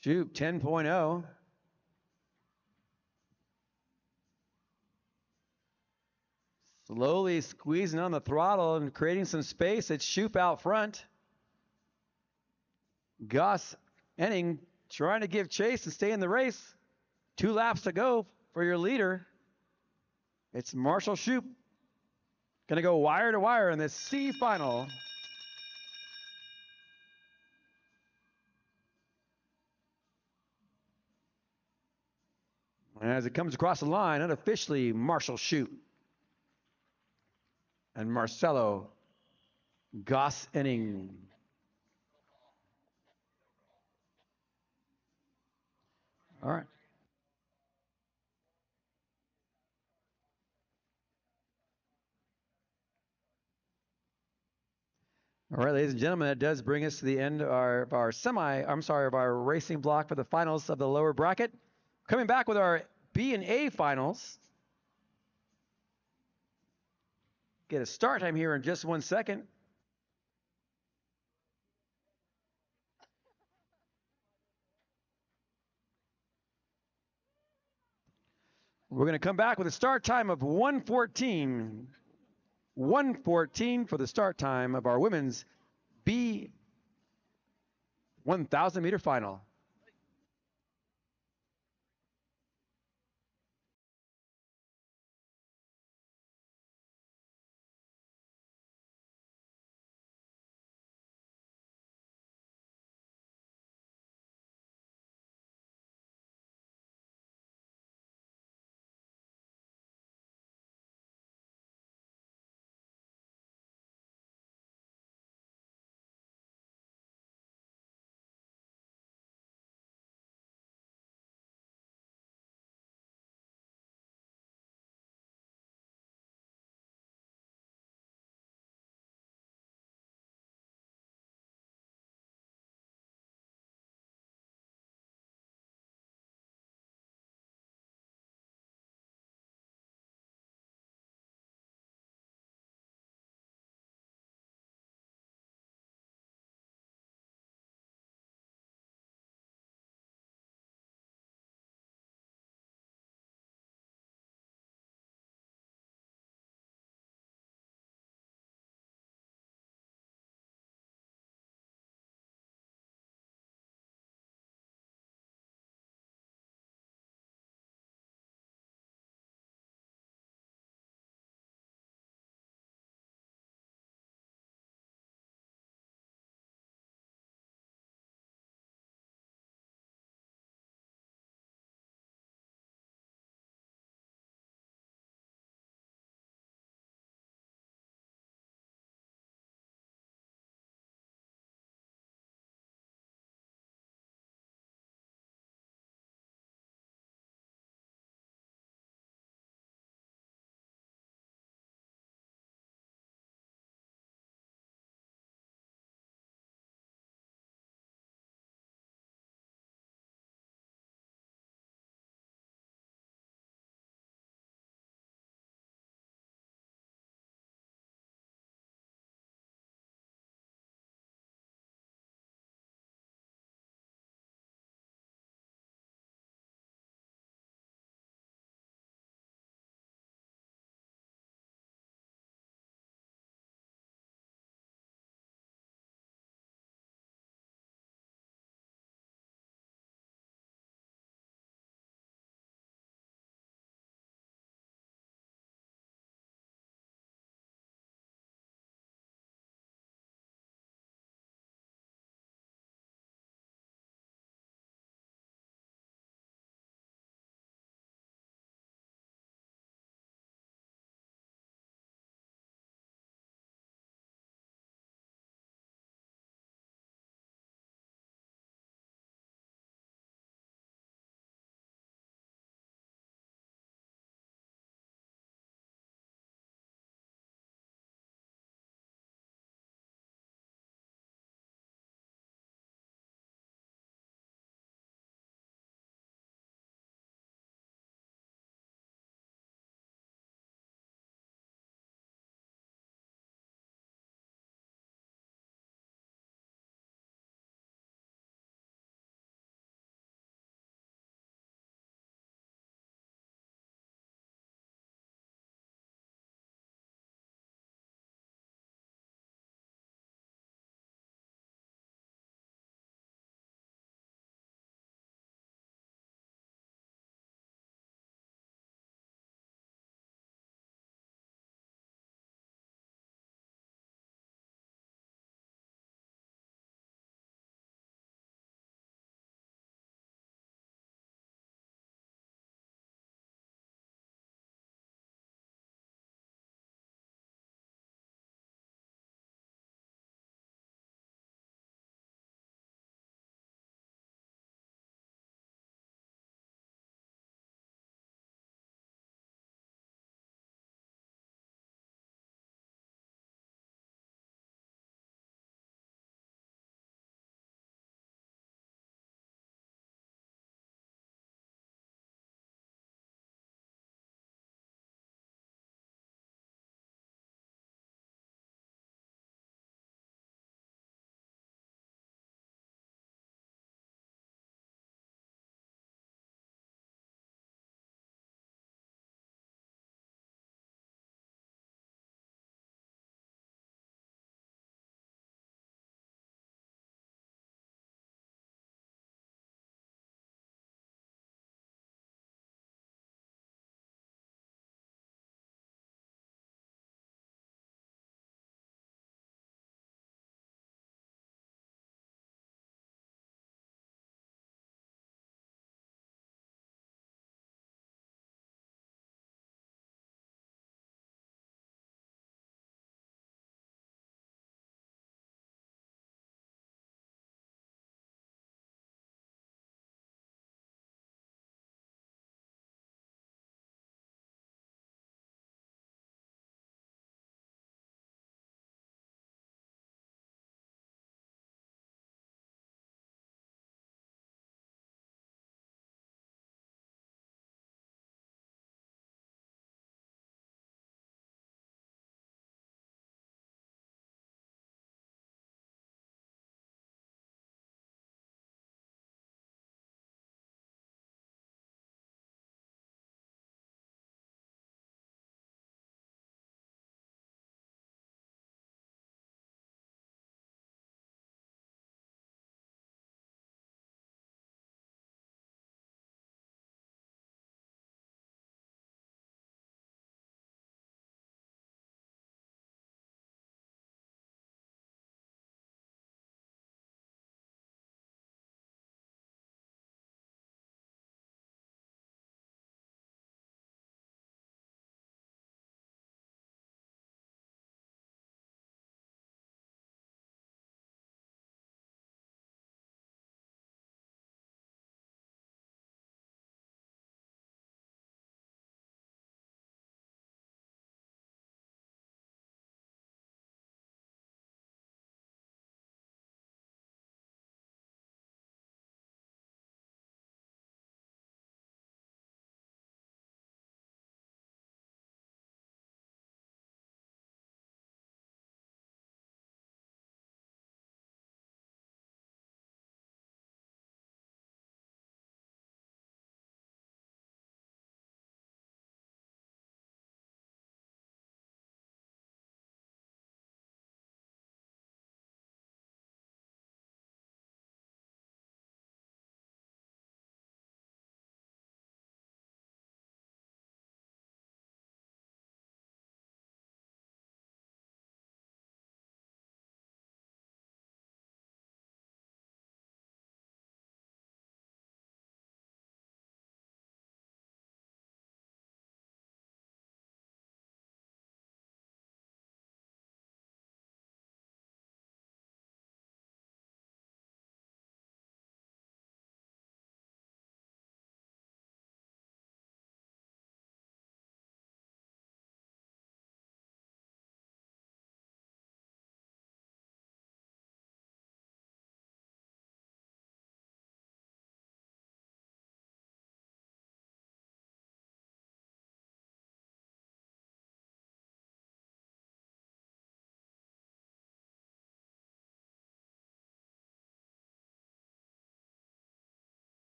Shoot, 10.0. Slowly squeezing on the throttle and creating some space. It's Shoop out front. Gus Enning trying to give chase and stay in the race. 2 laps to go for your leader. It's Marshall Shoop. Going to go wire to wire in this C final. As it comes across the line, unofficially Marshall Shoop and Marcelo Goss Enning. All right. All right, ladies and gentlemen, that does bring us to the end of our racing block for the finals of the lower bracket. Coming back with our B and A finals. Get a start time here in just 1 second. We're going to come back with a start time of 1:14. 1:14 for the start time of our women's B 1,000 meter final.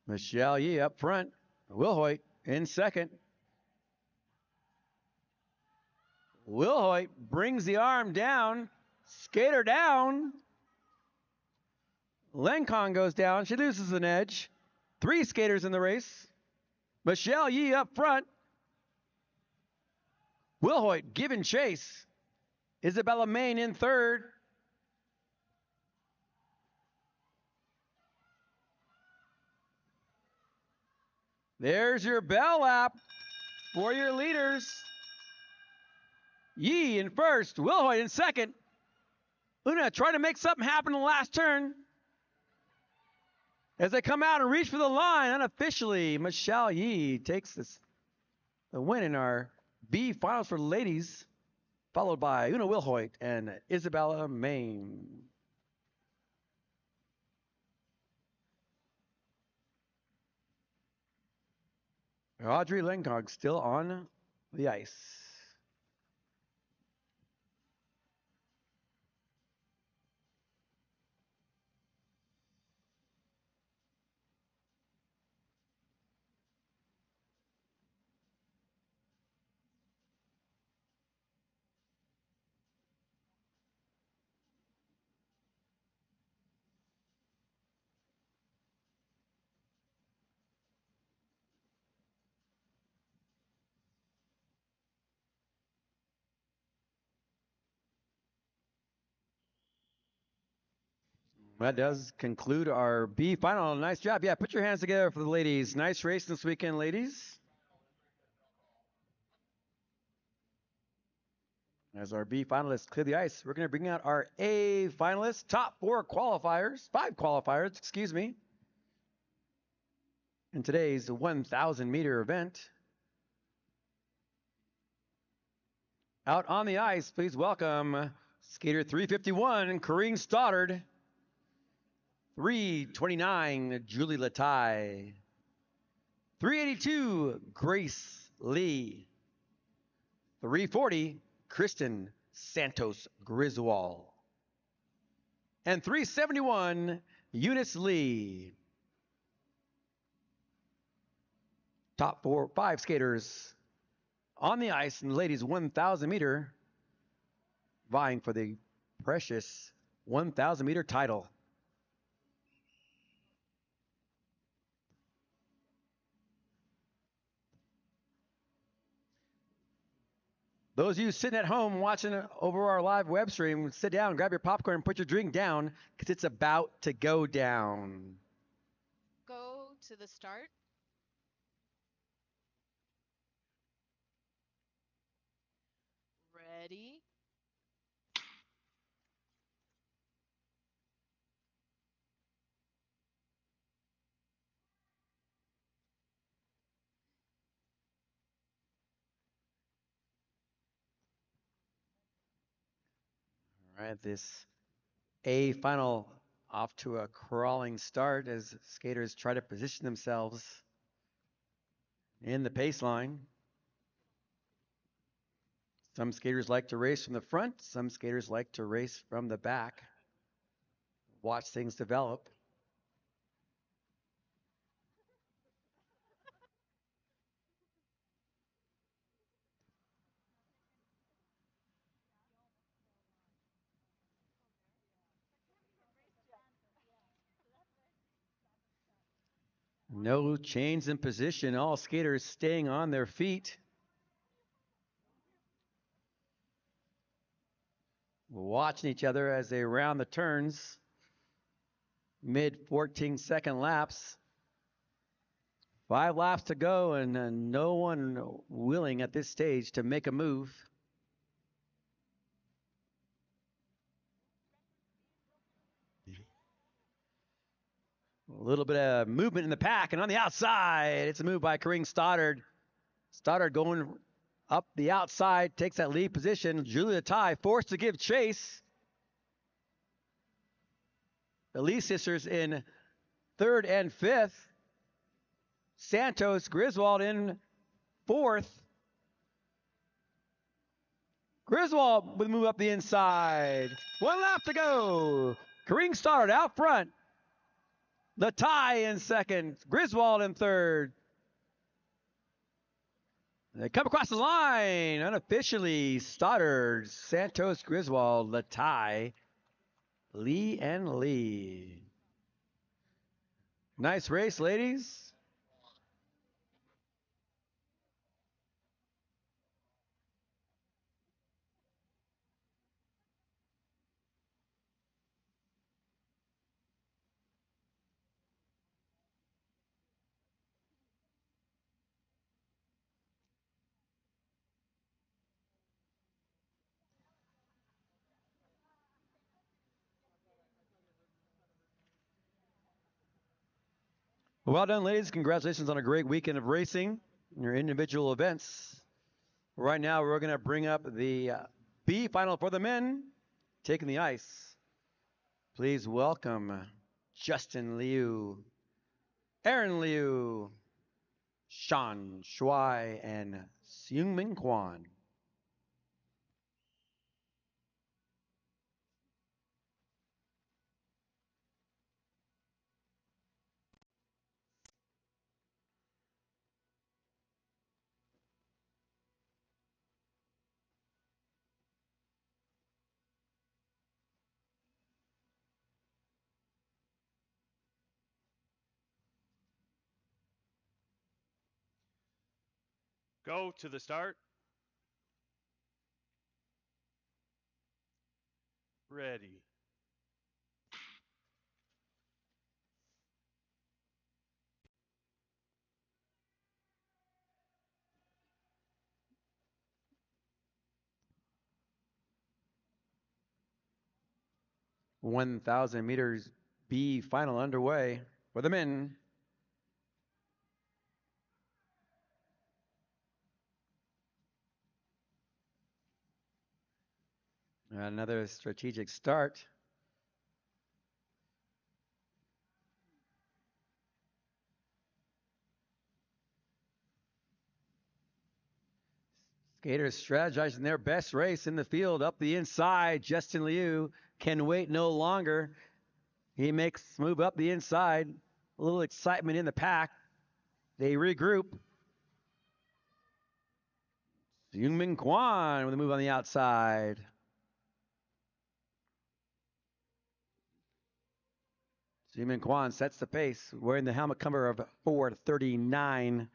Michelle Yee up front. Wilhoit in second. Wilhoit brings the arm down. Skater down. Lenkong goes down. She loses an edge. 3 skaters in the race. Michelle Yee up front. Wilhoit giving chase. Isabella Main in third. There's your bell lap for your leaders. Yee in first. Wilhoit in second. Una trying to make something happen in the last turn. As they come out and reach for the line, unofficially, Michelle Yee takes the win in our B finals for ladies, followed by Una Wilhoit and Isabella Main. Audrey Lenkog still on the ice. That does conclude our B final. Nice job. Yeah, put your hands together for the ladies. Nice race this weekend, ladies. As our B finalists clear the ice, we're going to bring out our A finalists, top 5 qualifiers, excuse me, in today's 1,000 meter event. Out on the ice, please welcome skater 351, Corrine Stoddard. 329, Julie Latai. 382, Grace Lee. 340, Kristen Santos Griswold. And 371, Eunice Lee. Top 5 skaters on the ice in the ladies 1,000 meter, vying for the precious 1,000 meter title. Those of you sitting at home watching over our live web stream, sit down, grab your popcorn, and put your drink down, because it's about to go down. Go to the start. Ready. All right, this A final off to a crawling start as skaters try to position themselves in the pace line. Some skaters like to race from the front. Some skaters like to race from the back. Watch things develop. No change in position. All skaters staying on their feet. Watching each other as they round the turns. Mid 14-second laps. 5 laps to go, and no one willing at this stage to make a move. A little bit of movement in the pack, and on the outside, it's a move by Corrine Stoddard. Stoddard going up the outside, takes that lead position. Julia Tai forced to give chase. The Lee sisters in 3rd and 5th. Santos Griswold in 4th. Griswold with a move up the inside. 1 lap to go. Corrine Stoddard out front. The tie in second. Griswold in third. They come across the line unofficially. Stoddard, Santos, Griswold, Latai, Lee, and Lee. Nice race, ladies. Well done, ladies. Congratulations on a great weekend of racing in your individual events. Right now, we're going to bring up the B final for the men, taking the ice. Please welcome Justin Liu, Aaron Liu, Sean Shuai, and Seungmin Kwan. Go to the start. Ready. 1,000 meters B final underway for the men. Another strategic start. Skaters strategizing their best race in the field up the inside. Justin Liu can wait no longer. He makes move up the inside. A little excitement in the pack. They regroup. Seungmin Kwan with a move on the outside. Seungmin Kwan sets the pace, wearing the helmet cover of 4:39.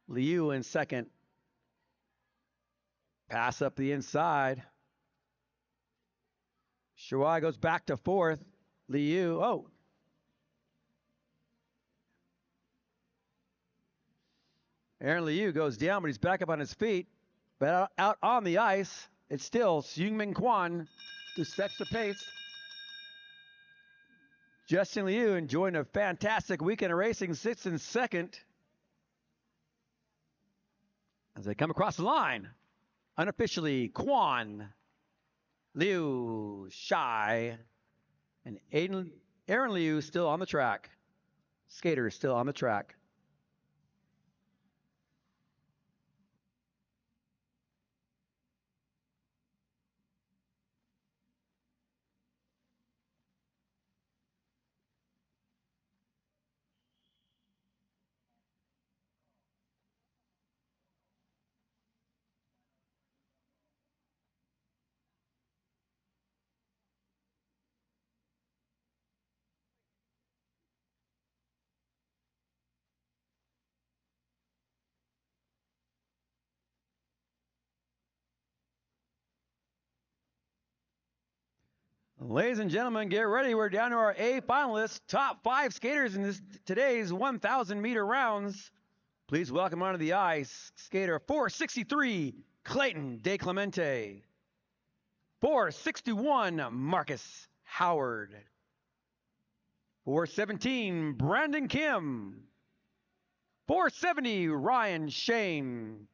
Liu in second. Pass up the inside. Shuai goes back to fourth. Liu, oh. Aaron Liu goes down, but he's back up on his feet. But out on the ice, it's still Seungmin Kwan who sets the pace. Justin Liu enjoying a fantastic weekend of racing, sits in second. As they come across the line, unofficially, Kwan, Liu, Shai, and Aaron Liu still on the track. Skaters still on the track. Ladies and gentlemen, get ready. We're down to our A finalists, top 5 skaters in today's 1,000 meter rounds. Please welcome onto the ice, skater 463, Clayton De Clemente. 461, Marcus Howard. 417, Brandon Kim. 470, Ryan Shane.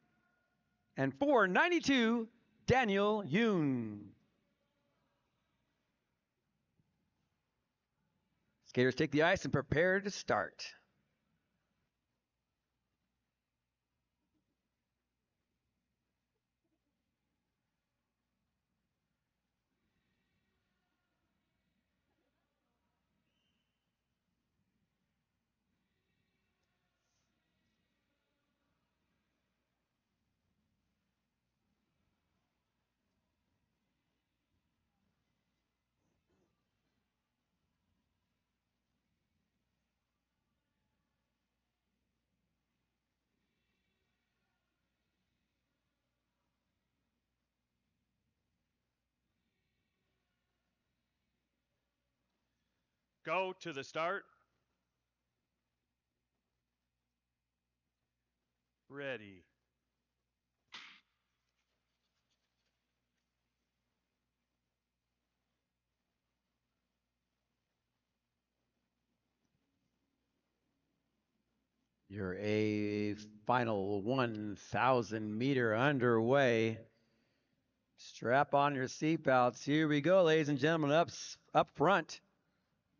And 492, Daniel Yoon. Skaters take the ice and prepare to start. Go to the start. Ready. Your A final 1,000 meter underway. Strap on your seatbelts. Here we go, ladies and gentlemen. Up front,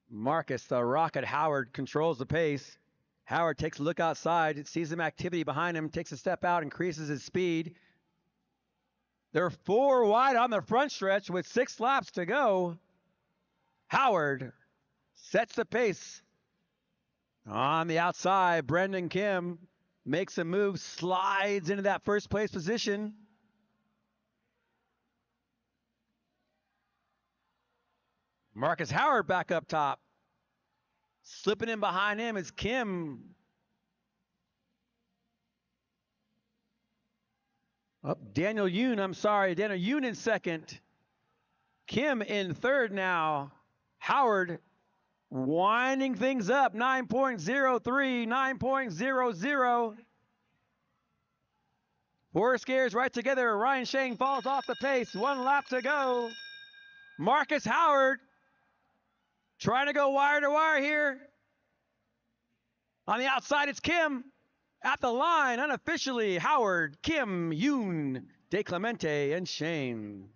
Marcus the Rocket Howard controls the pace. Howard takes a look outside, sees some activity behind him, takes a step out, increases his speed. They're 4 wide on the front stretch with 6 laps to go. Howard sets the pace. On the outside, Brendan Kim makes a move, slides into that first place position. Marcus Howard back up top. Slipping in behind him is Kim. Daniel Yoon in second. Kim in third now. Howard winding things up, 9.03, 9.00. 4 skiers right together. Ryan Shane falls off the pace. 1 lap to go. Marcus Howard trying to go wire to wire here. On the outside, it's Kim. At the line, unofficially, Howard, Kim, Yoon, De Clemente, and Shane.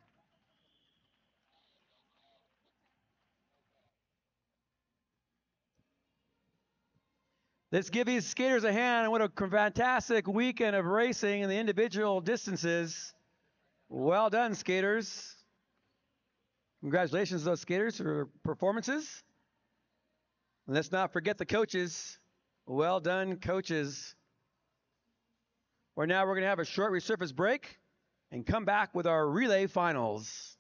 Let's give these skaters a hand. What a fantastic weekend of racing in the individual distances. Well done, skaters. Congratulations to those skaters for performances. And let's not forget the coaches. Well done, coaches. We're going to have a short resurface break and come back with our relay finals.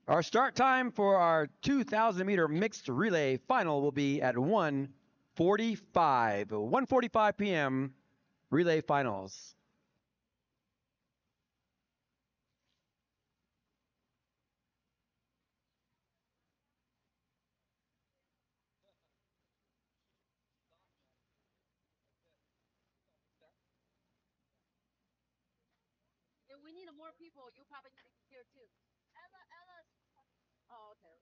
Our start time for our 2,000 meter mixed relay final will be at 1:45 p.m. relay finals. If we need more people, you probably need to be here too. Ella. Oh, okay.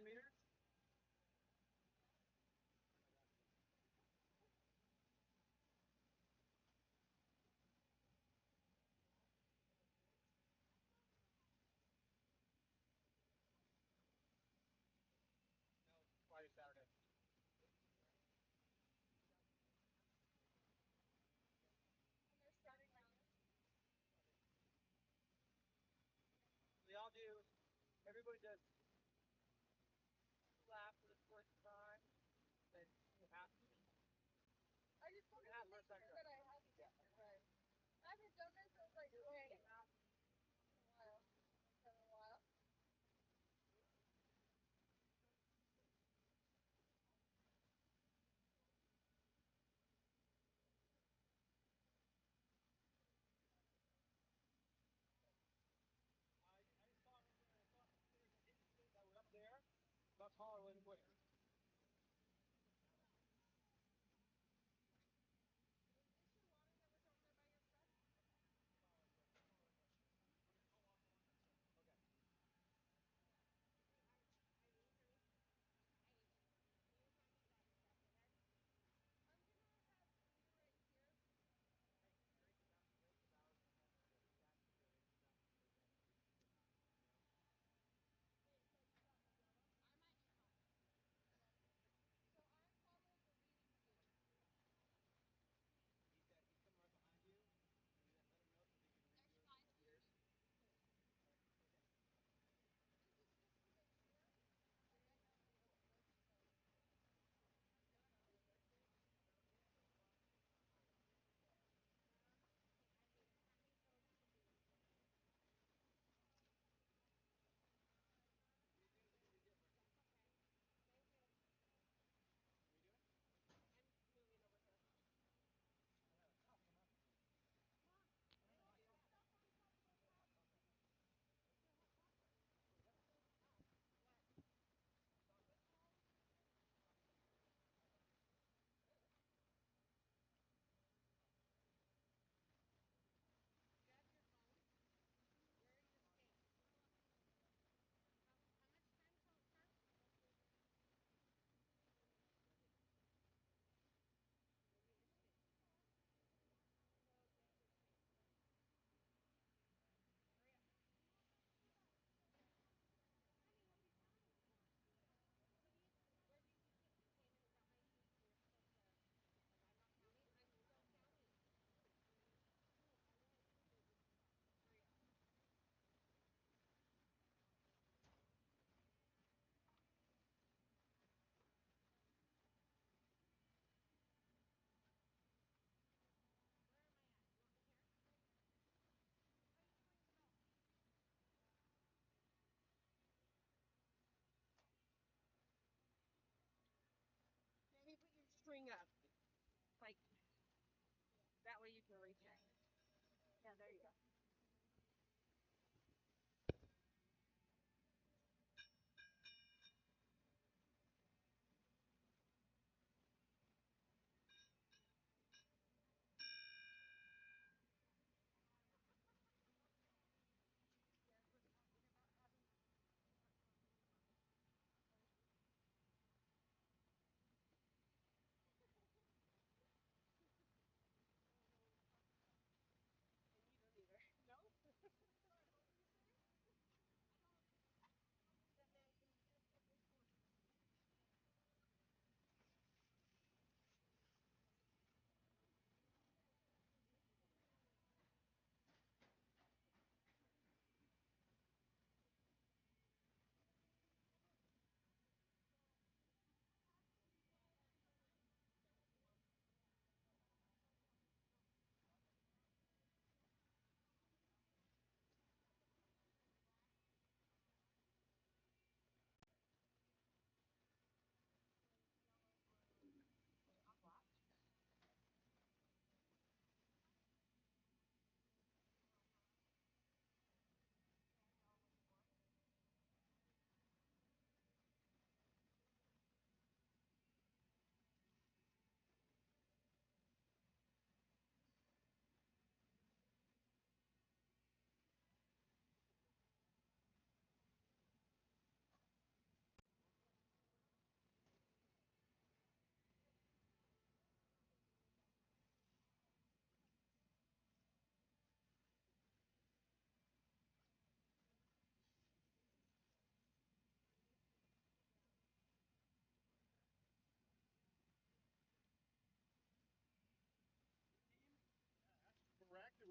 meters. No, Friday, Saturday. They all do. Everybody does 2 laps for the first time. Then 2.5. I just wanted to make sure that I had it right. I haven't done this since like way a while. It's been a while. I just saw over there. I thought there's an incident that was up there. About taller than Twitter.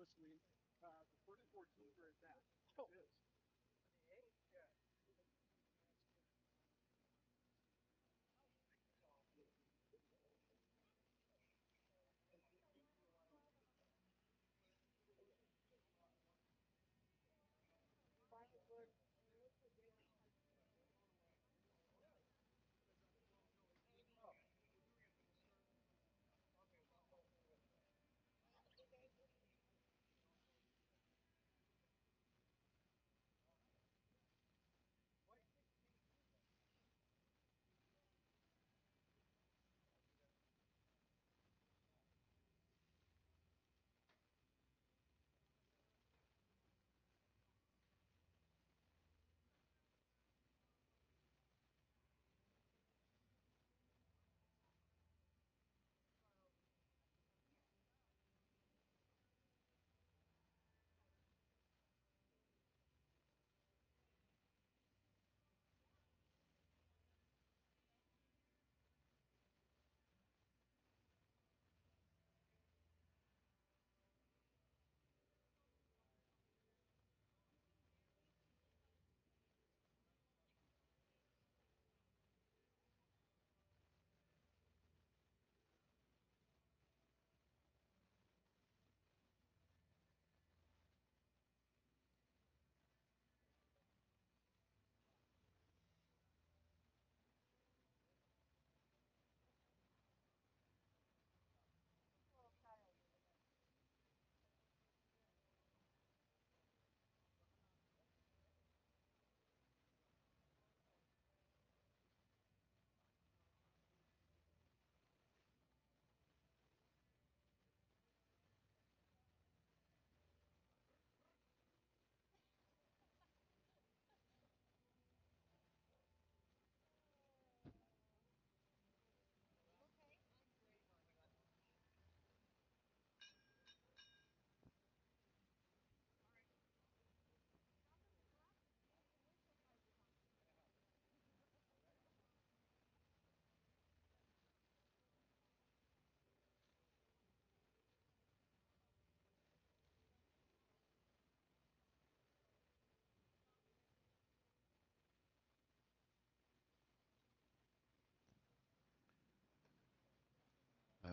continuously. The first 14 are at that. It is. Yeah.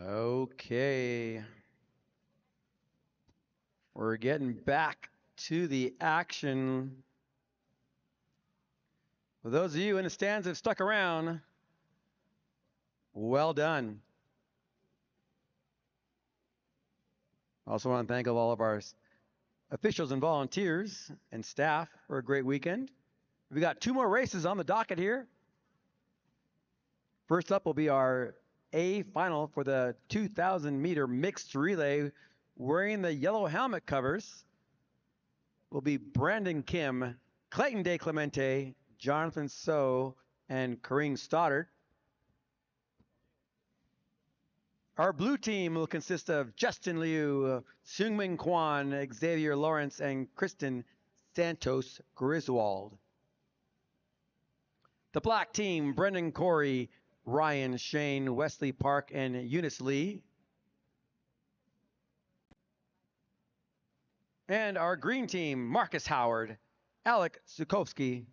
Okay. We're getting back to the action. For those of you in the stands that have stuck around, well done. Also want to thank all of our officials and volunteers and staff for a great weekend. We got 2 more races on the docket here. First up will be our A final for the 2,000 meter mixed relay. Wearing the yellow helmet covers will be Brandon Kim, Clayton De Clemente, Jonathan So, and Kareem Stoddard. Our blue team will consist of Justin Liu, Seungmin Kwan, Xavier Lawrence, and Kristen Santos Griswold. The black team, Brendan Corey, Ryan Shane, Wesley Park, and Eunice Lee. And our green team, Marcus Howard, Alec Sukowski,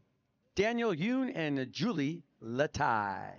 Daniel Yoon, and Julie Latai.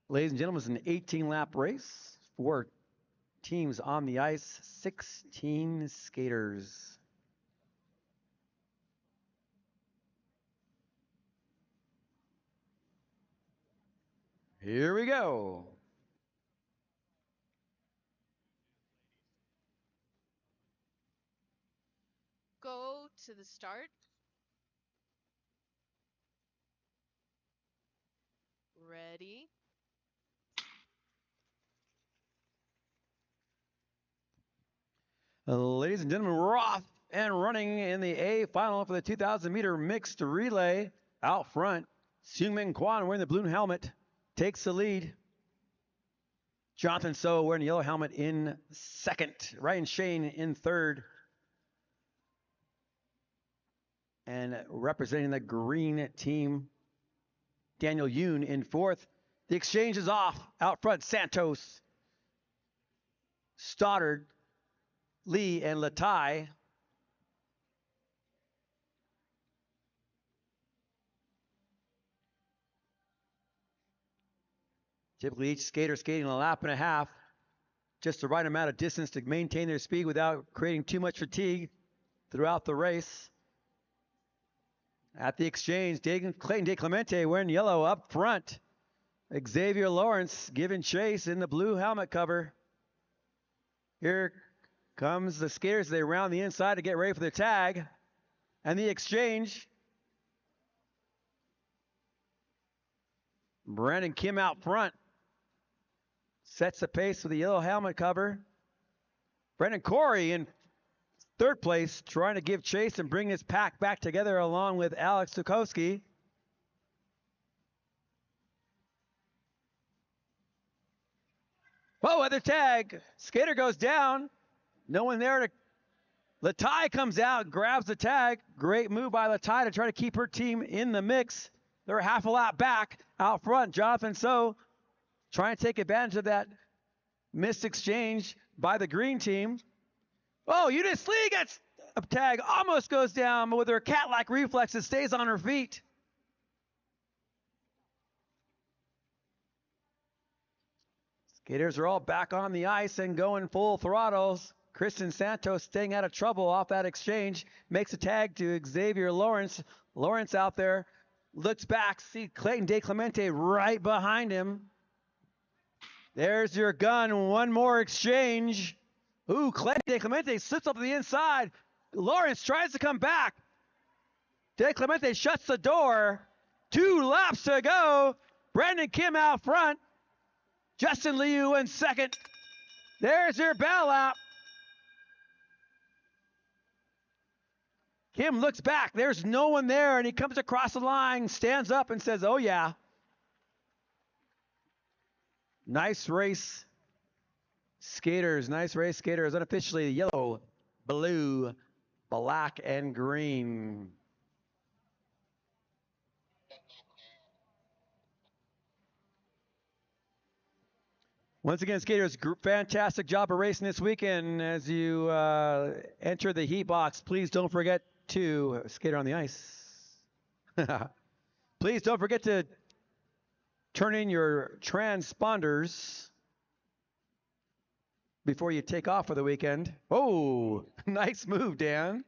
Ladies and gentlemen, it's an 18-lap race. 4 teams on the ice, 16 skaters. Here we go. Go to the start. Ready? Ladies and gentlemen, we're off and running in the A final for the 2,000 meter mixed relay. Out front, Seungmin Kwan wearing the blue helmet takes the lead. Jonathan So wearing the yellow helmet in second. Ryan Shane in third. And representing the green team, Daniel Yoon in fourth. The exchange is off. Out front, Santos, Stoddard, Lee, and Latai. Typically, each skater skating a lap and a half, just the right amount of distance to maintain their speed without creating too much fatigue throughout the race. At the exchange, Clayton De Clemente wearing yellow up front. Xavier Lawrence giving chase in the blue helmet cover. Here comes the skaters. They round the inside to get ready for the tag. And the exchange. Brandon Kim out front. Sets the pace with the yellow helmet cover. Brendan Corey in third place, trying to give chase and bring his pack back together along with Alex Sukowski. Whoa, other tag. Skater goes down. No one there to... Latai comes out, grabs the tag. Great move by Latai to try to keep her team in the mix. They're a half a lap back. Out front, Jonathan So trying to take advantage of that missed exchange by the green team. Oh, Eunice Lee gets a tag, almost goes down, but with her cat-like reflexes, stays on her feet. Skaters are all back on the ice and going full throttles. Kristen Santos staying out of trouble off that exchange. Makes a tag to Xavier Lawrence. Lawrence out there, looks back, see Clayton De Clemente right behind him. There's your gun. One more exchange. Ooh, Clayton De Clemente slips up to the inside. Lawrence tries to come back. De Clemente shuts the door. 2 laps to go. Brandon Kim out front. Justin Liu in second. There's your bow lap. Kim looks back. There's no one there, and he comes across the line, stands up, and says, oh, yeah. Nice race, skaters. Nice race, skaters. Unofficially yellow, blue, black, and green. Once again, skaters, fantastic job of racing this weekend. As you enter the heat box, please don't forget to skater on the ice. Please don't forget to turn in your transponders before you take off for the weekend. Oh, nice move, Dan.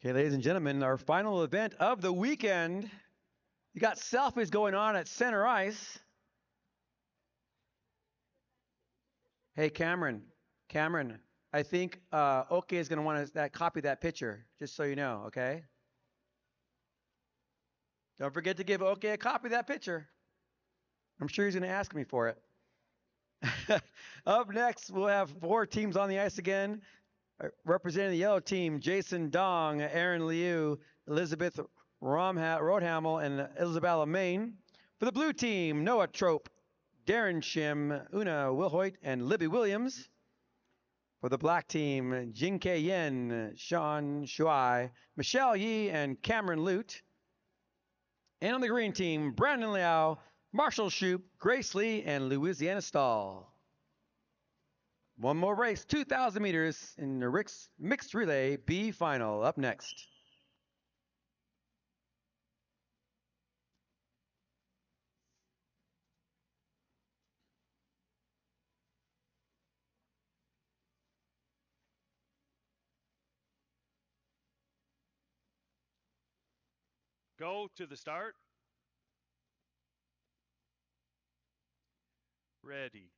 Okay, ladies and gentlemen, our final event of the weekend. You got selfies going on at center ice. Hey, Cameron, I think OK is going to want to copy that picture, just so you know, okay? Don't forget to give OK a copy of that picture. I'm sure he's going to ask me for it. Up next, we'll have 4 teams on the ice again. Representing the yellow team, Jason Dong, Aaron Liu, Elizabeth Rodhamel, and Isabella Main. For the blue team, Noah Trope, Darren Shim, Una Wilhoit, and Libby Williams. For the black team, Jinkei Yen, Sean Shuai, Michelle Yi, and Cameron Lute. And on the green team, Brandon Liao, Marshall Shoup, Grace Lee, and Louisiana Stahl. One more race, 2,000 meters in the mixed relay B final. Up next. Go to the start. Ready.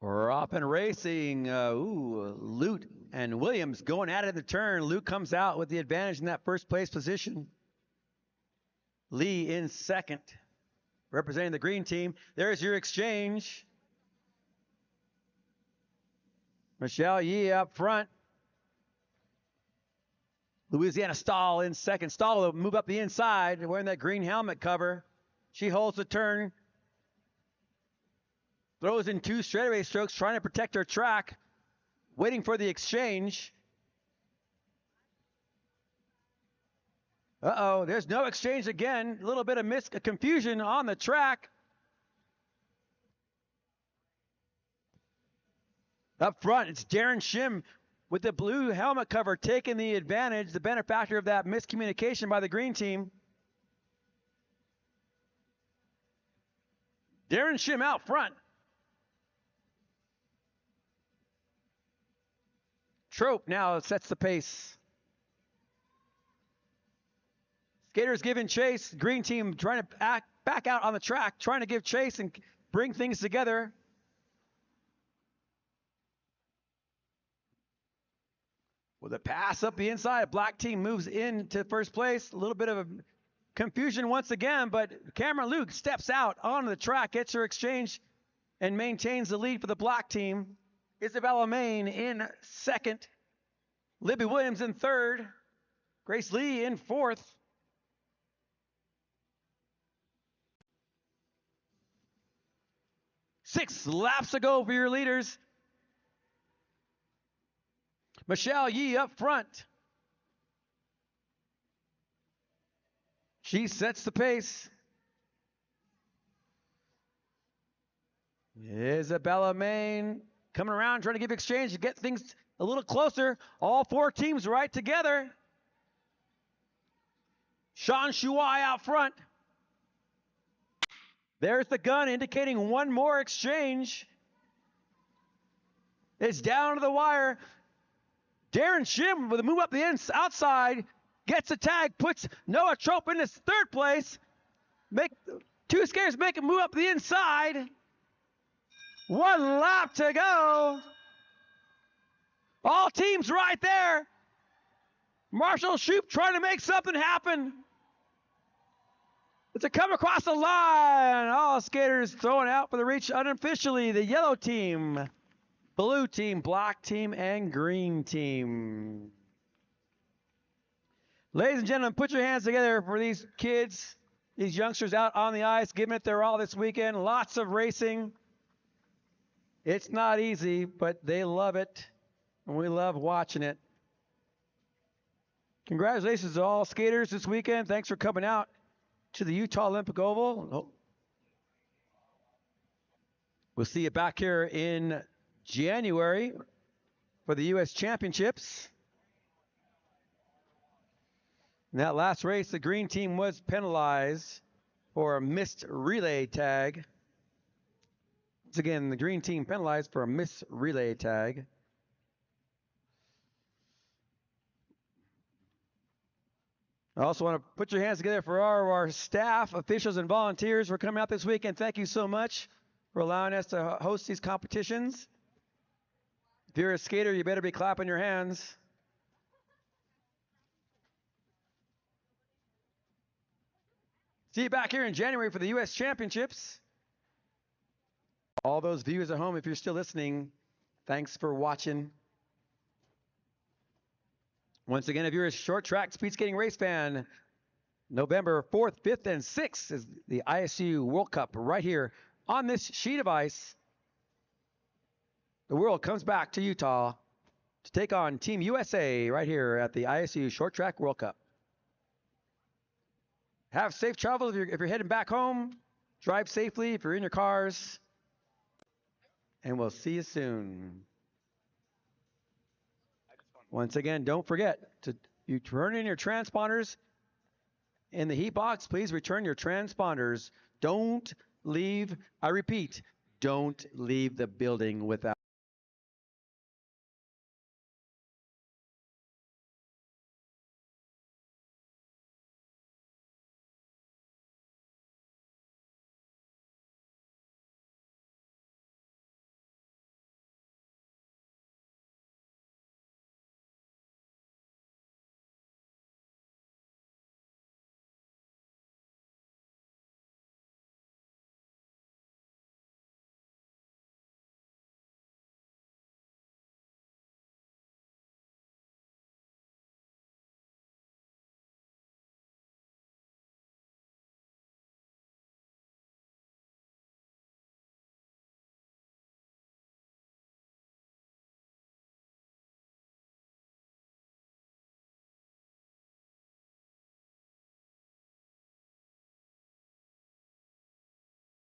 We're off and racing. Lute and Williams going at it in the turn. Lute comes out with the advantage in that first place position. Lee in second, representing the green team. There's your exchange. Michelle Yi up front. Louisiana Stahl in second. Stahl will move up the inside, wearing that green helmet cover. She holds the turn. Throws in 2 straightaway strokes, trying to protect her track. Waiting for the exchange. Uh-oh, there's no exchange again. A little bit of confusion on the track. Up front, it's Darren Shim with the blue helmet cover taking the advantage, the benefactor of that miscommunication by the green team. Darren Shim out front. Trope now sets the pace. Skaters giving chase. Green team trying to back out on the track, trying to give chase and bring things together. With a pass up the inside, black team moves into first place. A little bit of a confusion once again, but Cameron Luke steps out onto the track, gets her exchange, and maintains the lead for the black team. Isabella Main in second. Libby Williams in third. Grace Lee in fourth. Six laps to go for your leaders. Michelle Yi up front. She sets the pace. Isabella Main coming around, trying to give exchange to get things a little closer. All 4 teams right together. Sean Shuai out front. There's the gun indicating one more exchange. It's down to the wire. Darren Shim with a move up the outside, gets a tag, puts Noah Trope in his third place. 2 skaters make a move up the inside. 1 lap to go. All teams right there. Marshall Shoup trying to make something happen. It's a come across the line. All skaters throwing out for the reach unofficially. The yellow team, blue team, black team, and green team. Ladies and gentlemen, put your hands together for these kids, these youngsters out on the ice, giving it their all this weekend. Lots of racing. It's not easy, but they love it, and we love watching it. Congratulations to all skaters this weekend. Thanks for coming out to the Utah Olympic Oval. We'll see you back here in January for the U.S. Championships. In that last race, the green team was penalized for a missed relay tag. Once again, the green team penalized for a missed relay tag. I also want to put your hands together for all of our staff, officials, and volunteers for coming out this weekend. Thank you so much for allowing us to host these competitions. If you're a skater, you better be clapping your hands. See you back here in January for the U.S. Championships. All those viewers at home, if you're still listening, thanks for watching. Once again, if you're a short track speed skating race fan, November 4th, 5th, and 6th is the ISU World Cup right here on this sheet of ice. The world comes back to Utah to take on Team USA right here at the ISU Short Track World Cup. Have safe travel if you're heading back home. Drive safely if you're in your cars. And we'll see you soon. Once again, don't forget you turn in your transponders in the heat box. Please return your transponders. Don't leave, I repeat, don't leave the building without